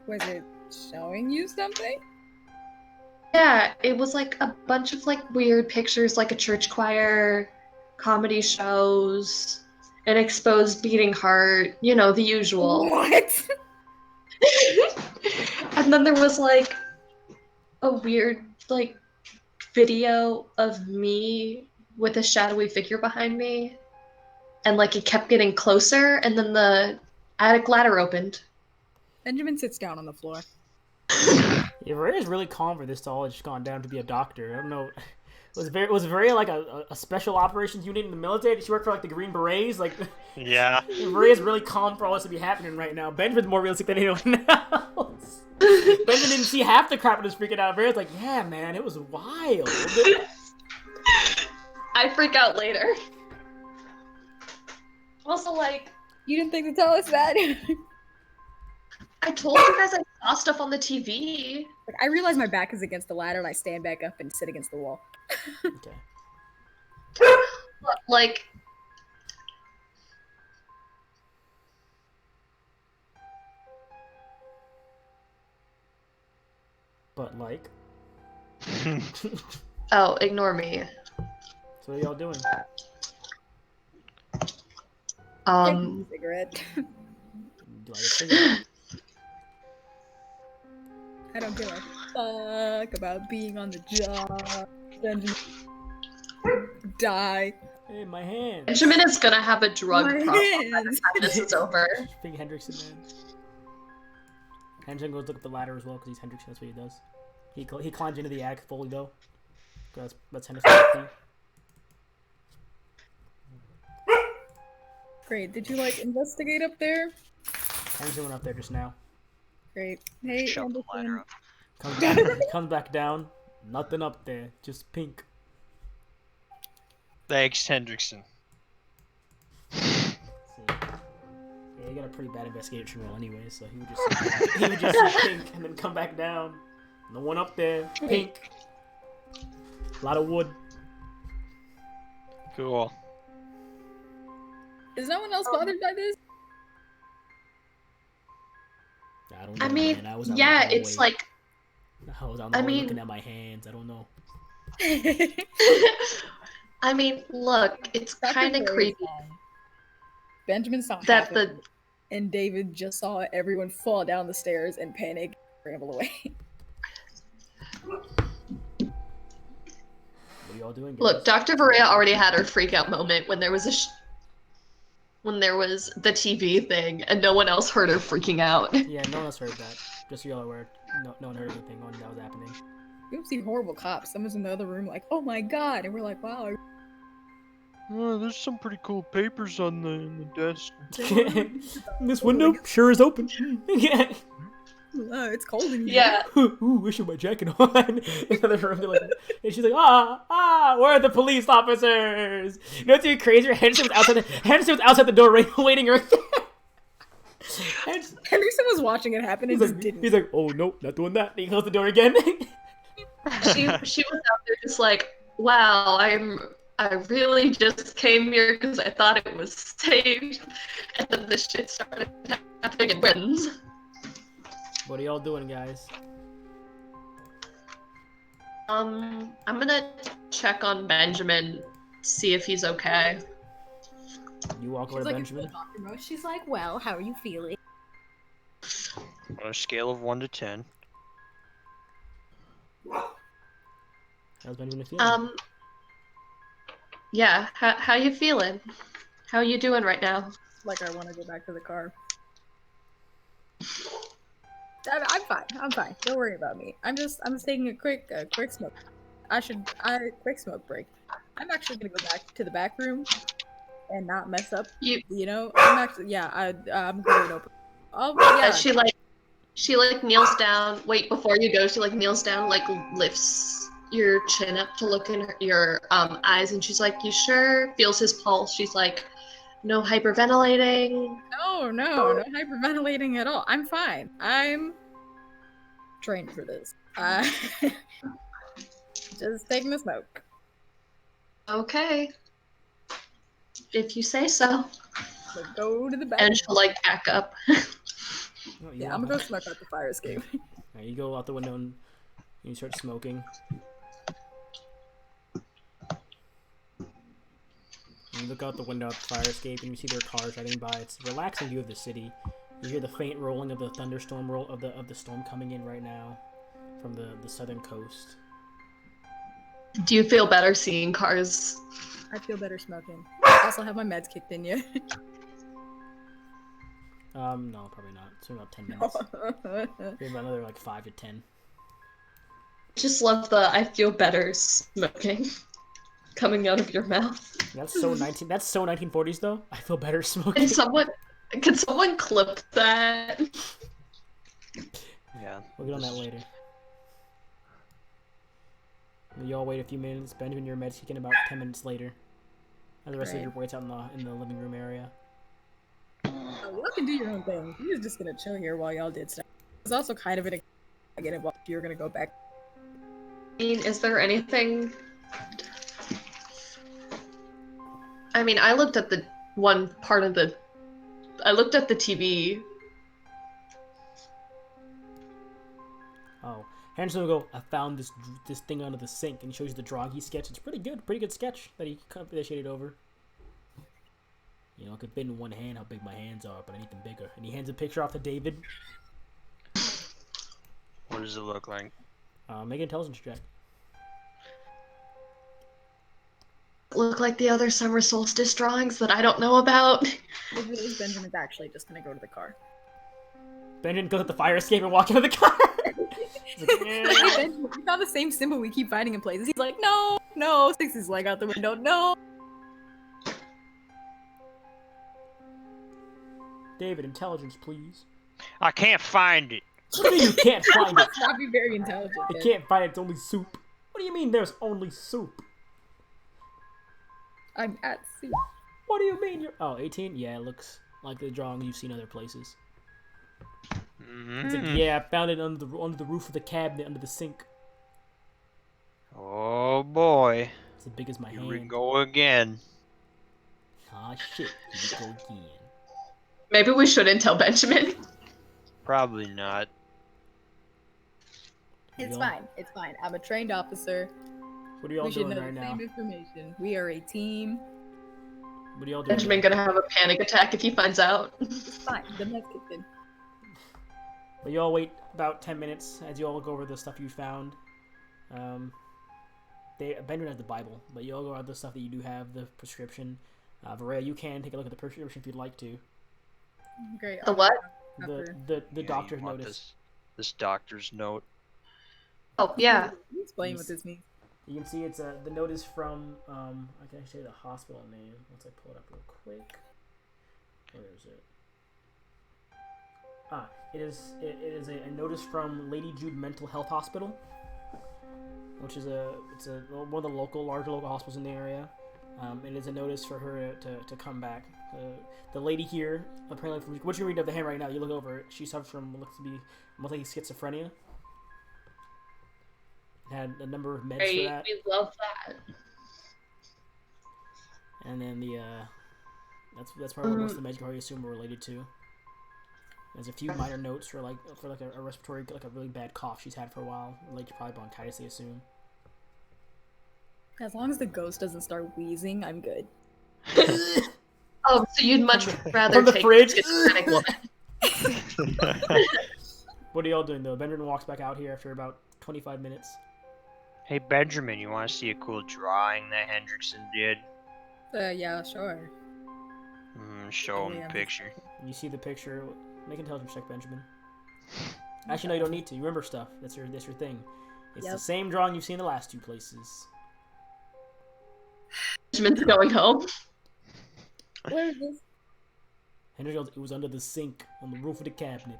was it showing you something? Yeah, it was like a bunch of like weird pictures, like a church choir, comedy shows, an exposed beating heart, you know, the usual. What? And then there was like a weird like video of me with a shadowy figure behind me, and like it kept getting closer, and then the attic ladder opened. Benjamin sits down on the floor. Yeah, Rhea's really calm for this to all just gone down to be a doctor. I don't know. Was very like a special operations unit in the military? Did she work for like the Green Berets? Like, Yeah. Rhea's really calm for all this to be happening right now. Benjamin's more realistic than anyone else. Benjamin didn't see half the crap and was freaking out. Rhea's like, yeah, man, it was wild. I freak out later. Also, like, You didn't think to tell us that? I told you guys I saw stuff on the TV. Like, I realize my back is against the ladder and I stand back up and sit against the wall. Okay. But, like, But like, oh, ignore me. so what are y'all doing? Cigarette. Do I get cigarette? I don't give a fuck about being on the job. Benjamin, die. Hey, my hand. Benjamin is gonna have a drug My problem by hands. the time this is over. Big Hendrickson, man. Hendrickson goes look up the ladder as well because he's Hendrickson. That's what he does. He climbs into the attic fully though. That's Henderson's thing. Great. Did you like investigate up there? Henderson went up there just now. Great. Hey, Shove the ladder Anderson. up. Comes back down. Nothing up there. Just pink. Thanks, Hendrickson. See. Yeah, he got a pretty bad investigation roll anyway, so he would just see pink and then come back down. No one up there. Pink. A lot of wood. Cool. Is no one else bothered by this? I don't know. I mean, man. I was out yeah, in the it's hallway. like, I was out in the I hallway mean- looking at my hands. I don't know. I mean, look, it's kind of creepy Benjamin saw that half of the it, and David just saw everyone fall down the stairs and panic, and scramble away. What are y'all doing, guys? look. Dr. Berea already had her freak out moment when there was when there was the TV thing, and no one else heard her freaking out. Yeah, no one else heard that. Just so y'all are aware. No one heard anything when that was happening. We've seen horrible cops. Someone's in the other room like, oh my god, and we're like, wow. Oh, there's some pretty cool papers on the desk. This window sure is open. Yeah. It's cold in here. Yeah, Ooh, wish I had my jacket on. In the room, they're like, and she's like, where are the police officers? You know what's even crazier? Henderson was outside the door waiting right there. Henderson was watching it happen and just didn't. He's like, oh nope, not doing that. And he closed the door again. she was out there just like, wow, I really just came here because I thought it was safe, and then this shit started happening in Britons. What are y'all doing, guys? I'm gonna check on Benjamin, see if he's okay. You walk over She's to like, Benjamin. Dr. Mo. She's like, well, how are you feeling? On a scale of 1 to 10. How's Benjamin feeling? Yeah, how you feeling? How you doing right now? Like, I want to go back to the car. I'm fine. Don't worry about me. I'm just taking a quick smoke. Quick smoke break. I'm actually gonna go back to the back room and not mess up. You I'm actually, I'm going open. Oh, yeah. she kneels down. Wait, before you go, she like kneels down, like lifts your chin up to look in your eyes, and she's like, "You sure?" Feels his pulse. She's like, "No hyperventilating." No hyperventilating at all. I'm fine. I'm trained for this. Just taking a smoke. Okay. If you say so. Let's go to the back. And she'll like back up. Oh, you Yeah, walk I'm gonna go back. smoke out the fire escape. Alright, you go out the window and you start smoking. And you look out the window at the fire escape and you see their cars riding by. It's a relaxing view of the city. You hear the faint rolling of the thunderstorm roll of the storm coming in right now from the southern coast. Do you feel better seeing cars? I feel better smoking. I also have my meds kicked in yet. No, probably not. It's been about 10 minutes. Maybe about another like 5 to 10. Just love the I feel better smoking coming out of your mouth. That's so 1940s though. I feel better smoking. Can someone clip that? Yeah. We'll get on that later. You all wait a few minutes. Benjamin, your med's kicking about 10 minutes later. And the rest of your waits out in the living room area. Oh, y'all can do your own thing. We was just gonna chill here while y'all did stuff. It's also kind of an get it while you're gonna go back. I mean, is there anything? I mean, I looked at the one part of the. I looked at the TV. Oh, Henderson will go. I found this thing under the sink, and he shows you the drawing he sketched. It's pretty good sketch that he shaded over. You know, I could fit in one hand how big my hands are, but I need them bigger. And he hands a picture off to David. What does it look like? Make an intelligence check. Look like the other summer solstice drawings that I don't know about. Is Benjamin's actually just gonna go to the car. Benjamin goes at the fire escape and walk into the car. He's like, Hey, Benjamin, we found the same symbol we keep finding in places. He's like, no. Sticks his leg out the window. No. David, intelligence, please. I can't find it. What do you mean you can't find it? Not be very intelligent. You can't find it. It's only soup. What do you mean there's only soup? I'm at sea. What do you mean you're... Oh, 18? Yeah, it looks like the drawing you've seen other places. It's like, yeah, I found it under the roof of the cabinet under the sink. Oh boy. It's as big as my Here we hand. go again. Ah, shit. Here we go again. Maybe we shouldn't tell Benjamin. Probably not. It's fine. It's fine. I'm a trained officer. What are y'all We should doing know right the now? same information. We are a team. What are y'all doing? Benjamin gonna have a panic attack if he finds out. It's fine. The meds kicked in. But you all wait about 10 minutes as you all go over the stuff you found. Benjamin has the Bible, but you all go over the stuff that you do have, the prescription. Varela, you can take a look at the prescription if you'd like to. Great. The what? The Yeah, doctor's you want notice. This doctor's note. Oh yeah. Can you explain what this means? You can see it's the notice from I can actually say the hospital name once I pull it up real quick. Where is it? It is a notice from Lady Jude Mental Health Hospital, which is one of the larger local hospitals in the area. It is a notice for her to come back. The lady here, apparently, from what you read of the hand right now, you look over it. She suffers from what looks to be mostly schizophrenia. Had a number of meds Great. for that. We love that. And then that's probably what most of the meds I assume were related to. There's a few minor notes for a respiratory, like a really bad cough she's had for a while, related to probably bronchitis, they assume. As long as the ghost doesn't start wheezing, I'm good. Oh, so you'd much rather From the take fridge? the schizophrenic woman. What are y'all doing though? Benjamin walks back out here after about 25 minutes. Hey Benjamin, you want to see a cool drawing that Hendrickson did? Yeah, sure. Show him Yeah. the picture. You see the picture. Make an intelligence check, Benjamin. Actually, no, you don't need to. You remember stuff. That's your thing. It's the Yep. same drawing you've seen the last two places. Benjamin's going home. Where is this? Henry goes, it was under the sink on the roof of the cabinet.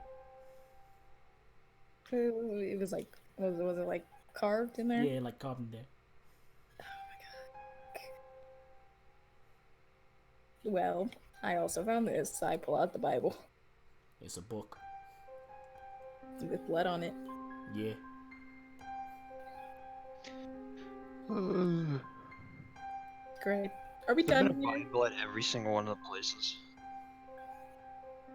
It was like, was it like carved in there? Yeah, like carved in there. Well, I also found this. I pull out the Bible It's a book. with blood on it. Yeah. Great. Are we There's been a done here? Bible at every single one of the places.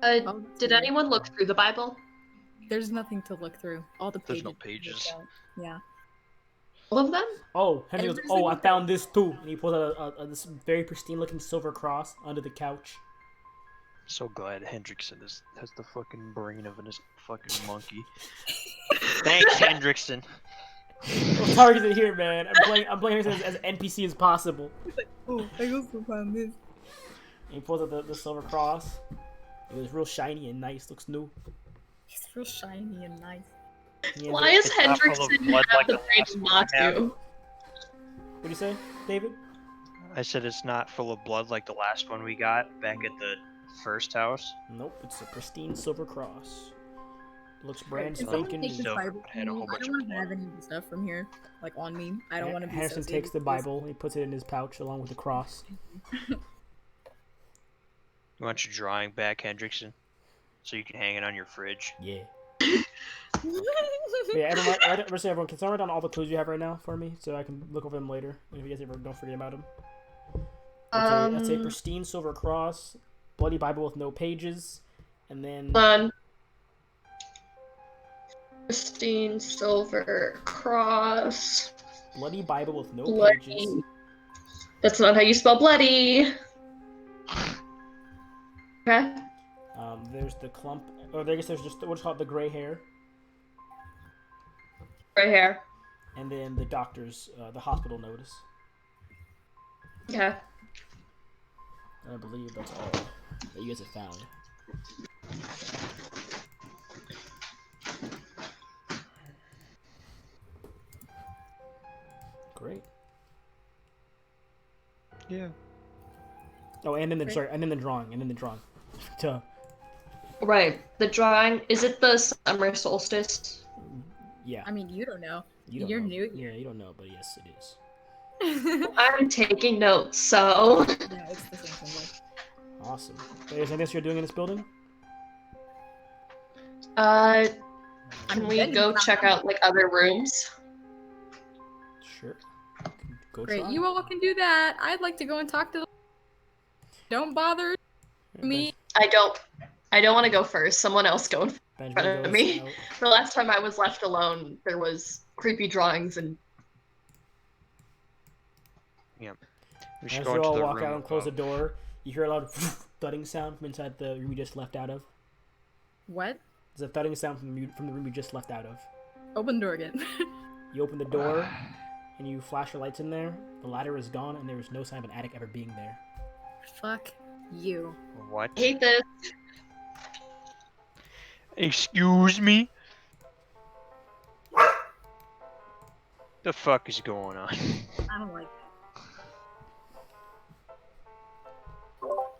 Oh, Did yeah. anyone look through the Bible? There's nothing to look through. All the pages. There's no pages. Yeah. All of them? Oh, Henry goes, Every oh, I single found this too. And he pulls out this very pristine-looking silver cross under the couch. So glad Hendrickson has the fucking brain of a fucking monkey. Thanks, Hendrickson. Well, Target's in here, man. I'm playing Henry as NPC as possible. Oh, I also found this. And he pulls out the silver cross. It was real shiny and nice. Looks new. It's real shiny and nice. Yeah, Why is It's not full of Hendrickson blood have like the the brain last of one we have. Matu? What'd you say, David? I said it's not full of blood like the last one we got back at the first house. Nope, it's a pristine silver cross. Looks brand Can someone spanking take new. this So, Bible had a from me? wole I bunch don't of want to have blood. any of the stuff from here, like on me. I don't want to be Harrison associated takes the with Bible. He puts it in his pouch along with the cross. You want your drawing back, Hendrickson? So you can hang it on your fridge. Yeah. this. Yeah, everyone, can someone write down all the clues you have right now for me so I can look over them later? If you guys ever don't forget about them. That's a pristine silver cross, bloody Bible with no pages, and then Hold on. Pristine silver cross. bloody Bible with no Bloody. pages. That's not how you spell bloody. Okay. There's the clump. Or I guess there's just what's called the gray hair, Right here. and then the doctor's, the hospital notice. Okay. I believe that's all that you guys have found. Great. Yeah. Oh, and then the Great. and then the drawing, Duh. Right. The drawing. Is it the summer solstice? Yeah. I mean, you don't know. You don't You're know. new. Yeah, you don't know, but yes, it is. I'm taking notes, so. Yeah, it's the same thing. Awesome. Is there anything else you're doing in this building? Can we go check out like other rooms? Sure. Go Great, try. you all can do that. I'd like to go and talk to. Don't bother me. I don't want to go first. Someone else go in Benjamin front of goes me. out. The last time I was left alone, there was creepy drawings and We As should you go into all the walk room out and close the above. door, you hear a loud thudding sound from inside the room you just left out of. What? There's a thudding sound from the room you just left out of. Open the door again. You open the door, and you flash your lights in there. The ladder is gone, and there is no sign of an attic ever being there. Fuck you. What? I hate this. Excuse me? The fuck is going on? I don't like that.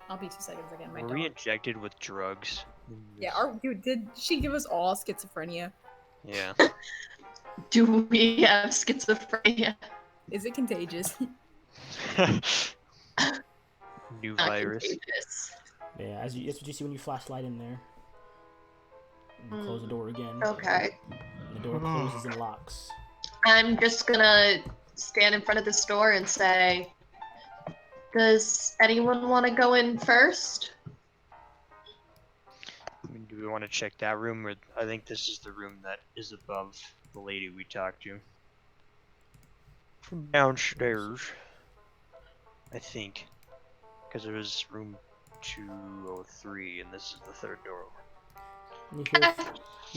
I'll be 2 seconds again. My Were dog. we injected with drugs? Yeah, dude, did she give us all schizophrenia? Yeah. Do we have schizophrenia? Is it contagious? New Not virus. contagious. Yeah, that's what you see when you flash light in there. And you close the door again. Okay. And the door closes and locks. I'm just gonna stand in front of this door and say, does anyone want to go in first? I mean, do we want to check that room, or I think this is the room that is above the lady we talked to. From downstairs. I think. Because it was room 203, and this is the third door. And you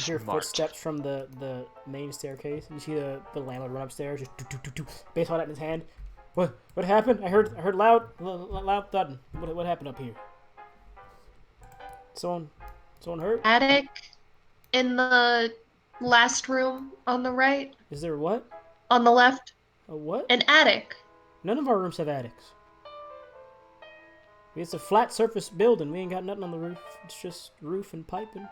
hear Smart. footsteps from the main staircase, and you see the landlord run upstairs, just do, baseball bat in his hand. What happened? I heard loud thudding. What happened up here? Someone hurt? Attic in the last room on the right, Is there what? on the left. A what? An attic. None of our rooms have attics. It's a flat surface building. We ain't got nothing on the roof. It's just roof and piping.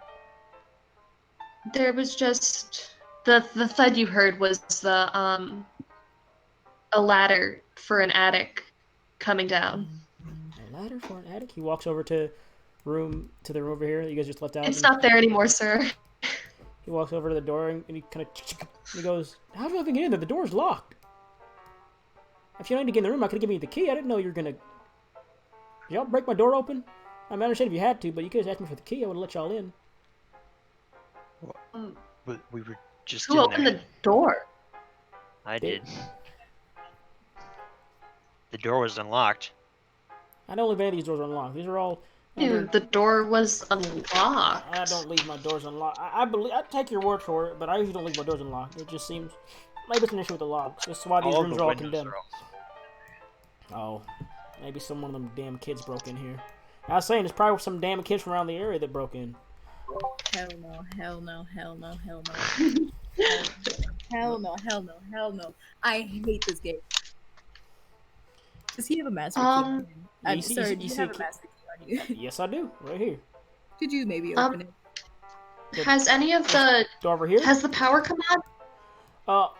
There was just the thud you heard was the a ladder for an attic coming down. A ladder for an attic? He walks over to the room over here that you guys just left out. It's and not there anymore, sir. He walks over to the door and he kind of he goes, "How do I even get in there? The door's locked." If you don't need to get in the room, I could have given you the key. I didn't know you were gonna. Did y'all break my door open? I mean, I understand if you had to, but you could have asked me for the key. I would have let y'all in. But we were just Who in opened there. the door? I did. The door was unlocked. I don't leave any of these doors unlocked. These are all. Ew, the door was unlocked. I don't leave my doors unlocked. I believe I take your word for it, but I usually don't leave my doors unlocked. It just seems maybe it's an issue with the locks. This is why these All rooms the are all windows condemned. are all. Oh, maybe some one of them damn kids broke in here. I was saying it's probably some damn kids from around the area that broke in. Hell no, hell no, hell no, hell no. Hell no, hell no, hell no. I hate this game. Does he have a master key on him? Yeah, I'm sorry, do you have a key? master key on you? Yes, I do. Right here. Could you maybe open it? Has any of the Go over here. has the power come on?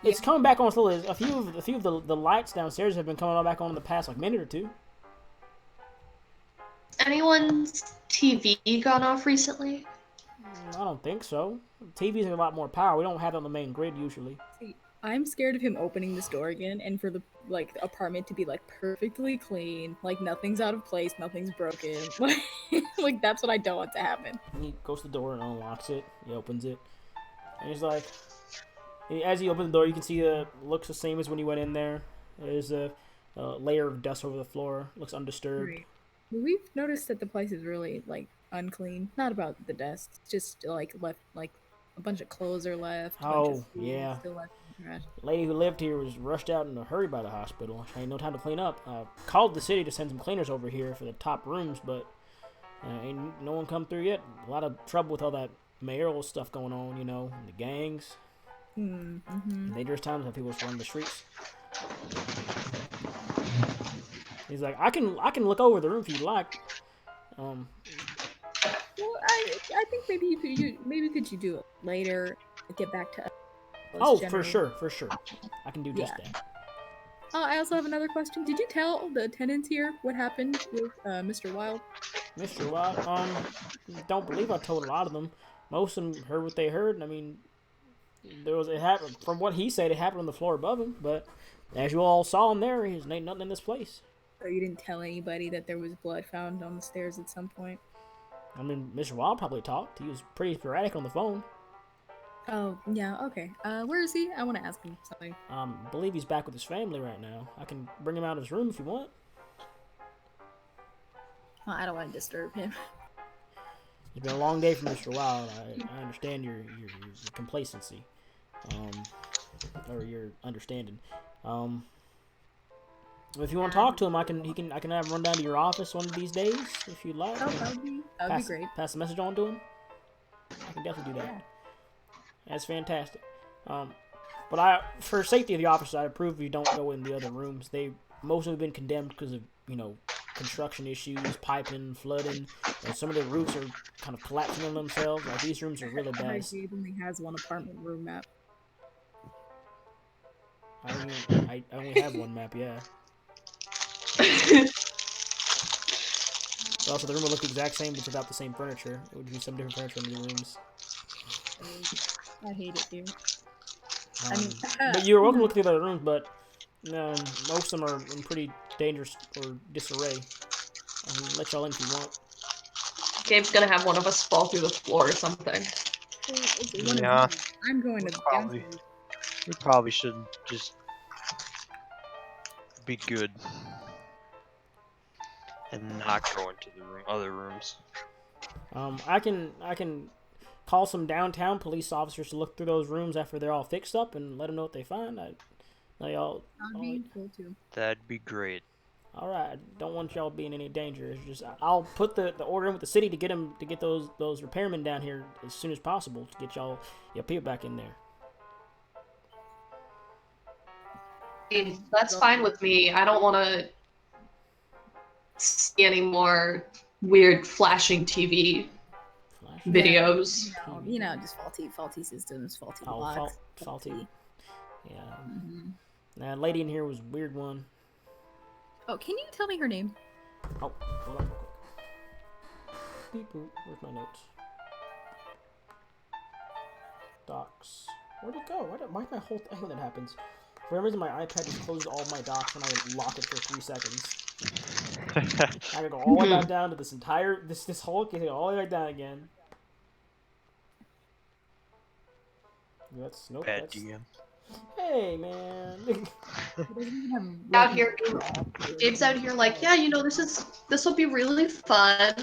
It's coming back on slowly. A few of the lights downstairs have been coming on back on in the past like minute or two. Anyone's TV gone off recently? I don't think so. TVs have a lot more power. We don't have it on the main grid usually. See, I'm scared of him opening this door again and for the apartment to be like perfectly clean, like nothing's out of place, nothing's broken. Like that's what I don't want to happen. He goes to the door and unlocks it. He opens it. And he's like, as he opens the door, you can see it looks the same as when you went in there. There's a layer of dust over the floor. Looks undisturbed. Right. We've noticed that the place is really like unclean. Not about the dust, just like left like a bunch of clothes are left. A bunch of food yeah. still left in the trash. The lady who lived here was rushed out in a hurry by the hospital. She had no time to clean up. Called the city to send some cleaners over here for the top rooms, but ain't no one come through yet. A lot of trouble with all that mayoral stuff going on, you know, the gangs. Mm-hmm. Dangerous times when people just run the streets. He's like, I can look over the room if you like. Well, I think maybe could you do it later? Get back to us. Oh, for sure. I can do just that. I also have another question. Did you tell the tenants here what happened with Mr. Wild? Mr. Wild, don't believe I told a lot of them. Most of them heard what they heard. I mean, it happened from what he said. It happened on the floor above him, but as you all saw in there, there's ain't nothing in this place. So you didn't tell anybody that there was blood found on the stairs at some point? I mean, Mr. Wild probably talked. He was pretty sporadic on the phone. Oh, yeah, okay. Where is he? I want to ask him something. I believe he's back with his family right now. I can bring him out of his room if you want. Oh, I don't want to disturb him. It's been a long day for Mr. Wild. I understand your complacency, or your understanding. If you want to talk to him, I can have him run down to your office one of these days if you'd like. Oh, that would be great. Pass the message on to him. I can definitely do that. Yeah. That's fantastic. But for safety of the officers, I approve you don't go in the other rooms. They mostly have been condemned because of construction issues, piping, flooding, and some of the roofs are kind of collapsing on themselves. Like these rooms are really bad. He only has one apartment room map. I only have one map, yeah. Also, the room would look the exact same, but without the same furniture. It would be some different furniture in the rooms. I hate it, dude. But you're welcome to look through the other rooms, but most of them are in pretty dangerous or disarray. I can let y'all in if you want. Gabe's gonna have one of us fall through the floor or something. Yeah. I'm going to the We probably should just be good and not go into the other rooms. I can call some downtown police officers to look through those rooms after they're all fixed up and let them know what they find. That'd be cool too. That'd be great. All right, don't want y'all being in any danger. It's just I'll put the order in with the city to get those repairmen down here as soon as possible to get your people back in there. That's fine with me. I don't want to see any more weird flashing TV videos. Yeah, just faulty systems, faulty locks. Faulty. Yeah. That lady in here was a weird one. Oh, can you tell me her name? Oh, hold on real quick. Beep boop. Where's my notes? Docs. Where'd it go? Why is my whole thing when that happens? For some reason, my iPad just closes all my docs when I lock it for 3 seconds. I gotta go all the way back down to this entire this whole thing, all the way back down again. That's nope. Bad That's DM. hey man. He doesn't even have Out like, here, Gabe's out here like, yeah, you know, this will be really fun.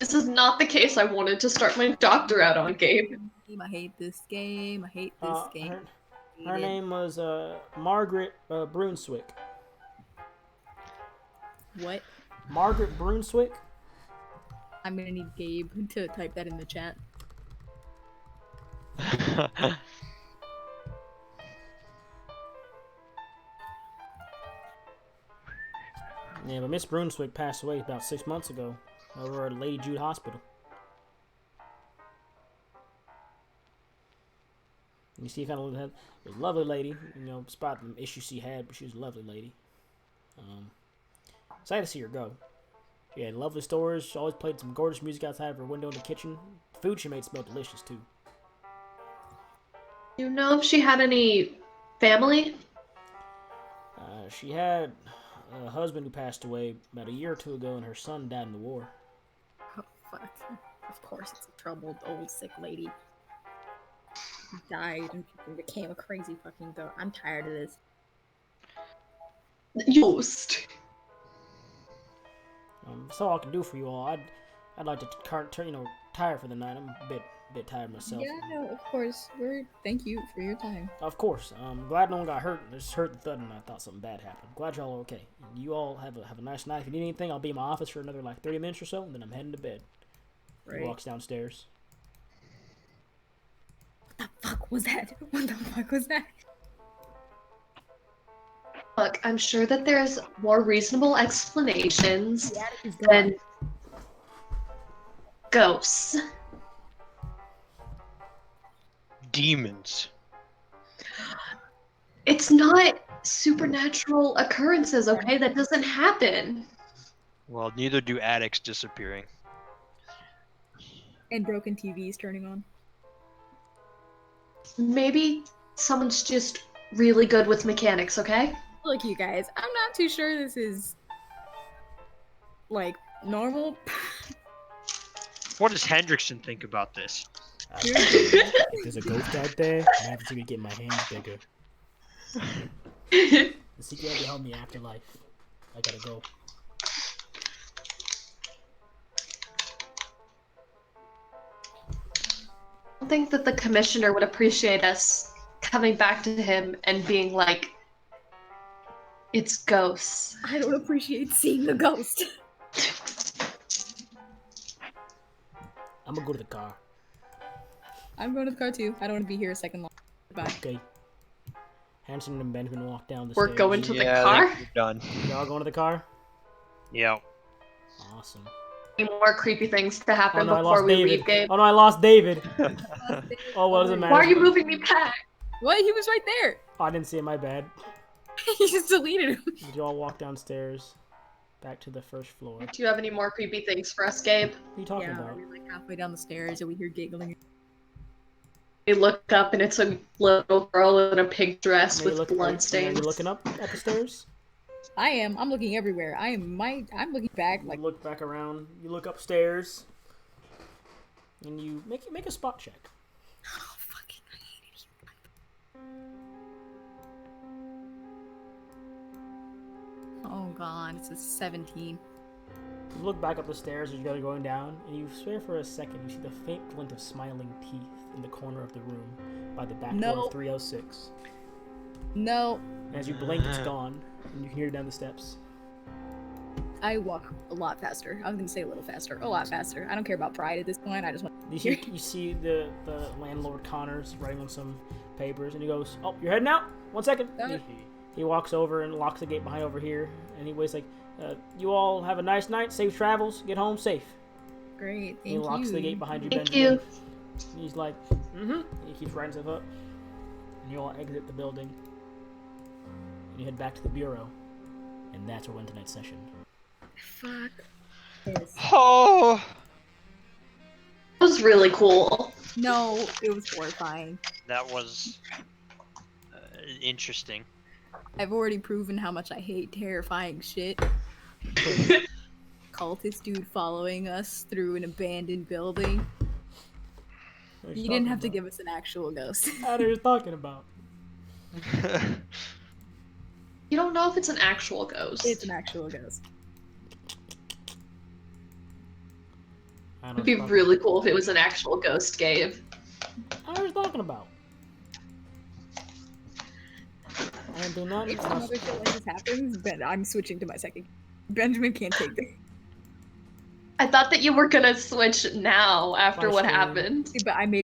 This is not the case I wanted to start my doctor out on, Gabe. I hate this game. I hate this game. Her name was Margaret Brunswick. What? Margaret Brunswick. I'm gonna need Gabe to type that in the chat. Yeah, but Miss Brunswick passed away about 6 months ago over at Lady Jude Hospital. You see, kind of was a lovely lady. You know, despite the issues she had, but she was a lovely lady. Excited to see her go. She had lovely stories. She always played some gorgeous music outside of her window in the kitchen. The food she made smelled delicious too. You know if she had any family? She had a husband who passed away about a year or 2 ago, and her son died in the war. Oh fuck! Of course, it's a troubled old sick lady. She died and became a crazy fucking goat. I'm tired of this. Ghost. That's all I can do for you all. I'd like to retire for the night. I'm a bit tired myself. Yeah, no, of course. Thank you for your time. Of course. I'm glad no one got hurt. I just heard the thud and I thought something bad happened. Glad y'all are okay. And you all have a nice night. If you need anything, I'll be in my office for another like 30 minutes or so, and then I'm heading to bed. Right. He walks downstairs. What the fuck was that? What the fuck was that? Look, I'm sure that there's more reasonable explanations The attic is than gone. ghosts. Demons. It's not supernatural occurrences, okay? That doesn't happen. Well, neither do addicts disappearing. And broken TVs turning on. Maybe someone's just really good with mechanics, okay? Look, you guys, I'm not too sure this is like normal. What does Hendrickson think about this? If there's a ghost out there, I have to get my hands bigger. The secret had to help me afterlife. I gotta go. I don't think that the commissioner would appreciate us coming back to him and being like, it's ghosts. I don't appreciate seeing the ghost. I'm gonna go to the car. I'm going to the car too. I don't want to be here a second long. Bye. Okay. Hanson and Benjamin walk down the We're stairs. going to the I car? think we're done. Y'all going to the car? Yeah. Awesome. Any more creepy things to happen Oh no, I before lost we David. leave, Gabe? Oh no, I lost David. Oh, what does it matter? Why are you moving me back? What? He was right there. Oh, I didn't see it, my bad. He just deleted him. Did you all walk downstairs? Back to the first floor. What Do you have any more creepy things for us, Gabe? are you talking Yeah, about? we're like halfway down the stairs and we hear giggling. We look up and it's a little girl in a pink dress Are you with look- are blood stains. you looking up at the stairs? I am. I'm looking everywhere. I'm looking back You like look back around. You look upstairs. And you make a spot check. oh fucking I hate it. Oh god, it's a 17. You look back up the stairs as you're going down, and you swear for a second you see the faint glint of smiling teeth in the corner of the room by the back door No. of 306. No, And as you blink, it's gone, and you can hear it down the steps. I walk a lot faster. I was gonna say a little faster. A lot faster. I don't care about pride at this point. I just want You see the landlord Connors writing on some papers, and he goes, "Oh, you're heading out? 1 second." Uh. He walks over and locks the gate behind over here, and he waits like, "You all have a nice night, safe travels, get home safe." great. And Thank he locks you. the gate behind you, Thank Benjamin. you. And he's like, And he keeps writing stuff up. And you all exit the building. And you head back to the bureau. And that's where we end tonight's session. Fuck. This. Oh. That was really cool. No, it was horrifying. That was interesting. I've already proven how much I hate terrifying shit. Cultist dude following us through an abandoned building. You didn't have to give us an actual ghost. What are you talking about? You don't know if it's an actual ghost. It's an actual ghost. It'd be really cool if it was an actual ghost, Gabe. What are you talking about? I do not If some other shit like this happens, Ben, I'm switching to my second. Benjamin can't take this. I thought that you were gonna switch now after what happened. But I made